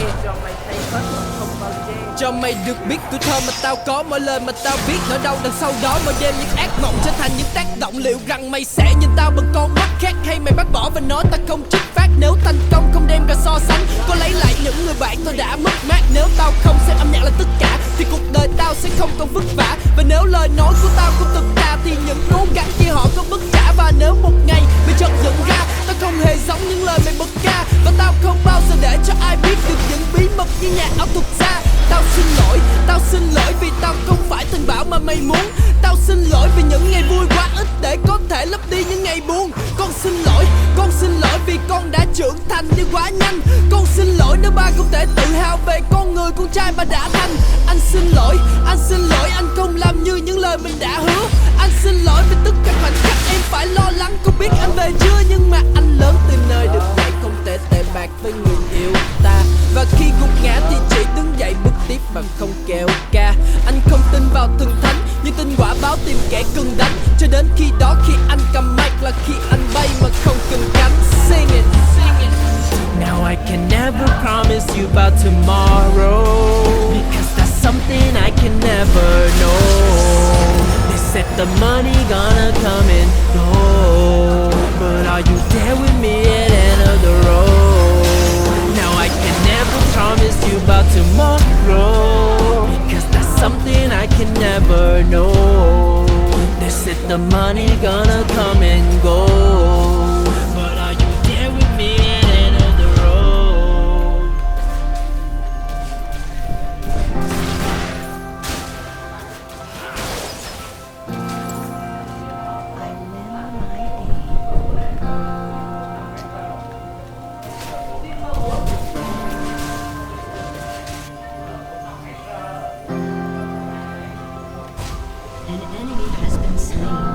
Cho mày được biết tuổi thơ mà tao có, mỗi lời mà tao viết nỗi đau đằng sau đó. Mỗi đêm những ác mộng trở thành những tác động. Liệu rằng mày sẽ nhìn tao bằng con mắt khác, hay mày bác bỏ và nói ta không chất phát? Nếu thành công không đem ra so sánh, có lấy lại những người bạn tao đã mất mát. Nếu tao không xem âm nhạc là tất cả, thì cuộc đời tao sẽ không còn vất vả. Và nếu lời nói của tao không thực thà, thì những cố gắng kia họ có bất trả. Và nếu một ngày mày chợt nhận ra tao không hề giống những lời mày bật ca, và tao không bao giờ để cho ai biết được những bí mật như nhà ảo thuật gia. Tao xin lỗi vì tao không phải thành bảo mà mày muốn. Tao xin lỗi vì những ngày vui quá ít để có thể lấp đi những ngày buồn. Con xin lỗi vì con đã trưởng thành đi quá nhanh. Con xin lỗi nếu ba không thể tự hào về con người con trai mà đã thành. Anh xin lỗi, anh không làm như những lời mình đã hứa. Anh xin lỗi vì tất cả khoảnh khắc em phải lo lắng không biết anh về chưa. Nhưng mà anh lớn từ nơi được dạy không thể tệ bạc với người yêu ta. Và khi gục ngã thì chỉ đứng dậy bước tiếp mà không kêu ca. Anh không tin vào thần thánh, nhưng tin quả báo tìm kẻ cần đánh. Cho đến khi đó khi anh cầm mic là khi anh bay mà không cần cánh. Sing it. Now I can never promise you about tomorrow, because that's something I can never know. They said the money gonna come and go, but are you there with me at the end of the road? Now I can never promise you about tomorrow, because that's something I can never know. They said the money gonna come and go, but are you there with me at the end of the road? An enemy has been slain.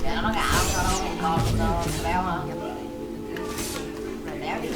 Dạ nó gạo còn béo hả? Béo đi.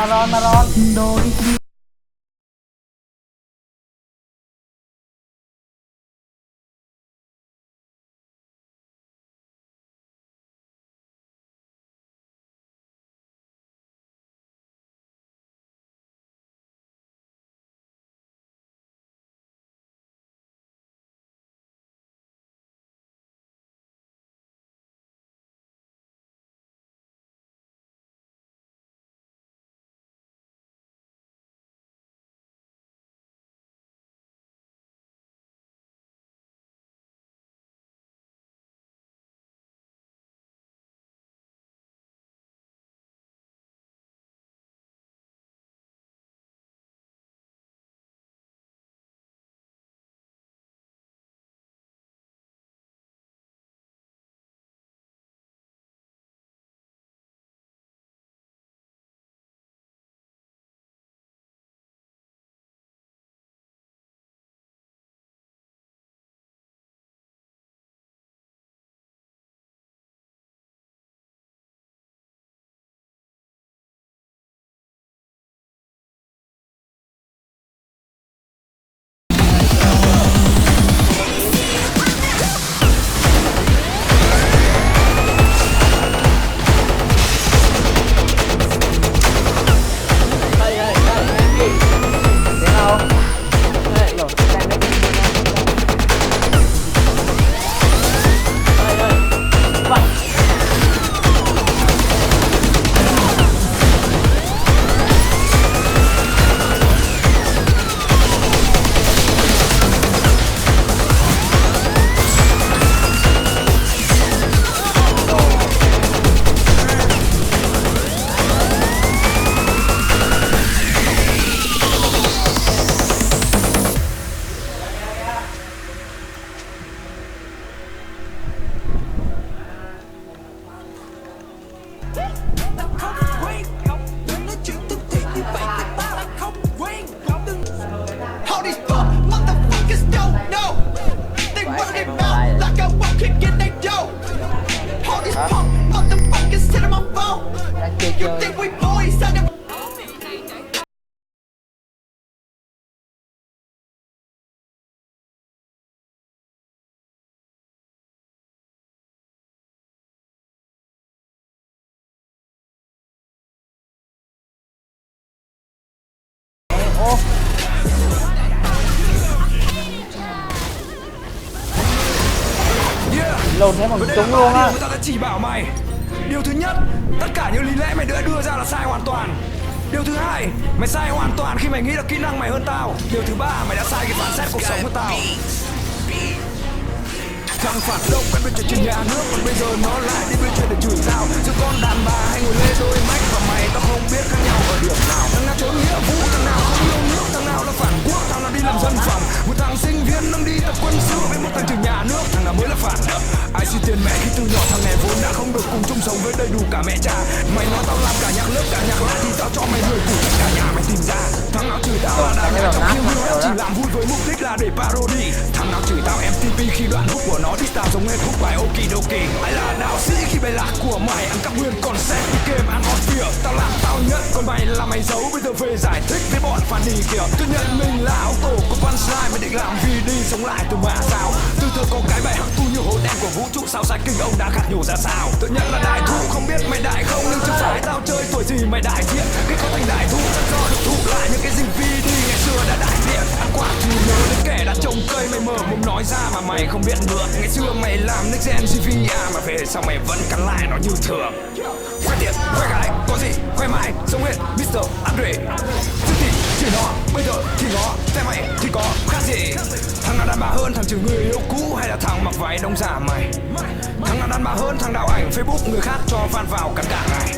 Maron. Đôi khi Lồn thêm một trúng luôn á. Người ta đã chỉ bảo mày. Điều thứ nhất, tất cả những lý lẽ mày đã đưa ra là sai hoàn toàn. Điều thứ hai, mày sai hoàn toàn khi mày nghĩ là kỹ năng mày hơn tao. Điều thứ ba, mày đã sai cái phán xét cuộc sống của tao. Thằng phản động quen bên chuyện nhà nước, còn bây giờ nó lại đi bên chuyện để chửi tao. Chứ con đàn bà hay ngồi lê đôi mách và mày tao không biết khác nhau ở điểm nào. Thằng nào trốn nghĩa vụ, thằng nào không yêu nước, thằng nào là phản quốc, thằng nào đi làm dân phòng. Một thằng sinh viên đang đi tập quân sự với một thằng trưởng nhà nước, thằng nào mới là phản động. Ai xin tiền mẹ khi từ nhỏ thằng này vốn đã không được cùng chung sống với đầy đủ cả mẹ cha. Mày nói tao làm cả nhạc lớp cả nhạc lại thì tao cho mày 10 củ cả nhà mày tìm ra. Thằng nào chửi tao là đàn nhạc trong yêu đương chỉ làm vui với mục đích là để parody. Thằng nào chửi tao MTP khi đoạn hook của nó đi tao giống hết khúc bài Okidoki. Ai là đạo sĩ khi bài lạc của mày ăn cắp nguyên concept đi game ăn on fear. Tao làm tao nhất còn mày là mày giấu, bây giờ về giải thích với bọn fan đi kìa. Tôi nhận mình là auto của punchline, mày định làm gì đi sống lại từ mà sao. Từ từ có cái bài hắc tu như hố đen của vũ trụ, sao sai kinh ông đã khạc nhổ ra sao. Tôi nhận là đại thụ không biết mày đại không, nhưng chứ phải tao chơi tuổi gì mày đại diện. Cái có thành đại thụ chắc do được thụ lại những cái gì VD ngày xưa đã đại diện. Ăn quả thì nhớ đến kẻ đã trồng cây, mày mở mồm nói ra mà mày không biết nữa. Ngày xưa mày làm next gen GVA mà về sau mày vẫn cắn lại nó như thường. Khoe tiền, khoe gái, có gì, khoe mãi, giống hết Mr. Andre. Chứ thì chỉ nó, bây giờ thì nó, xem mày thì có khác gì. Thằng nào đàn bà hơn thằng trừ người yêu cũ, hay là thằng mặc váy đông giả mày. Thằng nào đàn bà hơn thằng đạo ảnh Facebook người khác cho fan vào cắn cả ngày.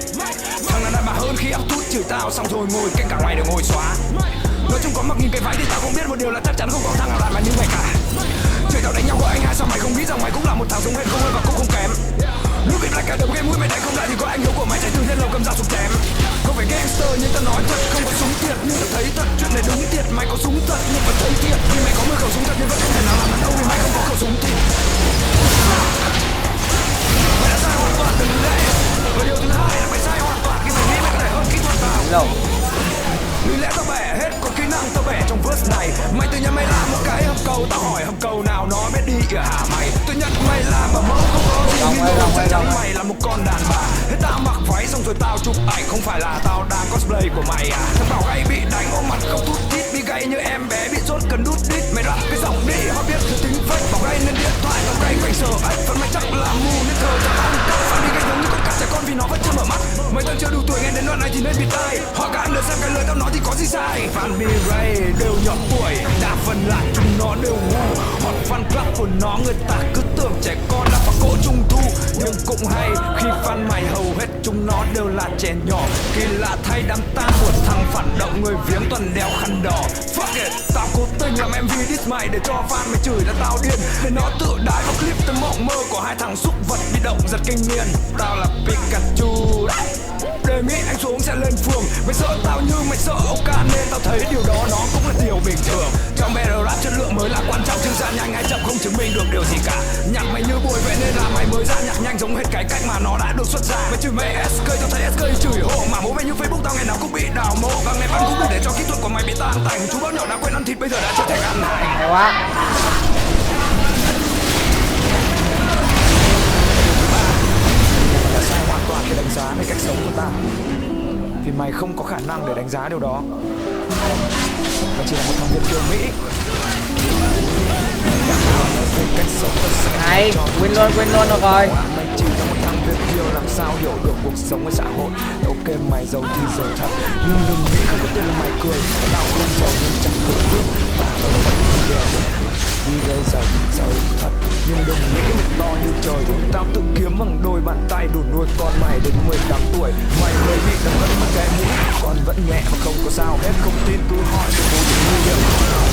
Thằng nào đàn bà hơn khi up tweet chửi tao xong rồi ngồi cạnh cả ngày để ngồi xóa. Nói chung có mặc nhìn cái váy thì tao không biết một điều là chắc chắn không có thằng nào đàn bà như mày cả. Chơi tao đánh nhau của anh hai sao mày không nghĩ rằng mày cũng là một thằng giống hết không hơn và cũng không kém. Lúc bị black cả đầu game mũi mày đánh không lại thì có anh hiếu của mày chạy từ trên lầu cầm dao súng chém. Không phải gangster nhưng tao nói thật, không có súng thiệt nhưng tao thấy thật. Chuyện này đúng thiệt, mày có súng thật nhưng vẫn thấy thiệt. Vì mày có 10 khẩu súng thật nhưng vẫn không thể nào làm đàn ông vì mày không có khẩu súng thiệt. Mày đã sai hoàn toàn từ lệ. Và điều thứ hai là mày sai hoàn toàn khi mày nghĩ mày có thể hơn kỹ thuật tao. đang tao vẽ trong verse này. Mày tự nhận mày là một cái hầm cầu, tao hỏi hầm cầu nào nó biết đi à hả mày? Tôi nhận mày là mà mẫu không có gì nghi ngờ, chắc chắn mày là một con đàn bà. Thế tao mặc váy xong rồi tao chụp ảnh, không phải là tao đang cosplay của mày à? Thằng bảo gay bị đánh ôm mặt không thút thít, bị gay như em bé bị sốt cần đút đít. Mày rap cái giọng đi họ biết thứ tính fake, bảo gay nên điện thoại bảo gay quanh sợ ếch. Phần mày chắc là mù nên thờ cho ăn cắp, fan đi gay giống như con cá trẻ con vì nó vẫn chưa mở mắt. Mày vẫn chưa đủ tuổi nghe đến đoạn này thì nên bị tai, họ cả ăn được xem cái lời tao nói thì có gì sai. Fan B-Ray đều nhỏ tuổi, đa phần là chúng nó đều ngu. Hoặc fan club của nó người ta cứ tưởng trẻ con là phá cỗ trung thu. Nhưng cũng hay khi fan mày hầu hết chúng nó đều là trẻ nhỏ. Kỳ lạ thay đám tang của thằng phản động người viếng toàn đeo khăn đỏ. Fuck it, tao cố tình làm MV diss mày để cho fan mày chửi là tao điên, để nó tự đái vào clip tới mộng mơ của hai thằng xúc vật bị động giật kinh niên. Tao là Pikachu đấy, đề nghị anh xuống sẽ lên phường. Mày sợ tao như mày sợ Oka nên tao thấy điều đó nó cũng là điều bình thường. Trong battle rap chất lượng mới là quan trọng, chứ ra nhanh hay chậm không chứng minh được điều gì cả. Nhạc mày như bụi vậy nên là mày mới ra nhạc nhanh giống hết cái cách mà nó đã được xuất ra. Mày chửi mày SK tao thấy SK chửi hộ, mà bố mày như Facebook tao ngày nào cũng bị đào mộ. Và ngày bán cũng đủ để cho kỹ thuật của mày bị tan tành. Chú báo nhỏ đã quen ăn thịt bây giờ đã trở thành ăn hành. Hay quá. Là sai hoàn toàn để đánh giá về cách sống của tao, vì mày không có khả năng để đánh giá điều đó. Mày chỉ là một thằng Việt kiều Mỹ. Cách sống Hay, win luôn được rồi. Mày chỉ là một thằng Việt kiều làm sao hiểu được cuộc sống với xã hội. Ok mày giàu thì giàu thật, nhưng đừng nghĩ không có tiền là mày cười. Tao không giàu nhưng chẳng cười được, và tao vẫn đều đi gây giàu thật, nhưng đừng nghĩ mình to như trời. Tao tự kiếm bằng đôi bàn tay đủ nuôi con mày đến 18 tuổi. Mày mới bị đâm gãy một cái mũi, con vẫn nhẹ mà không có sao hết. Không tin tôi hỏi tôi vô tình nguy hiểm.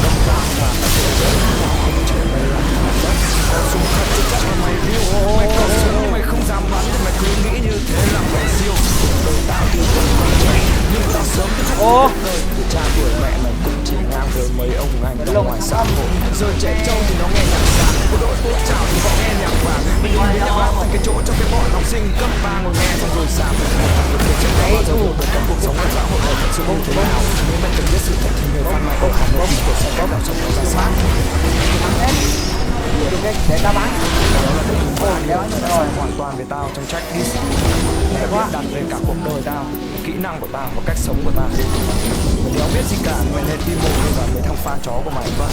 Đông tao và ta sẽ rớt, tao không chỉ mày làm hạt đất. Tao sung khăn chứ chắc là mày view. Mày có sướng nhưng mày không dám bắn, thì mày cứ nghĩ như thế là mày siêu. Đời tao thì vẫn còn trẻ, nhưng tao sớm thì không biết đời. Từ cha tuổi mẹ mày cũng chỉ ngang với mấy ông anh ở ngoài xã hội. Giờ trẻ trâu thì nó nghe nhạc sáng, bộ đội tốt chào thì họ nghe nhạc vàng. Mình đi nhạc vàng thành cái chỗ cho cái bọn học sinh cấp 3 ngồi nghe xong rồi giảm. Được trên đó bao giờ hiểu được các cuộc sống của xã hội ở thật sự như thế nào. Nếu mày cần biết sự thật thì người fan mày có khả năng của sẽ có cảm sống nó ra sao. Để tao bắn. Đó là hoàn toàn về tao trong track diss. Mày biết đặt về cả cuộc đời tao, kỹ năng của tao và cách sống của tao. Mày đéo biết gì cả, mày nên đi mồ như là mấy thằng fan chó của mày vậy.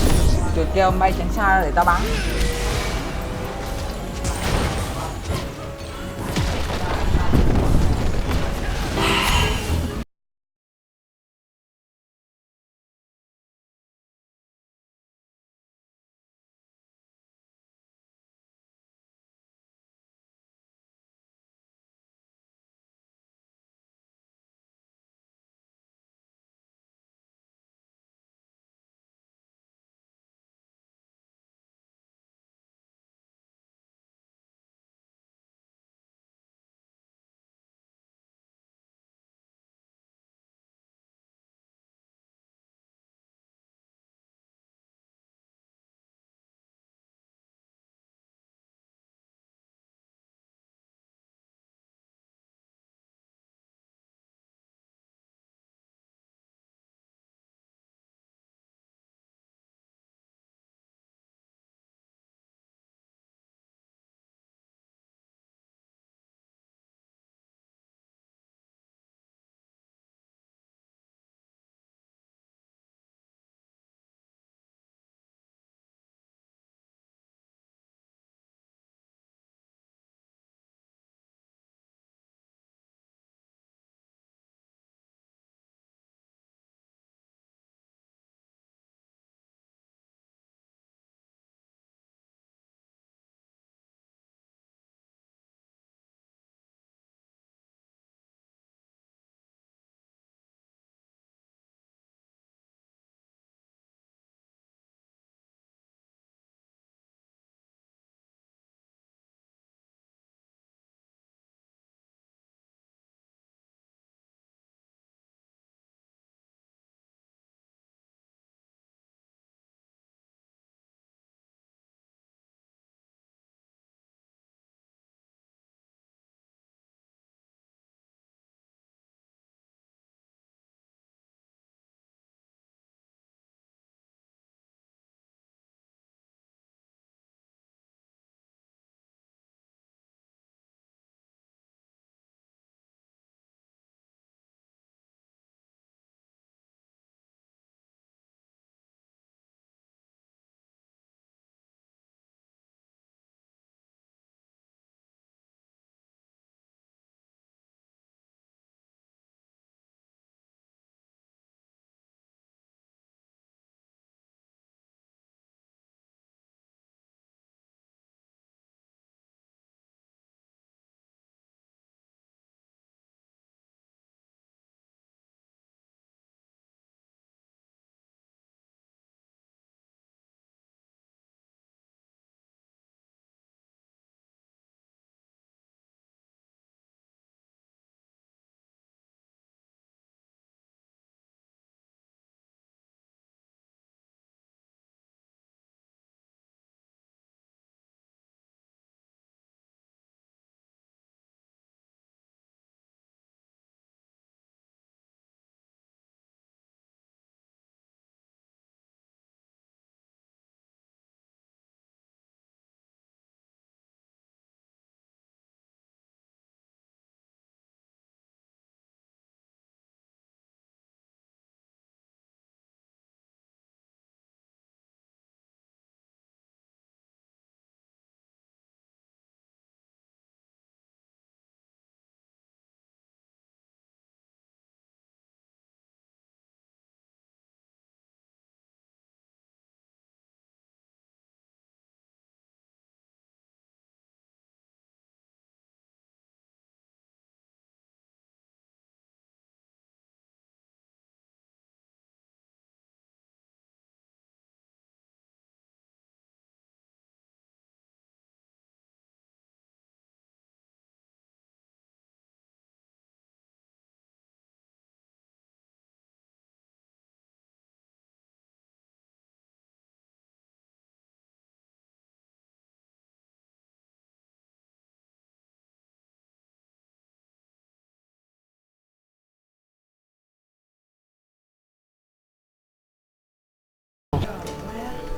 Tụi kêu bay tránh xa để tao bắn.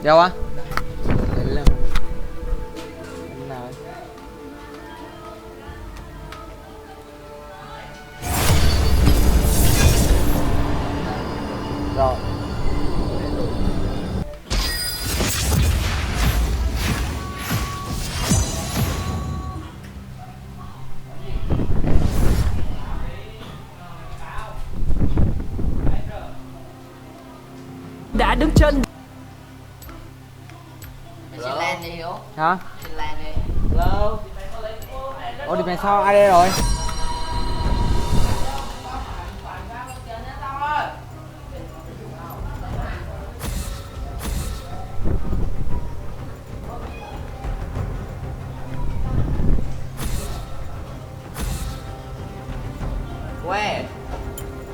Đâu á? Nào. Rồi. Đã đứng trên. Mày xin lên đi Hiếu. Hả? Xin lên đi. Hello. Ủa thì mày sao ai đây rồi? Ué.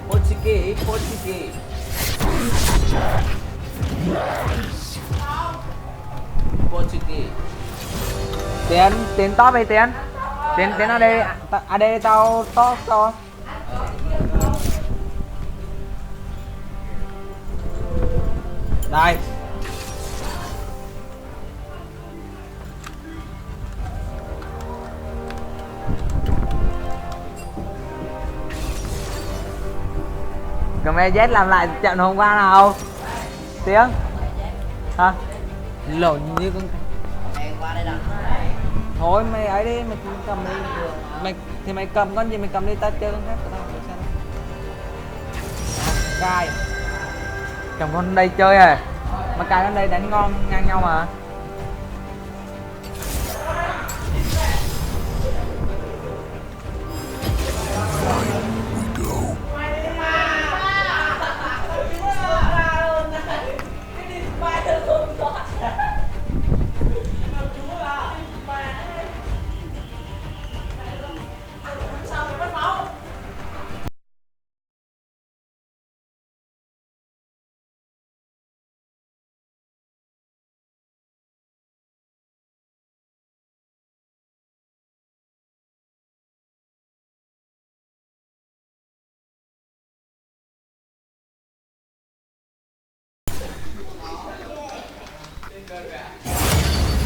Português. Português. Tiến top đi Tiến ở đây tao top cho. Đây. Comment Z làm lại trận hôm qua nào Tiếng hả? Lộn như con Mày qua đây đặt. thôi mày ấy đi, mày cầm đi mày thì mày cầm con gì mày cầm đi, tao chơi con khác của tao xem. Cài cầm con đây chơi à, mà cài con đây đánh ngon ngang nhau mà.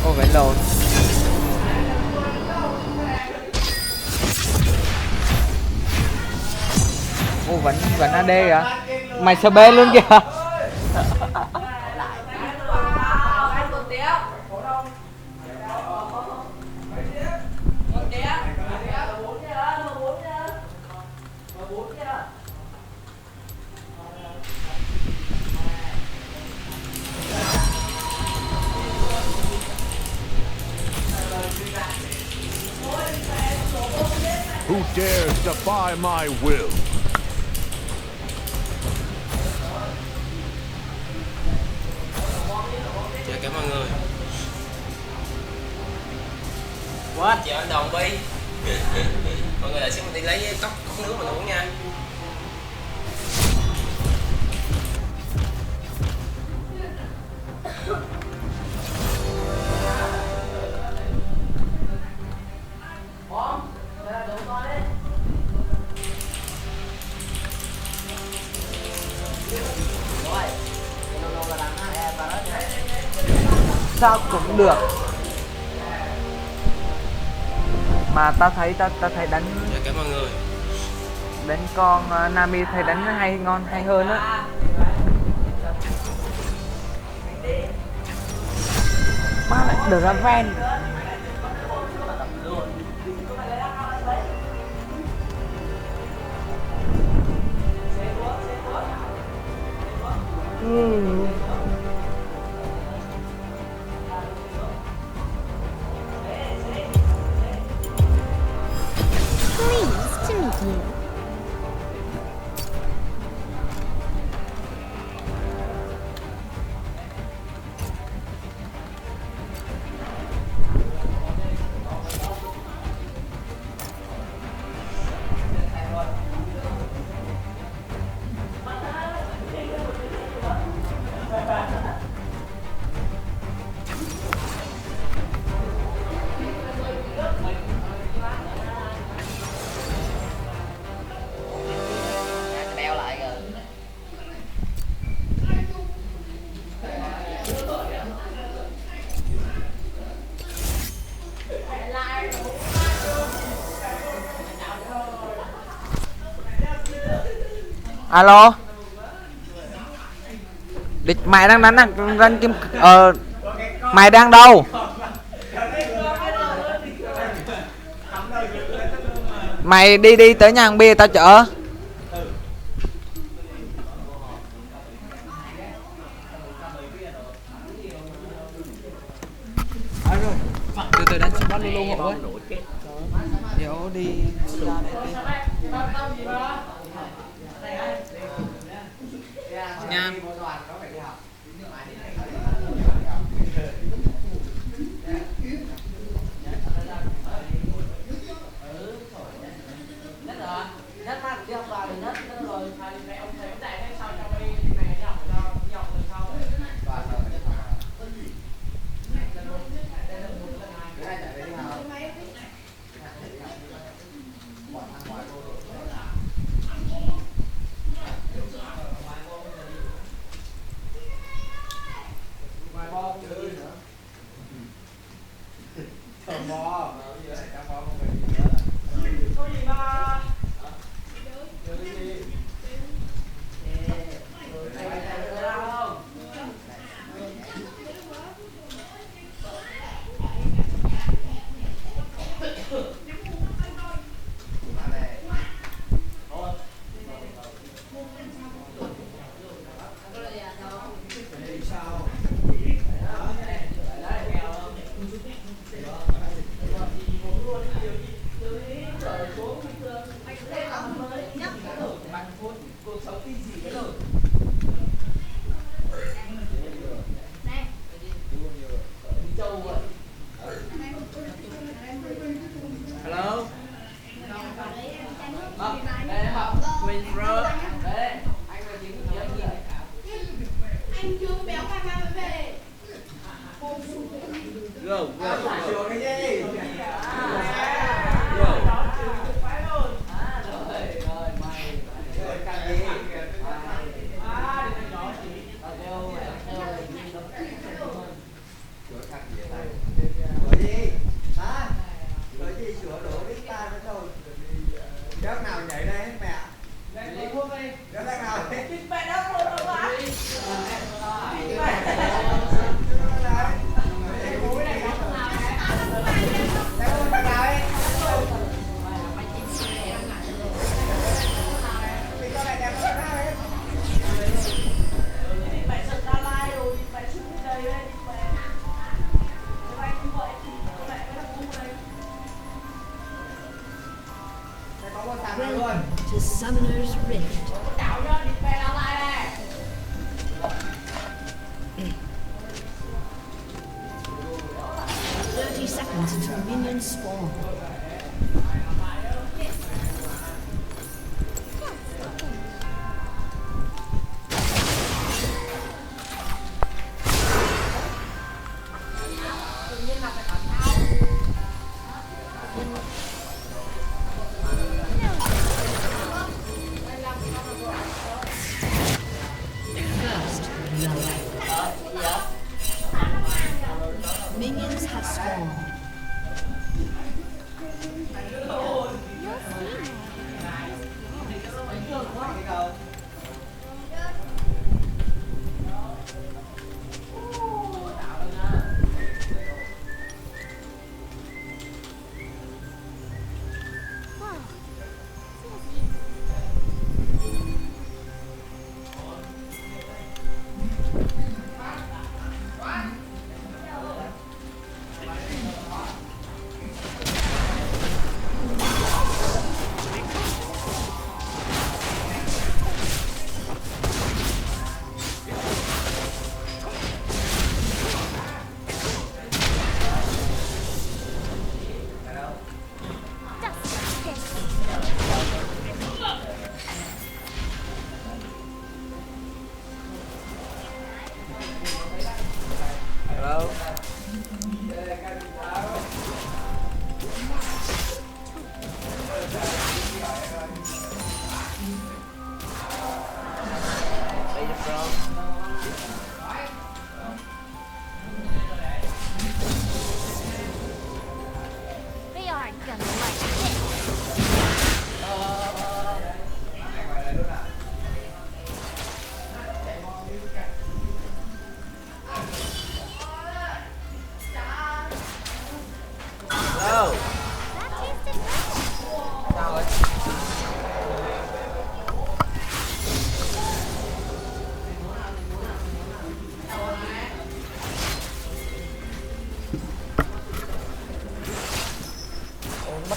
Ô vậy lộn. Ô vẫn AD à? Mày sờ bê luôn kìa. Who dares defy my will? Dạ cảm ơn người. What? Dạ anh Đồng Bi. Mọi người lại xin mình đi lấy cốc nước mình uống nha. Sao cũng được. Mà tao thấy đánh. Dạ cảm ơn người. Đánh con Nami thấy đánh hay ngon hay hơn á. Má lại được ra ven. Pleased to meet you. Đeo lại rồi. Alo. Địch mày đang đánh kim mày đang đâu? Mày đi tới nhà hàng bia tao chở. Từ đánh xuống bắt luôn hộ ấy. Hiểu đi ra đây nha. To Summoner's Rift. 30 seconds until minions spawn. Minions have spawned.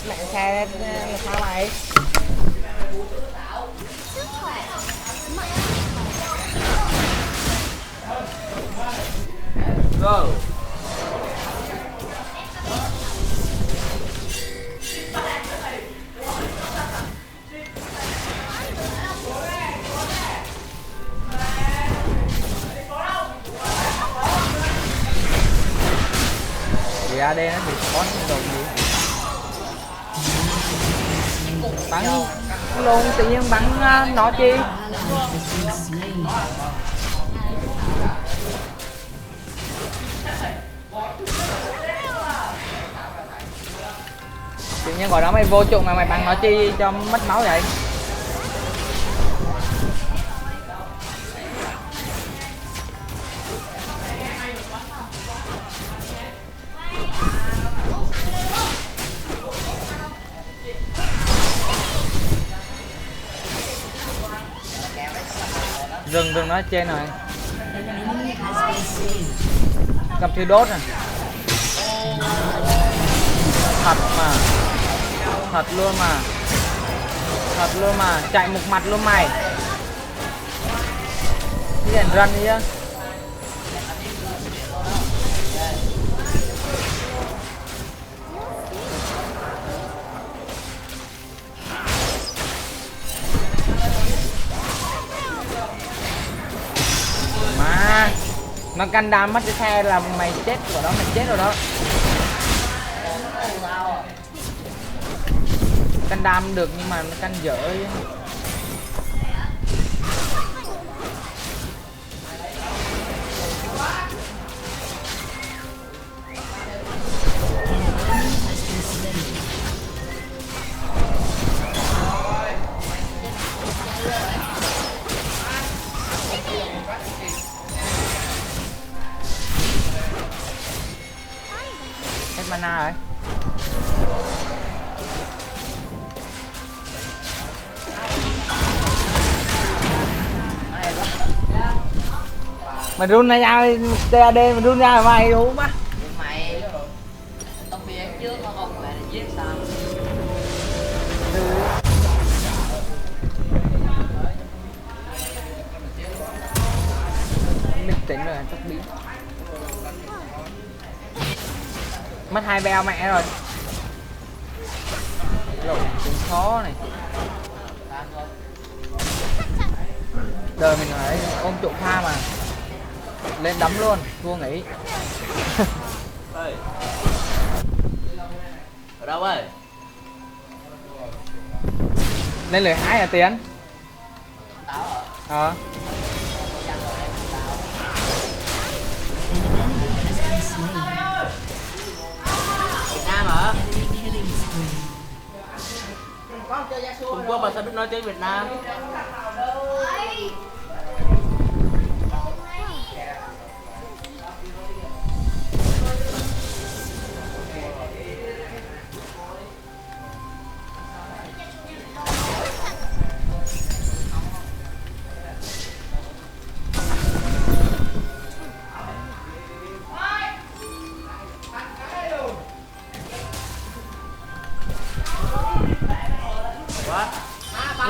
mẹ xe là sao mày? Go. Vì AD nó bị spot đồ gì? Bắn luôn tự nhiên bắn nó chi? Tự nhiên gọi đó mày vô trụng mà mày bắn nó chi cho mất máu vậy? Rừng nó trên rồi. Cầm thiêu đốt này. Thật mà. Thật luôn mà. Thật luôn mà. Chạy một mặt luôn mày. Cái đèn run đi á. Mà canh đam mất cái xe là mày chết của đó, mày chết rồi đó. Canh đam được nhưng mà canh dở ấy. Mana rồi. Mày run ra TAD mày run ra mày đúng á. Mày tao biết trước mà không mày giết sao? Bình tĩnh rồi chắc biến. Mất 2 beo mẹ rồi. Lộn cũng khó này. Đời mình phải ôm trụ tha mà. Lên đấm luôn, thua nghỉ. Ơi. Ở đâu ơi? Lên lời 2 hả Tiến? Nam hả? Trung Quốc mà sao biết nói tiếng Việt Nam?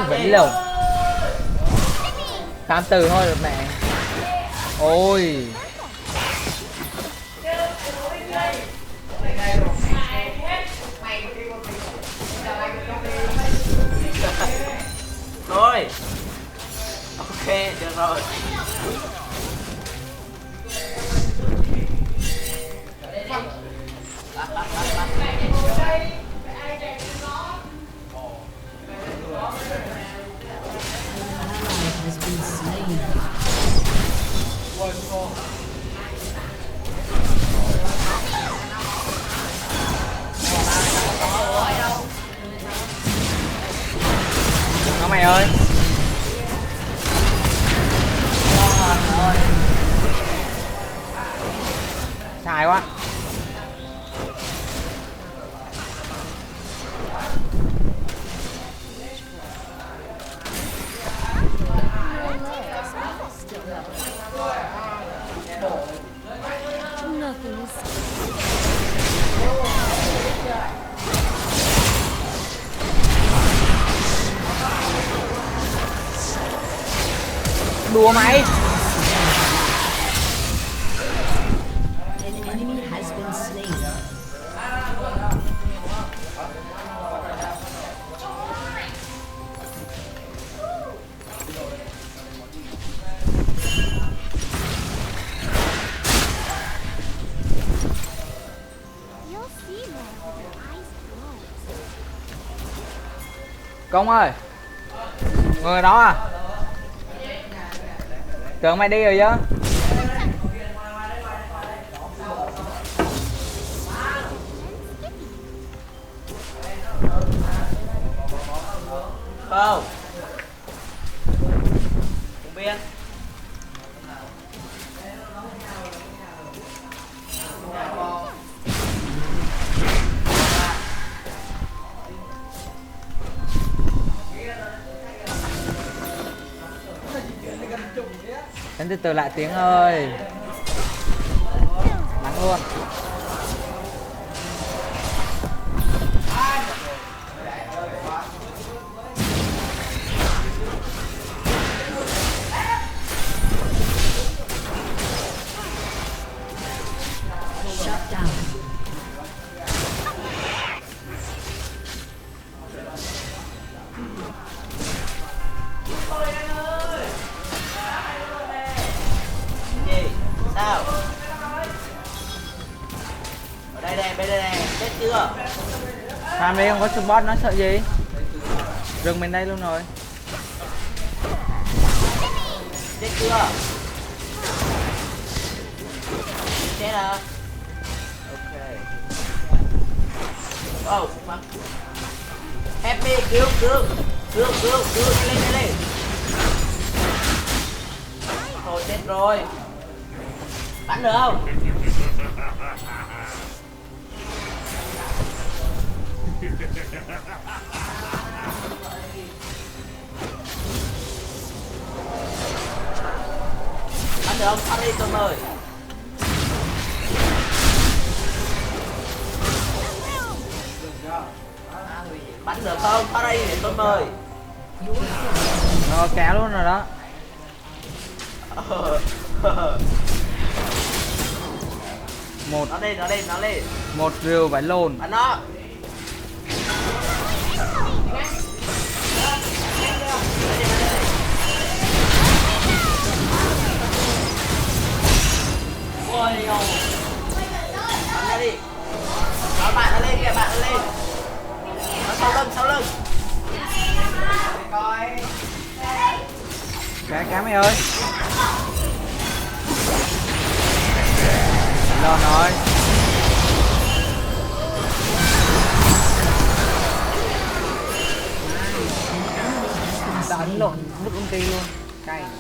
Vẫn lầu 8 từ thôi được mẹ. Ôi Thôi. Ok, được rồi. nó mày ơi. Xài quá. đùa mày. An enemy has been slain. Công ơi, người đó à? Tưởng mày đi rồi chứ. Không. Không biết. Đánh từ từ lại Tiếng ơi. Bắn luôn. Shut down. Gì? Sao? Ở đây nè, bên đây nè, chết chưa? Làm đi, không có support nó sợ gì. Rừng mình đây luôn rồi. Chết chưa? Chết à? Ok. Oh, fuck. Help me, cứu, lên lên. Thôi chết rồi. Bắn được không? Bắn được không? Bắn đi tôi mời. Bắn được không? Bắn đây để tôi mời. Nó kéo luôn rồi đó. Một. Nó lên. Một rìu phải lồn. Bắn nó. Ôi ôi. Bắn ra đi. Đó, bạn nó lên kìa, bạn nó lên. Nó sau lưng. Cá mày ơi. Lồn rồi. Đánh lộn vứt ulti luôn. Cay. An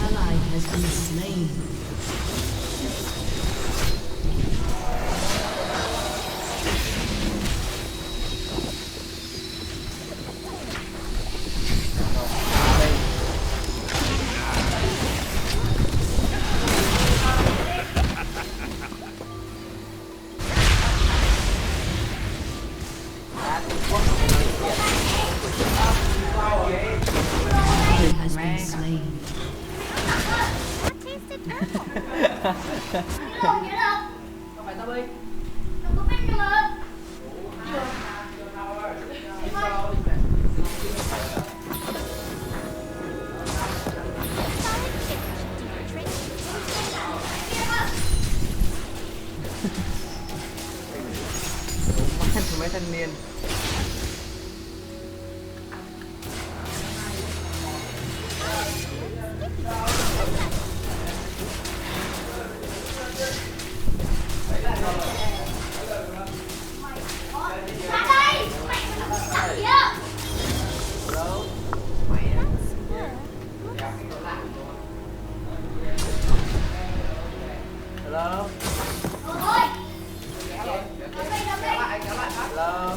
ally has been slain. Has been slain. Không phải tao đi. Đâu có biết nhưng mà. Mấy thanh niên. Hello. Hello.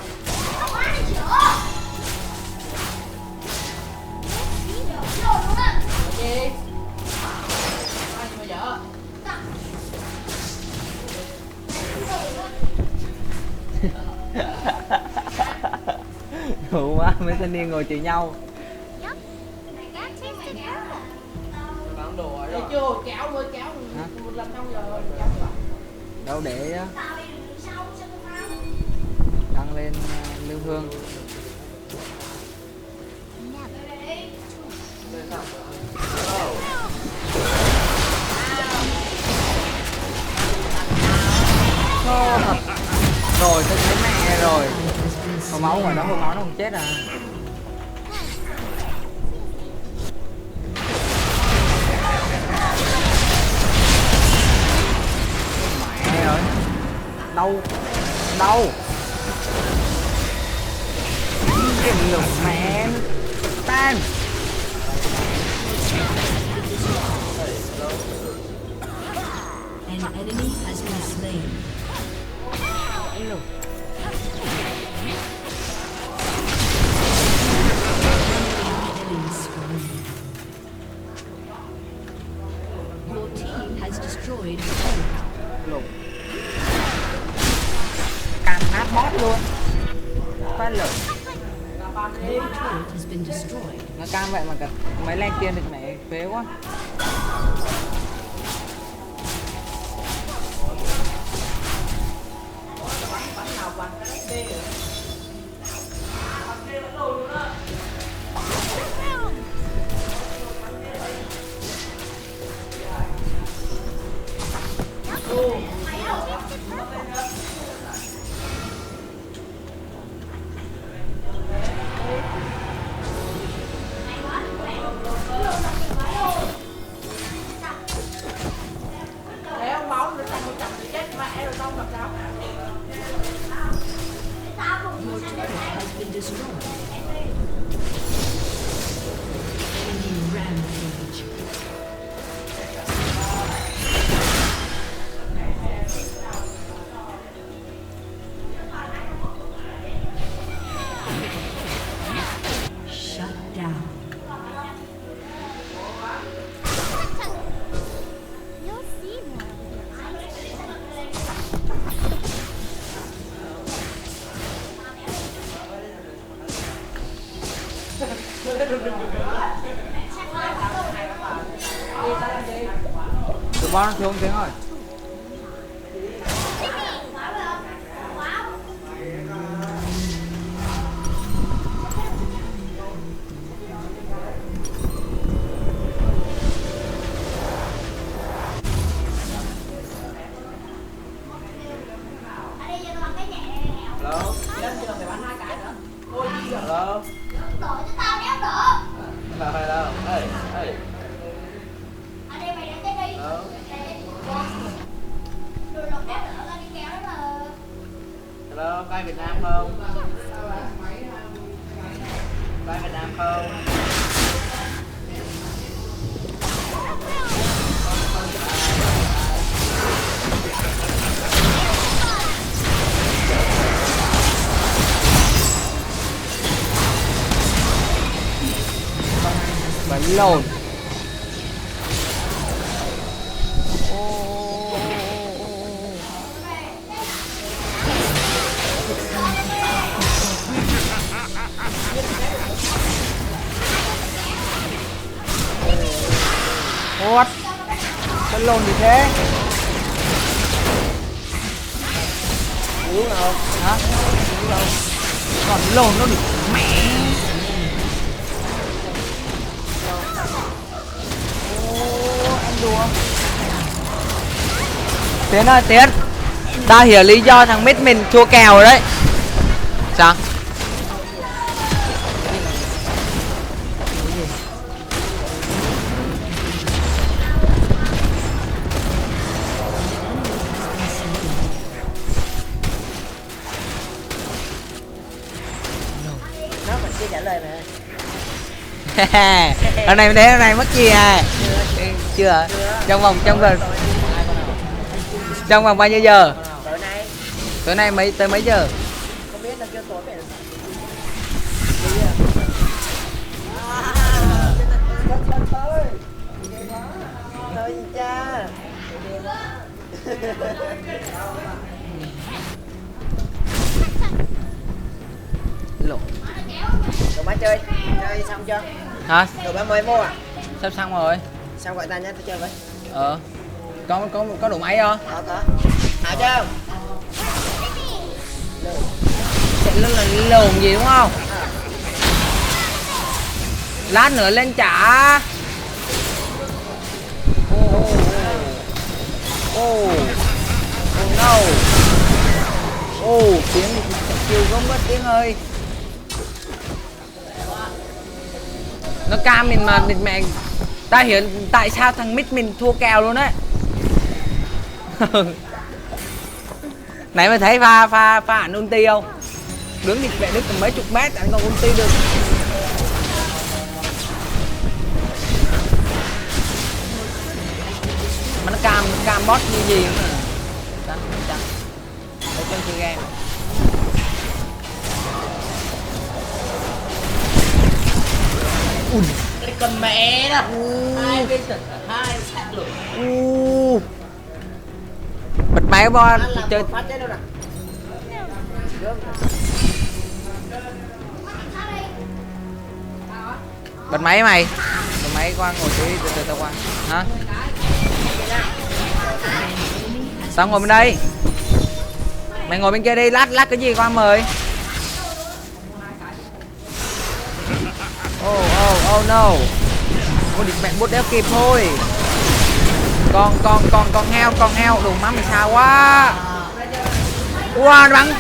Đủ quá, mấy thanh niên ngồi chửi nhau. chưa kéo mới kéo một lần xong rồi kéo đâu để đăng lên Lưu Hương. Rồi tôi thấy mẹ rồi. Có máu rồi đó, hút máu nó không chết à. Mẹ rồi. Đâu? Đâu? Cái lục mẹ tan. An enemy has been slain. Hello. Killing spree. Your team has destroyed a turret. Càng nát boss luôn. Phát lửa. Your turret has been destroyed. Nó cam vậy mà cả mấy len tiền được mẹ phế quá. Your turret has been destroyed. Enemy rampage. Shut down. You'll see more. Tụi bao nó xuống tiếng rồi. Hello. Lên trường phải bắn 2 cái nữa. Ôi gì vậy? Hello. Đổi cho tao đéo được. Hello. Ê, ê. Ở đây mày đánh tới đi. Hello. Rồi lột đéo đỡ ra đi kéo đó mà. Hello, có ai Việt Nam không? Có ai Việt Nam không? Bắn lồn. What? Bắn lồn gì thế? Uống nào? Hả? Uống đâu? Còn lồn nó được mẹ. Em đùa. Tiến ơi Tiến, ta hiểu lý do thằng mít mình thua kèo rồi đấy. Sao? Nó mình chưa trả lời mà. Hôm nay thế hôm nay mất gì à? Chưa. Trong vòng bao nhiêu giờ? Tối nay mấy tới mấy giờ? Không biết là chưa tối về. Thôi cha. Lộ. Tụi má chơi xong chưa? Hả? Tụi má mới mua à? Sắp xong rồi. Sao gọi ta nhá, tôi chơi với. Có đủ máy không? Có. Hả chưa? Sẽ là lồn gì đúng không? Lát nữa lên trả. Oh no. Tiếng kêu không mất tiếng ơi. Nó cam mình mà địt mẹ. Ta hiểu tại sao thằng mít mình thua kèo luôn đấy. Nãy mà thấy pha ảnh ulti không? Đứng địt mẹ đứng tầm mấy chục mét anh còn ulti được. Mà nó cam bot như gì nữa mà. Chắc. Để chơi chơi game. Cái con mẹ đó. Hai bên sát lửa. Bật máy bo chơi. Phát chết đâu nè. Bật máy mày. Bật máy qua ngồi tí từ tao qua. Hả? Sao ngồi bên đây? Mày ngồi bên kia đi, lát cái gì qua mời. Oh no. Ôi địt mẹ bút đéo kịp thôi. Con heo đồ má mày sao quá. Wow, nó bắn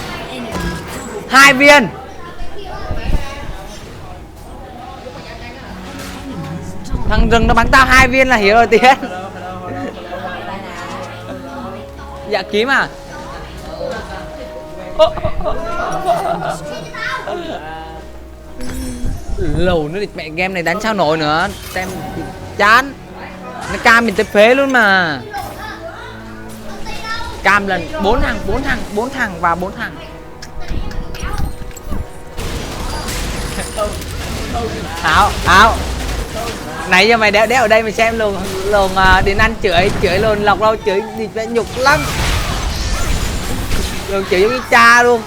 2 viên. Thằng rừng nó bắn tao 2 viên là hiểu rồi Tiến. Dạ kiếm à? Lầu nó địt mẹ game này đánh sao nổi nữa. Xem chán. Nó cam mình tới phế luôn mà. Cam lần 4 thằng và 4 thằng. Hảo. Nãy giờ mày đéo ở đây mày xem lồn đến ăn chửi lồn lọc đâu chửi thì phải nhục lắm. Lồn chửi giống như cha luôn.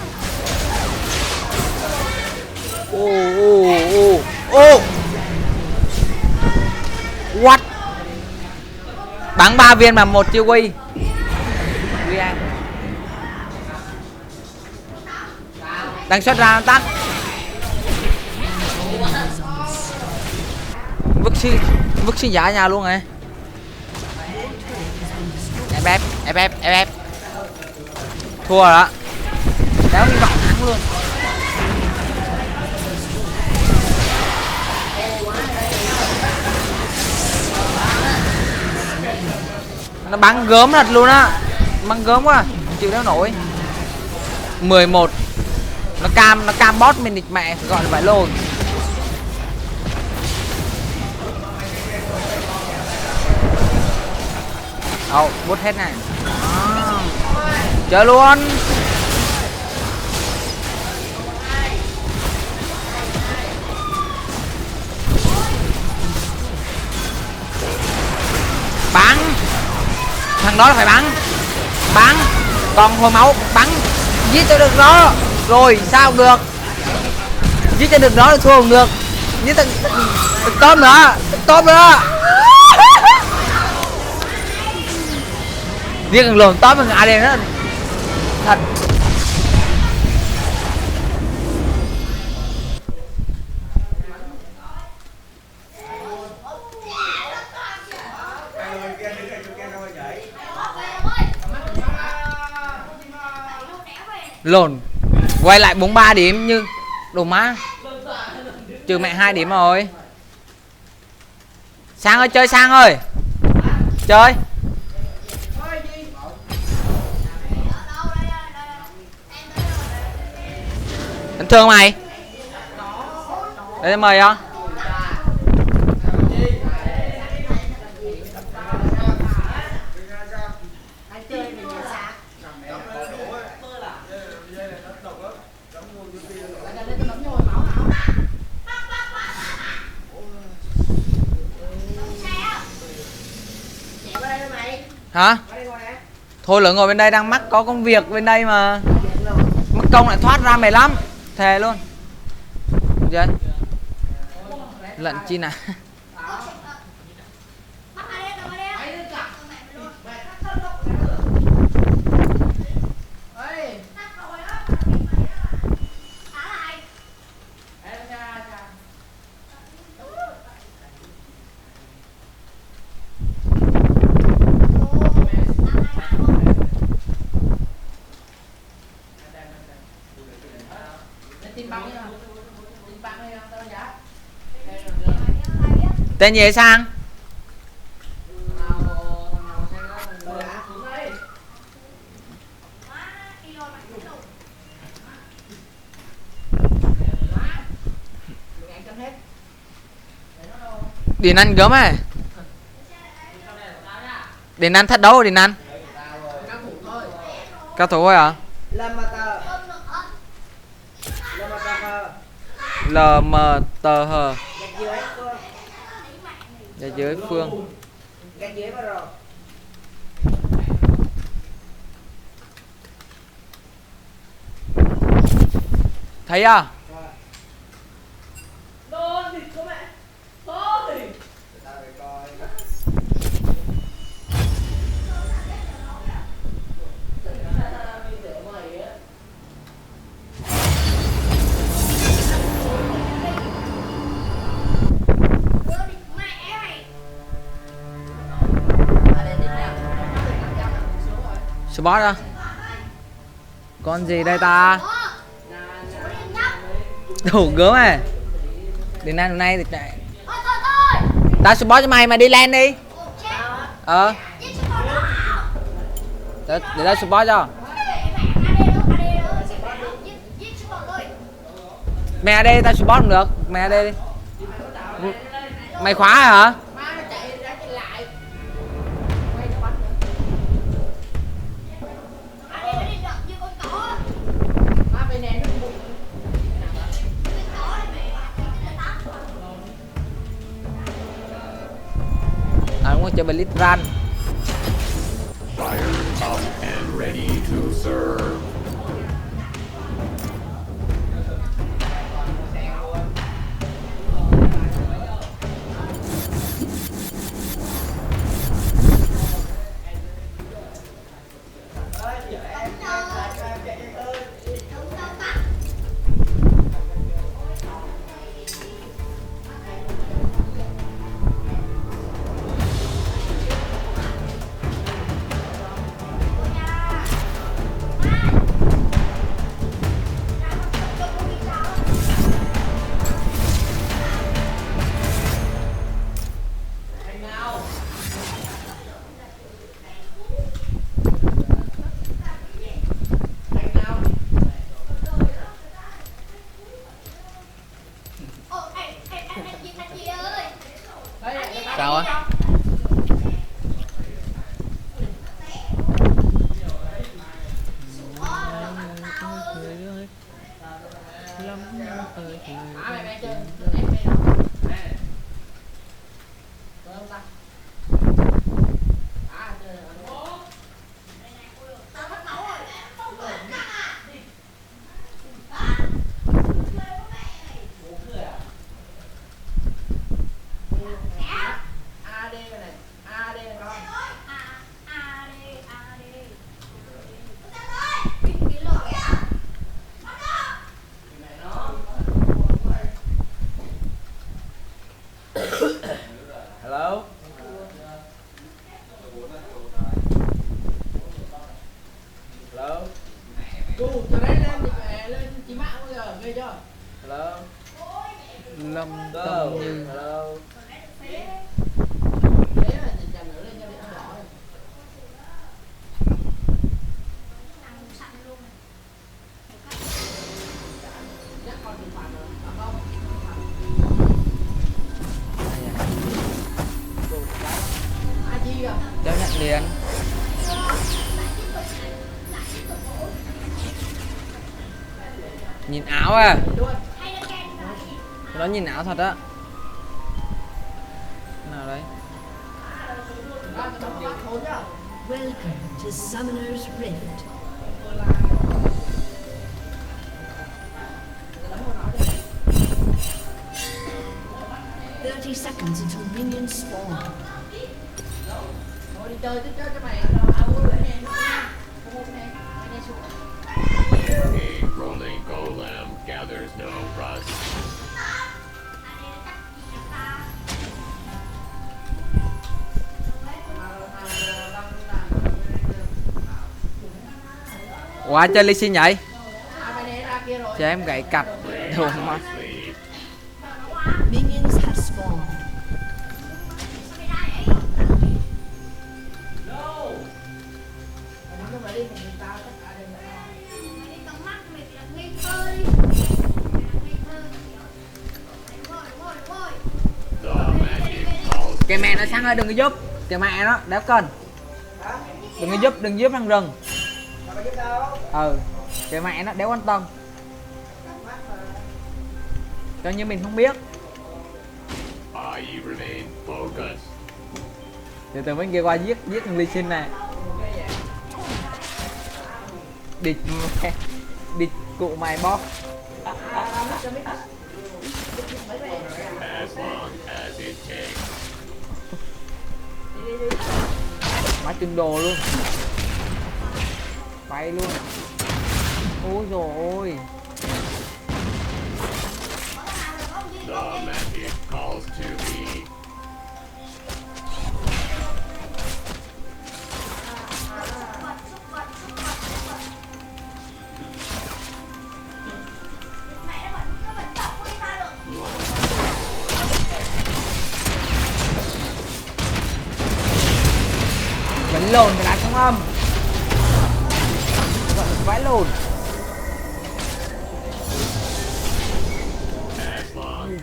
What? Bắn 3 viên mà 1 chưa quy. Quy an. Đang xuất ra tắt. Vứt xi giả nhà luôn rồi. Ép. Thua rồi đó. Đéo hy vọng thắng luôn. Nó bắn gớm thật luôn á. Bắn gớm quá. Chịu đéo nổi. 11. Nó cam bot mình địt mẹ gọi là phải lồn. Bút hết này. Chơi luôn. Bắn. Thằng đó là phải bắn. Còn hồi máu bắn. Giết cho được nó. Rồi sao được. Giết cho được nó thì thua không được. Giết thằng tôm nữa. Giết thằng lồn tóm thằng AD nó thật. Lồn quay lại 43 điểm như đồ má. Trừ mẹ 2 điểm rồi. Sang ơi chơi, Sang ơi chơi. Đánh thương mày. Để mời không? Hả? Thôi lỡ ngồi bên đây đang mắc có công việc bên đây mà. Mất công lại thoát ra mày lắm. Thề luôn. Vậy lận chi nào. Tên gì Sang? Điền Anh gớm à? Điền Anh thách đấu Điền Anh? Cao thủ thôi à? LMTH. Dạ dưới Phương. Thấy à? Spot à? Con gì đây ta? Đủ gớm à? Đến nay hôm nay thì tao support cho mày mà đi lên đi. Để tao support cho. Mày ở đây tao support không được. Mày ở đây đi. Mày khóa hả? Đúng rồi, chơi Blitz Run. Fired up and ready to serve. Sao á? Hello. Hello. Cô từ đấy lên chị Mã bây giờ nghe chưa? Hello. Lâm Go. Tâm Như. Hello. Chấp nhận liền. Nhìn áo à? Nó nhìn áo thật á. Nào đấy? Welcome to Summoner's Rift. Seconds until minions spawn. A rolling golem gathers no rust. Quá chơi Lee Sin vậy? Cho em gãy cạch đồ mắt. Minions have spawned. Sang ơi đừng có giúp. Kìa mẹ nó, đéo cần. Đừng có giúp, đừng giúp thằng rừng. Kìa mẹ nó, đéo quan tâm. Cho như mình không biết. Từ bên kia qua giết thằng Ly Sin này. Địt cụ mày bóp. Má chân đồ luôn. Bay luôn. Ôi dồi ôi. Vẫn lồn cái đá trong âm. Vãi lồn.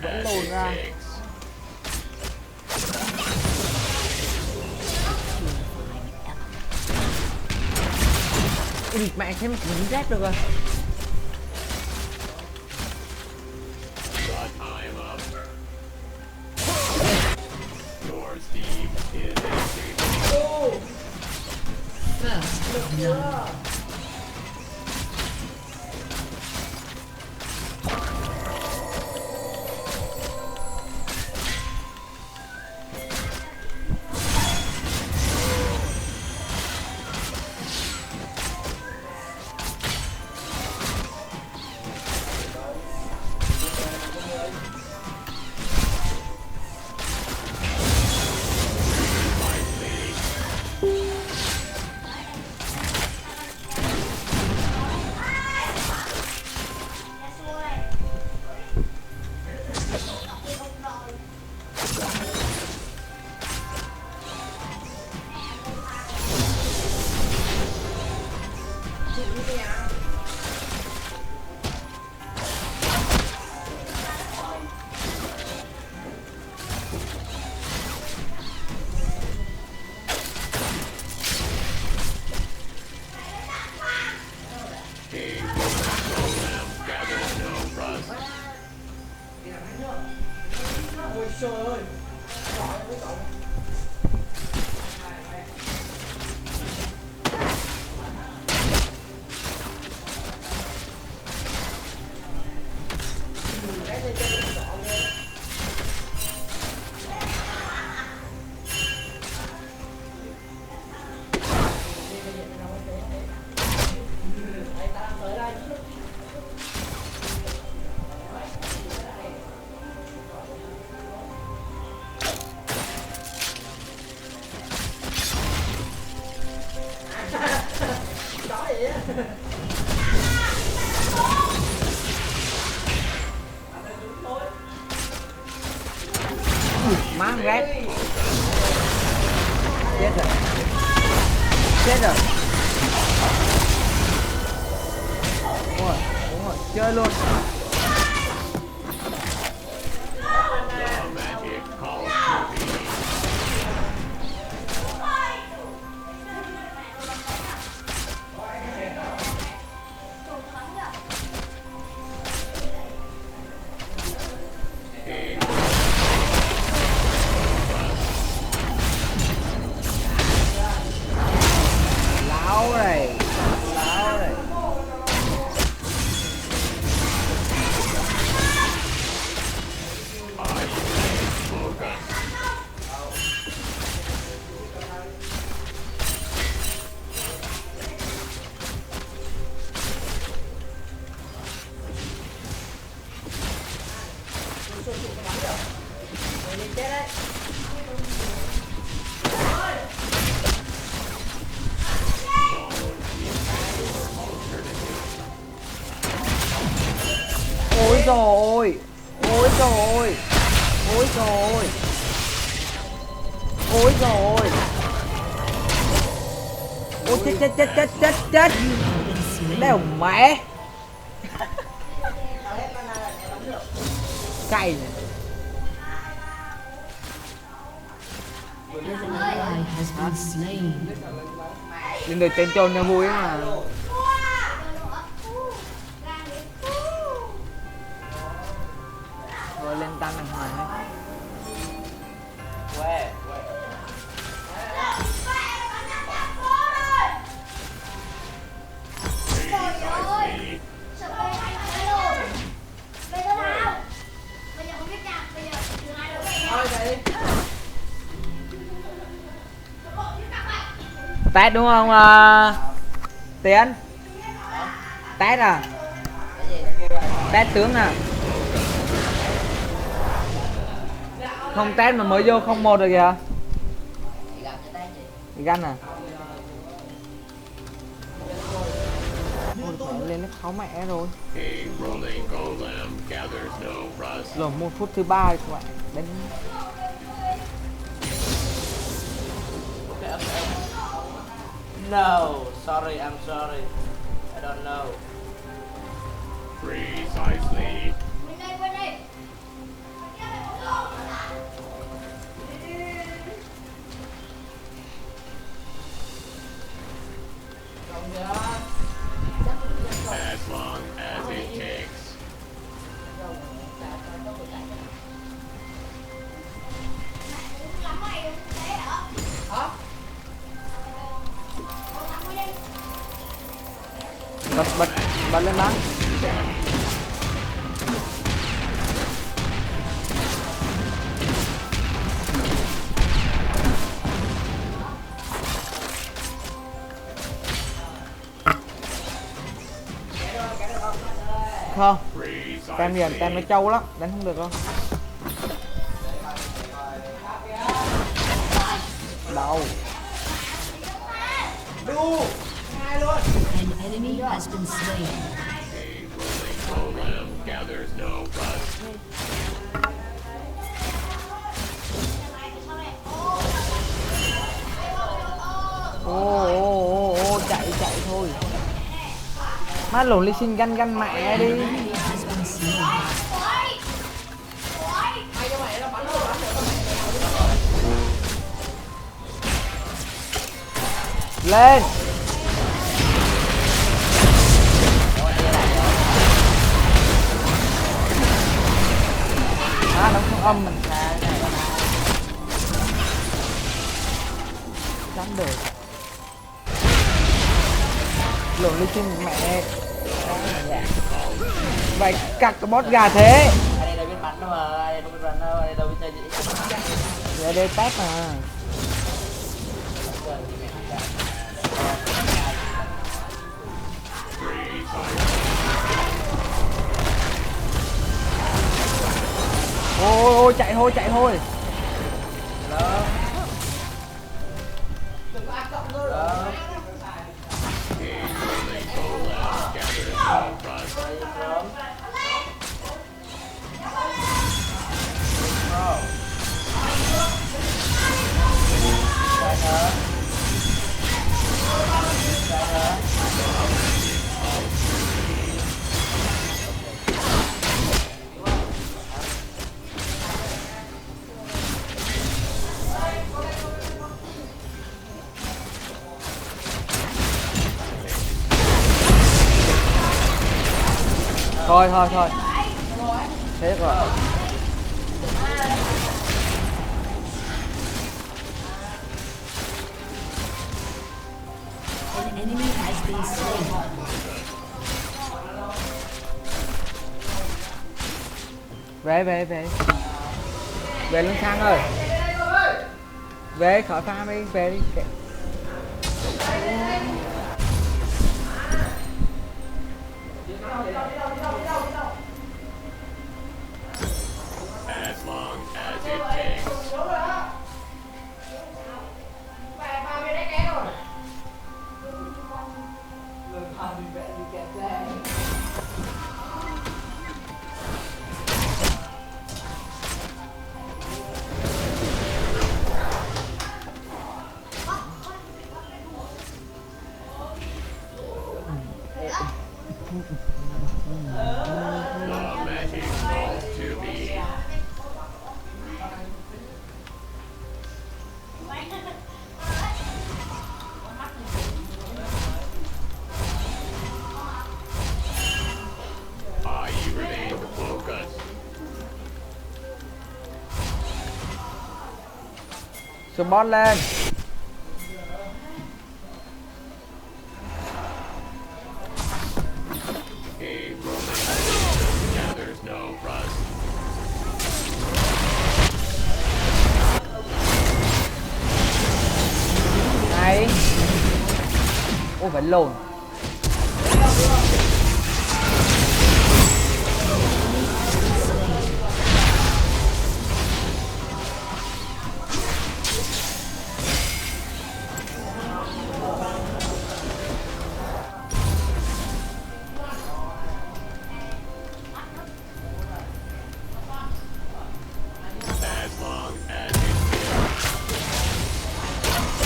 Vẫn lồn ra. Ui mẹ xem mình rét được rồi. Má rét. Chết rồi. Chết rồi. Đúng rồi, chơi luôn. Ôi trời ơi. Ôi trời ơi. Ôi trời ơi. Ôi trời ơi. Ôi chết. Đéo mẹ. Cay này. An ally has been slain. Lên được tên trôn cho vui mà. Rồi lên tăng đàng hoàng ấy. Tét đúng không Tiến? Tét à? Tét tướng à? Không test mà mới vô 01 rồi kìa. Thì ganh à? Ôi, lên lớp 6 mẹ rồi. Rồi 1 phút thứ 3 rồi các bạn. Đến No, sorry, I'm sorry. I don't know. Precisely. As long as it takes. bật lên bắn. Không, tem liền, tem nó trâu lắm, đánh không được đâu. Đâu. An enemy has been slain. Gathers no rust. Ô, chạy thôi. Má lồn Ly Sin ganh mẹ đi. Lên. Nó không âm mình chắn được. Lộn Ly Sin mẹ. Vậy cặc cái boss gà thế. Ai đây đâu biết bắn đâu mà, ai đây không biết bắn đâu, ai đây đâu biết chơi gì. Vậy đây test mà. Ôi chạy thôi. Thôi. Thế rồi. An enemy has been slain. Về. Về Lương Sang ơi. Về khỏi farm đi, về đi. As long as it takes. The magic calls to me. Xuống boss lên. Này. Ôi phải lồn.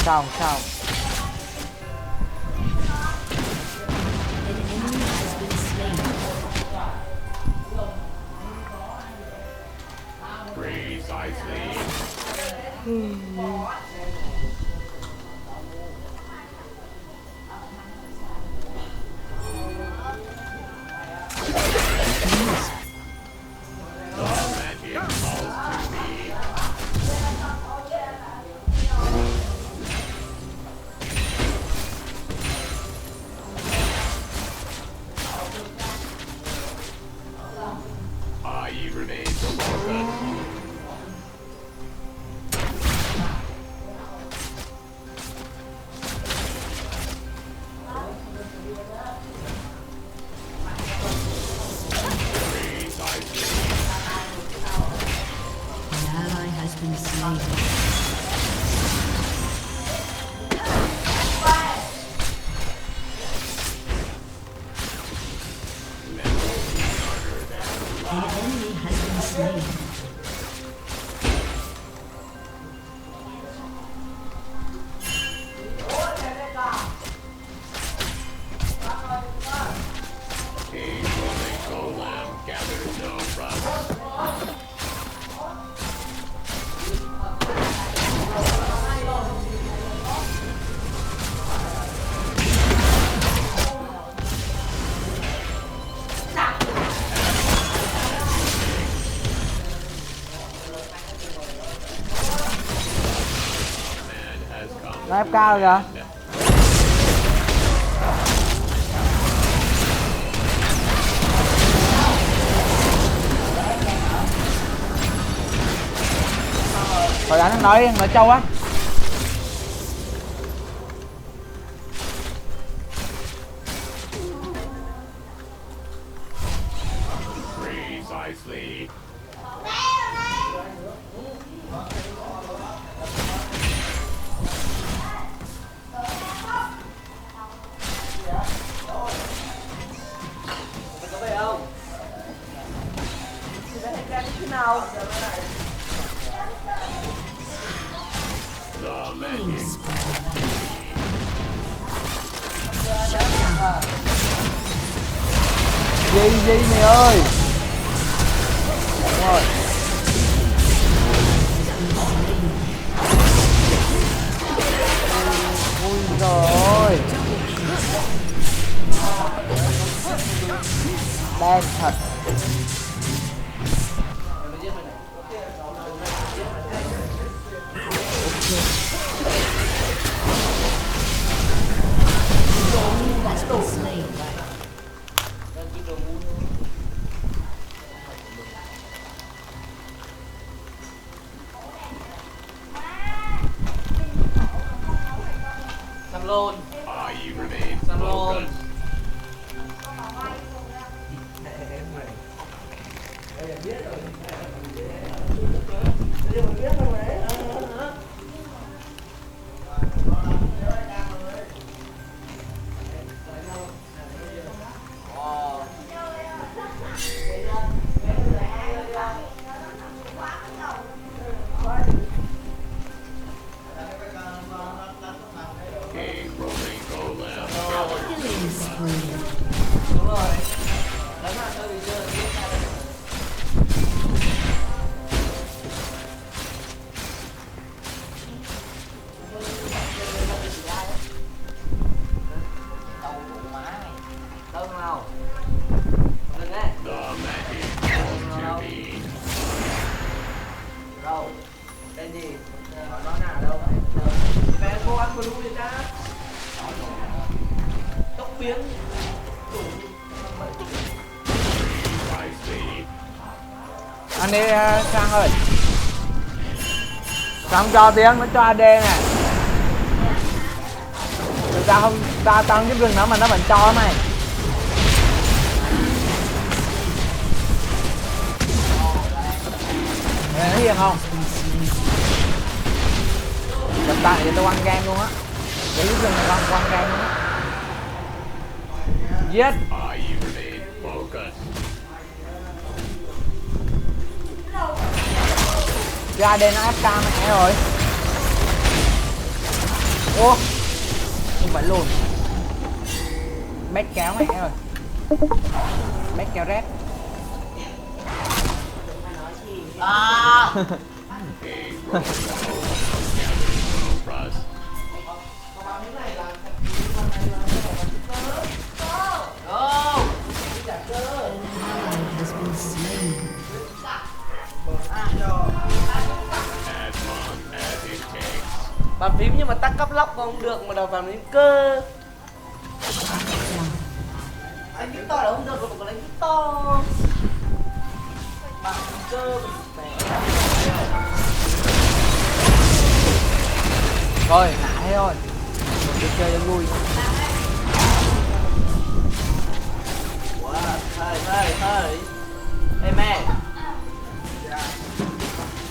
Sao sao? Nó ép cao rồi kìa. Thôi đánh thằng nói trâu á. Gì mày ơi. Đúng rồi. Ui giời ơi. Đen thật. Lôn. Sam lôn. Đâu? Tên gì? Nó nào đâu? biến. Anh đi Sang ơi. Sao không cho tiếng, nó cho AD nè. Tao không, tao không giúp rừng nữa mà nó vẫn cho mày. Mày nói hiền không? Đập tay thì tao quăng game luôn á. Để giúp rừng này quăng game luôn á. Giết. Ra đây nó FK mẹ rồi. Ô, không phải luôn. Bét kéo mẹ rồi. Bét kéo rét. Bàn phím nhưng mà tắt cắp lóc không được mà đòi bàn phím cơ. Anh Victor là không được rồi, còn anh Victor. Bàn phím cơ thôi nã thế thôi. Một cuộc chơi cho vui. Wow, hey. Hey man.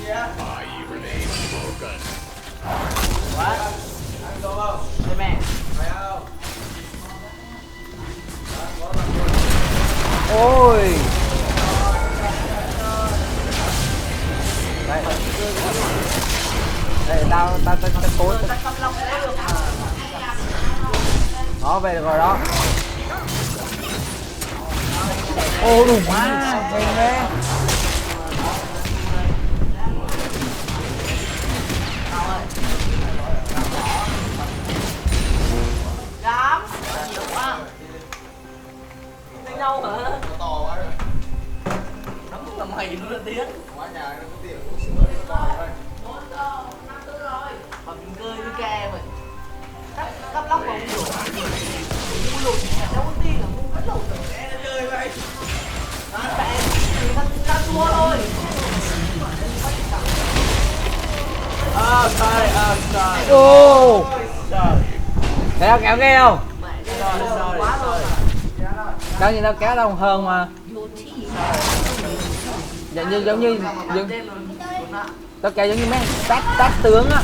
Yeah. What? Hey man. Ôi. Đây. Đây tao cố. Đó về được rồi đó. Ô đủ quá, mình đấy. Dám. Nhiều quá. Đánh nhau hả? To quá rồi. Đúng là mày nó lên tiếng. Quá nhà nó có tiền uống sữa nó to rồi. Năm tư rồi. Mà mình cười như ke vậy. Cắp lóc mà không được. Mua lụt, đâu có tiền là mua hết lụt rồi. Em chơi vậy. Bạn ta thua thôi. Sorry. Ô. Thấy tao kéo ghê không? Tao nhìn tao kéo tao hơn mà. Giống như tao kéo giống như mấy tát tướng á.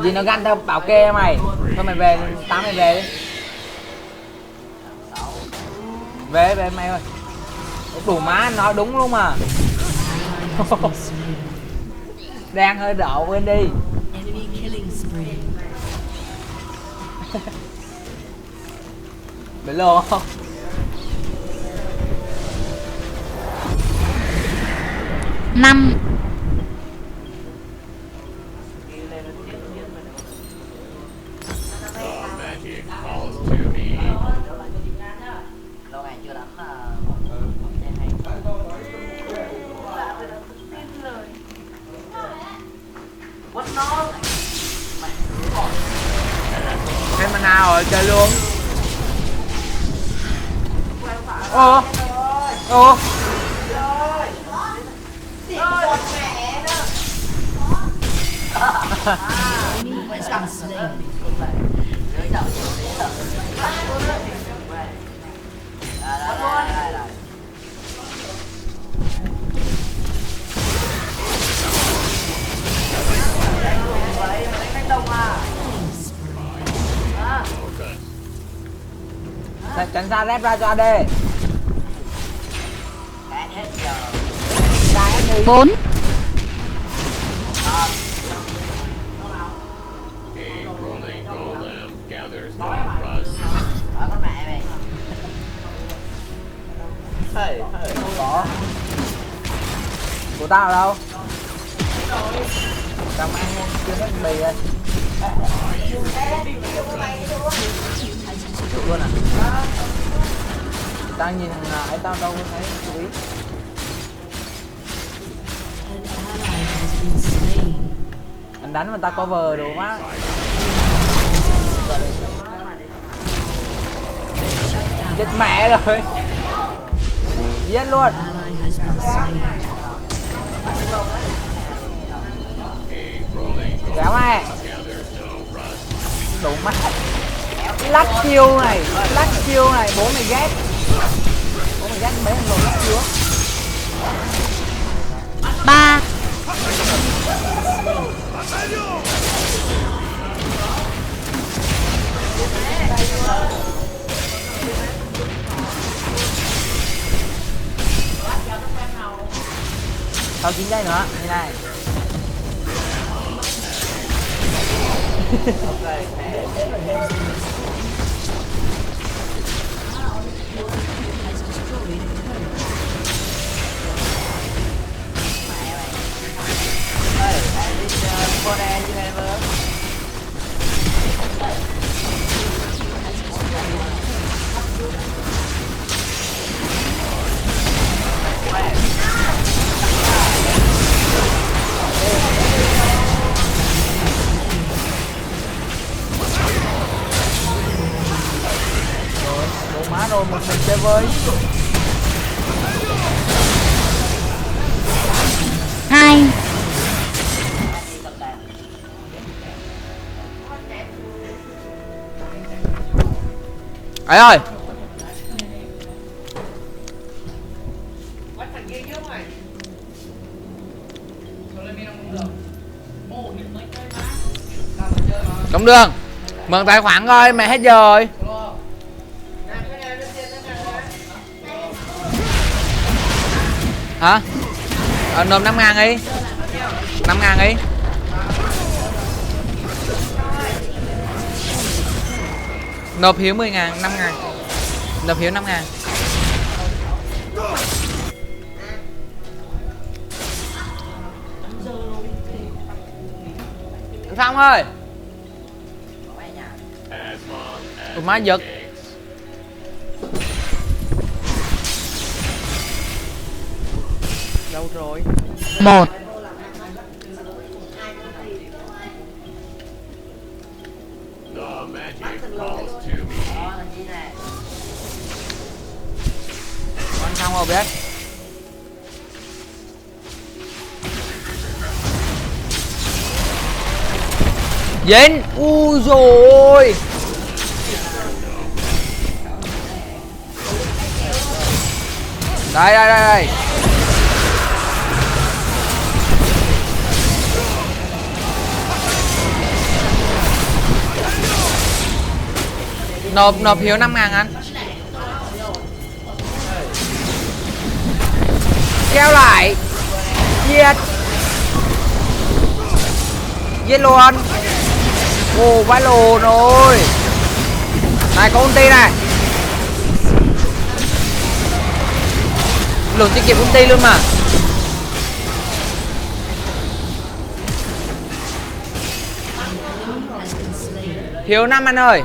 Gì nó ganh tao bảo kê mày. Thôi mày về, tao mày về đi. Về mày ơi. Đủ má nói đúng luôn mà. Đang hơi đậu quên đi. Bị lồ không? Năm. Em mà nào rồi chơi luôn. Ô tránh ra rép ra cho AD. 4. Có. Của tao ở đâu? Tao ăn chưa hết bì rồi. Luôn à? Tao nhìn thằng ấy tao đâu thấy chú ý. Anh đánh mà tao cover đồ quá. Chết mẹ rồi. Giết luôn. Kéo mẹ. Đủ mắt. Lắc chiêu này, bố mày ghét. Bố mày ghét mấy thằng đồ lắc chiêu. 3. Sau 9 giây nữa, như này. Má rồi một mình chơi với 2. ấy ơi Công Đường mượn tài khoản coi mày hết giờ rồi. Hả? Nộp 5.000 đi. 5.000 đi. Nộp Hiếu 10.000, 5.000. Nộp Hiếu 5.000. Phong ơi. Ủa má giật. Đâu rồi? 1. Con xong rồi biết. Dính. Ui dồi. Đây. Nộp Hiếu 5.000 anh. Kéo lại. Giết luôn. Ồ vãi lồn rồi. Này có ulti này. Lùn tiết kiệm ulti luôn mà. Hiếu 5 anh ơi.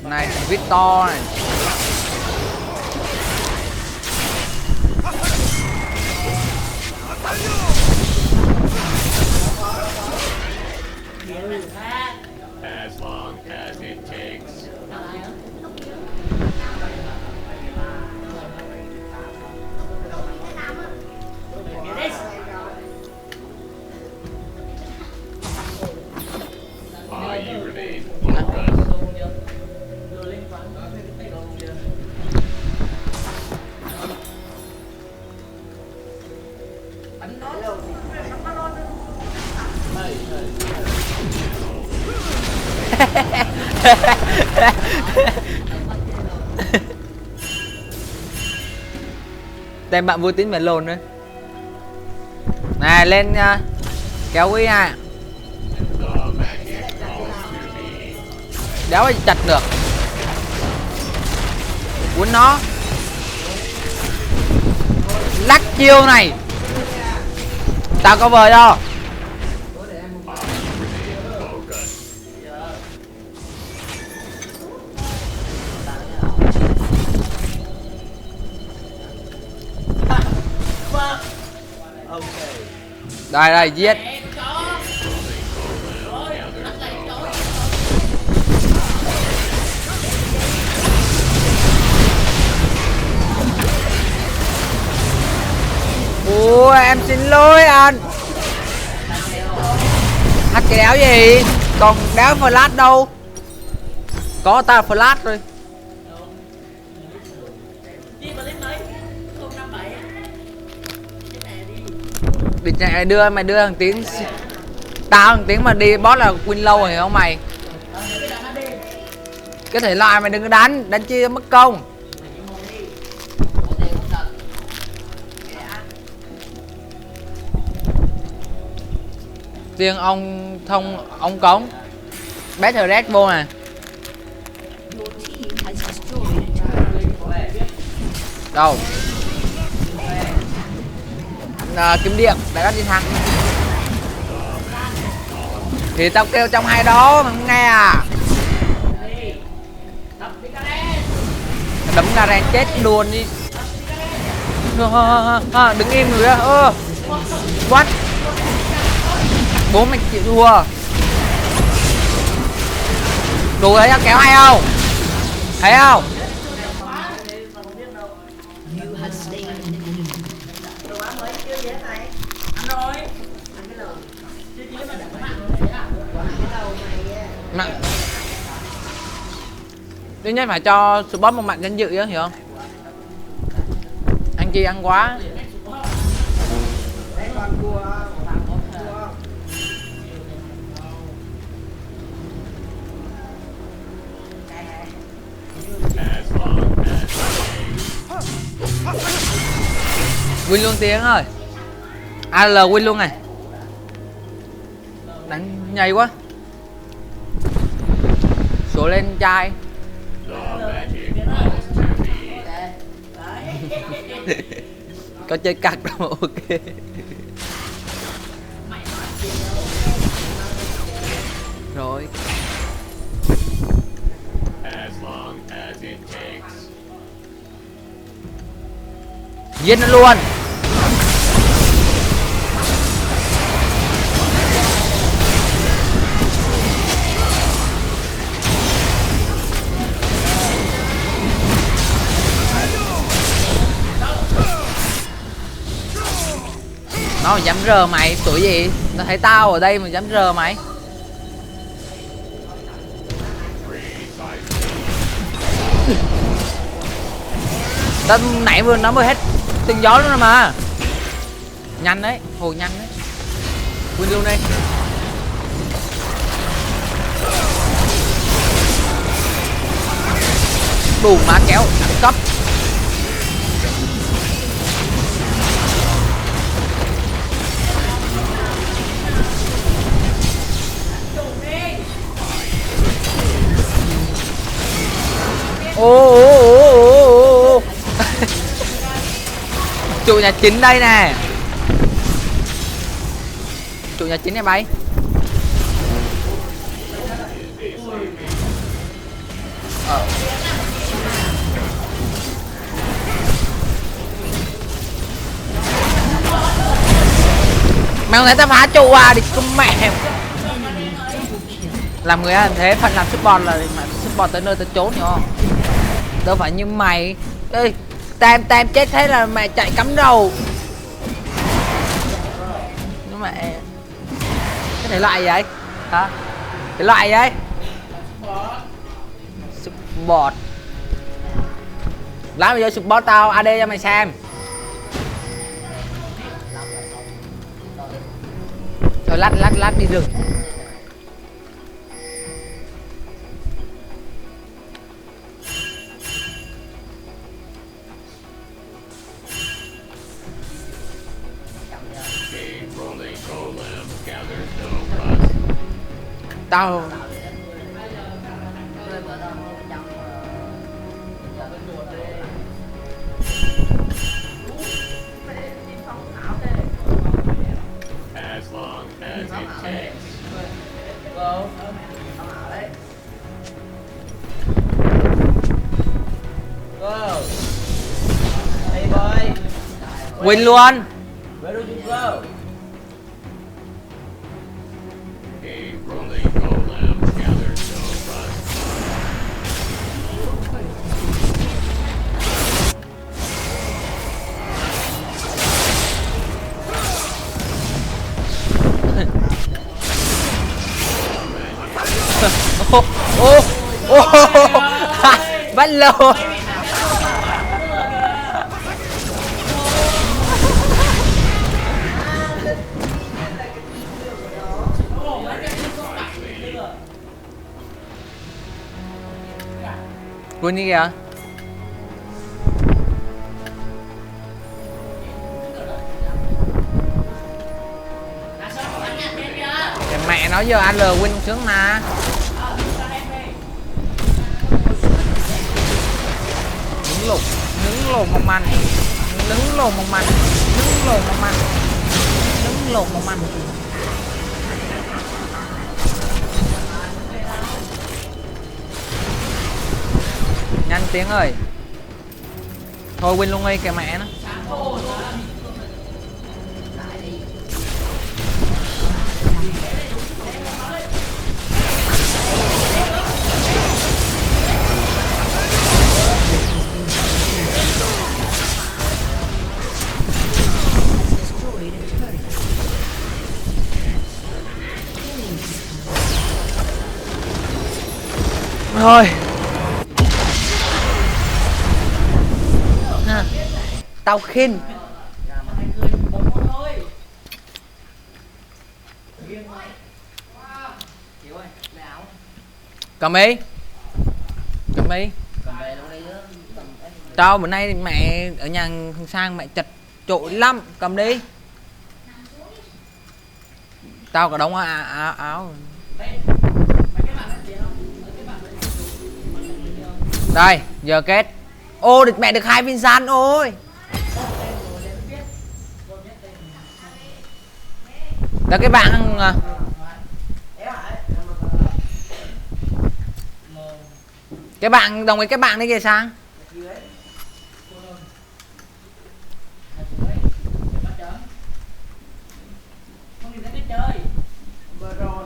Này thì Victor này. As long as it takes. You remain focused. Tên bạn vui tính mẹ lồn nữa. Này lên kéo quý nha. Đéo chặt được. Quýnh nó. Lắc chiêu này. Tao cover cho. Đây đây giết. Ôi em xin lỗi anh. Hack cái đéo gì. Còn đéo flash đâu. Có ta flash rồi. Đi chạy đưa mày đưa thằng Tiến. Tao thằng Tiến mà đi boss là win lâu rồi hiểu không mày? Cái thể loại mày đừng có đánh chi mất công. Riêng ông cống Better Red vô nè. Đâu? Kiếm điện đã có đi thắng. Thì tao kêu trong hai đó mà không nghe à. Đấm Garen chết luôn đi. Đứng im người á. What? Bố mày chịu thua. Đồ đấy kéo hay không? Thấy không? Thứ nhất phải cho support một mặt danh dự á, hiểu không? Anh chi ăn quá. Win luôn Tiến ơi. AL win luôn này. Đánh nhầy quá. Số lên trai. Có chơi cặc đâu ok. Rồi. Giết nó luôn. Nó dám rờ mày, tuổi gì? Nó thấy tao ở đây mà dám rờ mày. Tao nãy vừa nó mới hết tiếng gió luôn mà. Nhanh đấy, hồi nhanh đấy. Win luôn đi. Đủ má kéo, đẳng cấp. Ô Chủ nhà chính đây nè. Chủ nhà chính này bay. Mày không thấy tao phá trụ à? Đi con mẹ. Làm người làm thế, phận làm support là support tới nơi tới trốn hiểu không? Đâu phải như mày. Ê, Tam chết thế là mày chạy cắm đầu. Nhưng mà cái thể loại gì vậy? Hả? Cái loại gì vậy? Support. Lát bây giờ support tao AD cho mày xem. Thôi lát đi rừng. Tao As long as it takes. Hey boy, win luôn. where do you go? A rolling golem gathers no rust. Ô ô bắt lộn. Quên đi kìa. Cái mẹ nói giờ AL win sướng mà. Nướng lột mong manh, nướng lột mong manh, nướng lột mong manh, nướng lột mong manh. Nhanh Tiến ơi. Thôi win luôn đi kìa mẹ nó. Thôi tao khinh. Cầm đi. Cầm đi. Tao bữa nay mẹ ở nhà thằng Sang mẹ chật trội lắm. Cầm đi. Tao có đóng áo. Đây, giờ kết. Ô, mẹ được 2 viên san ôi. Đó cái bạn cái bạn đồng ý cái bạn đấy kìa Sang. Không nhìn thấy cái chơi. Vừa rồi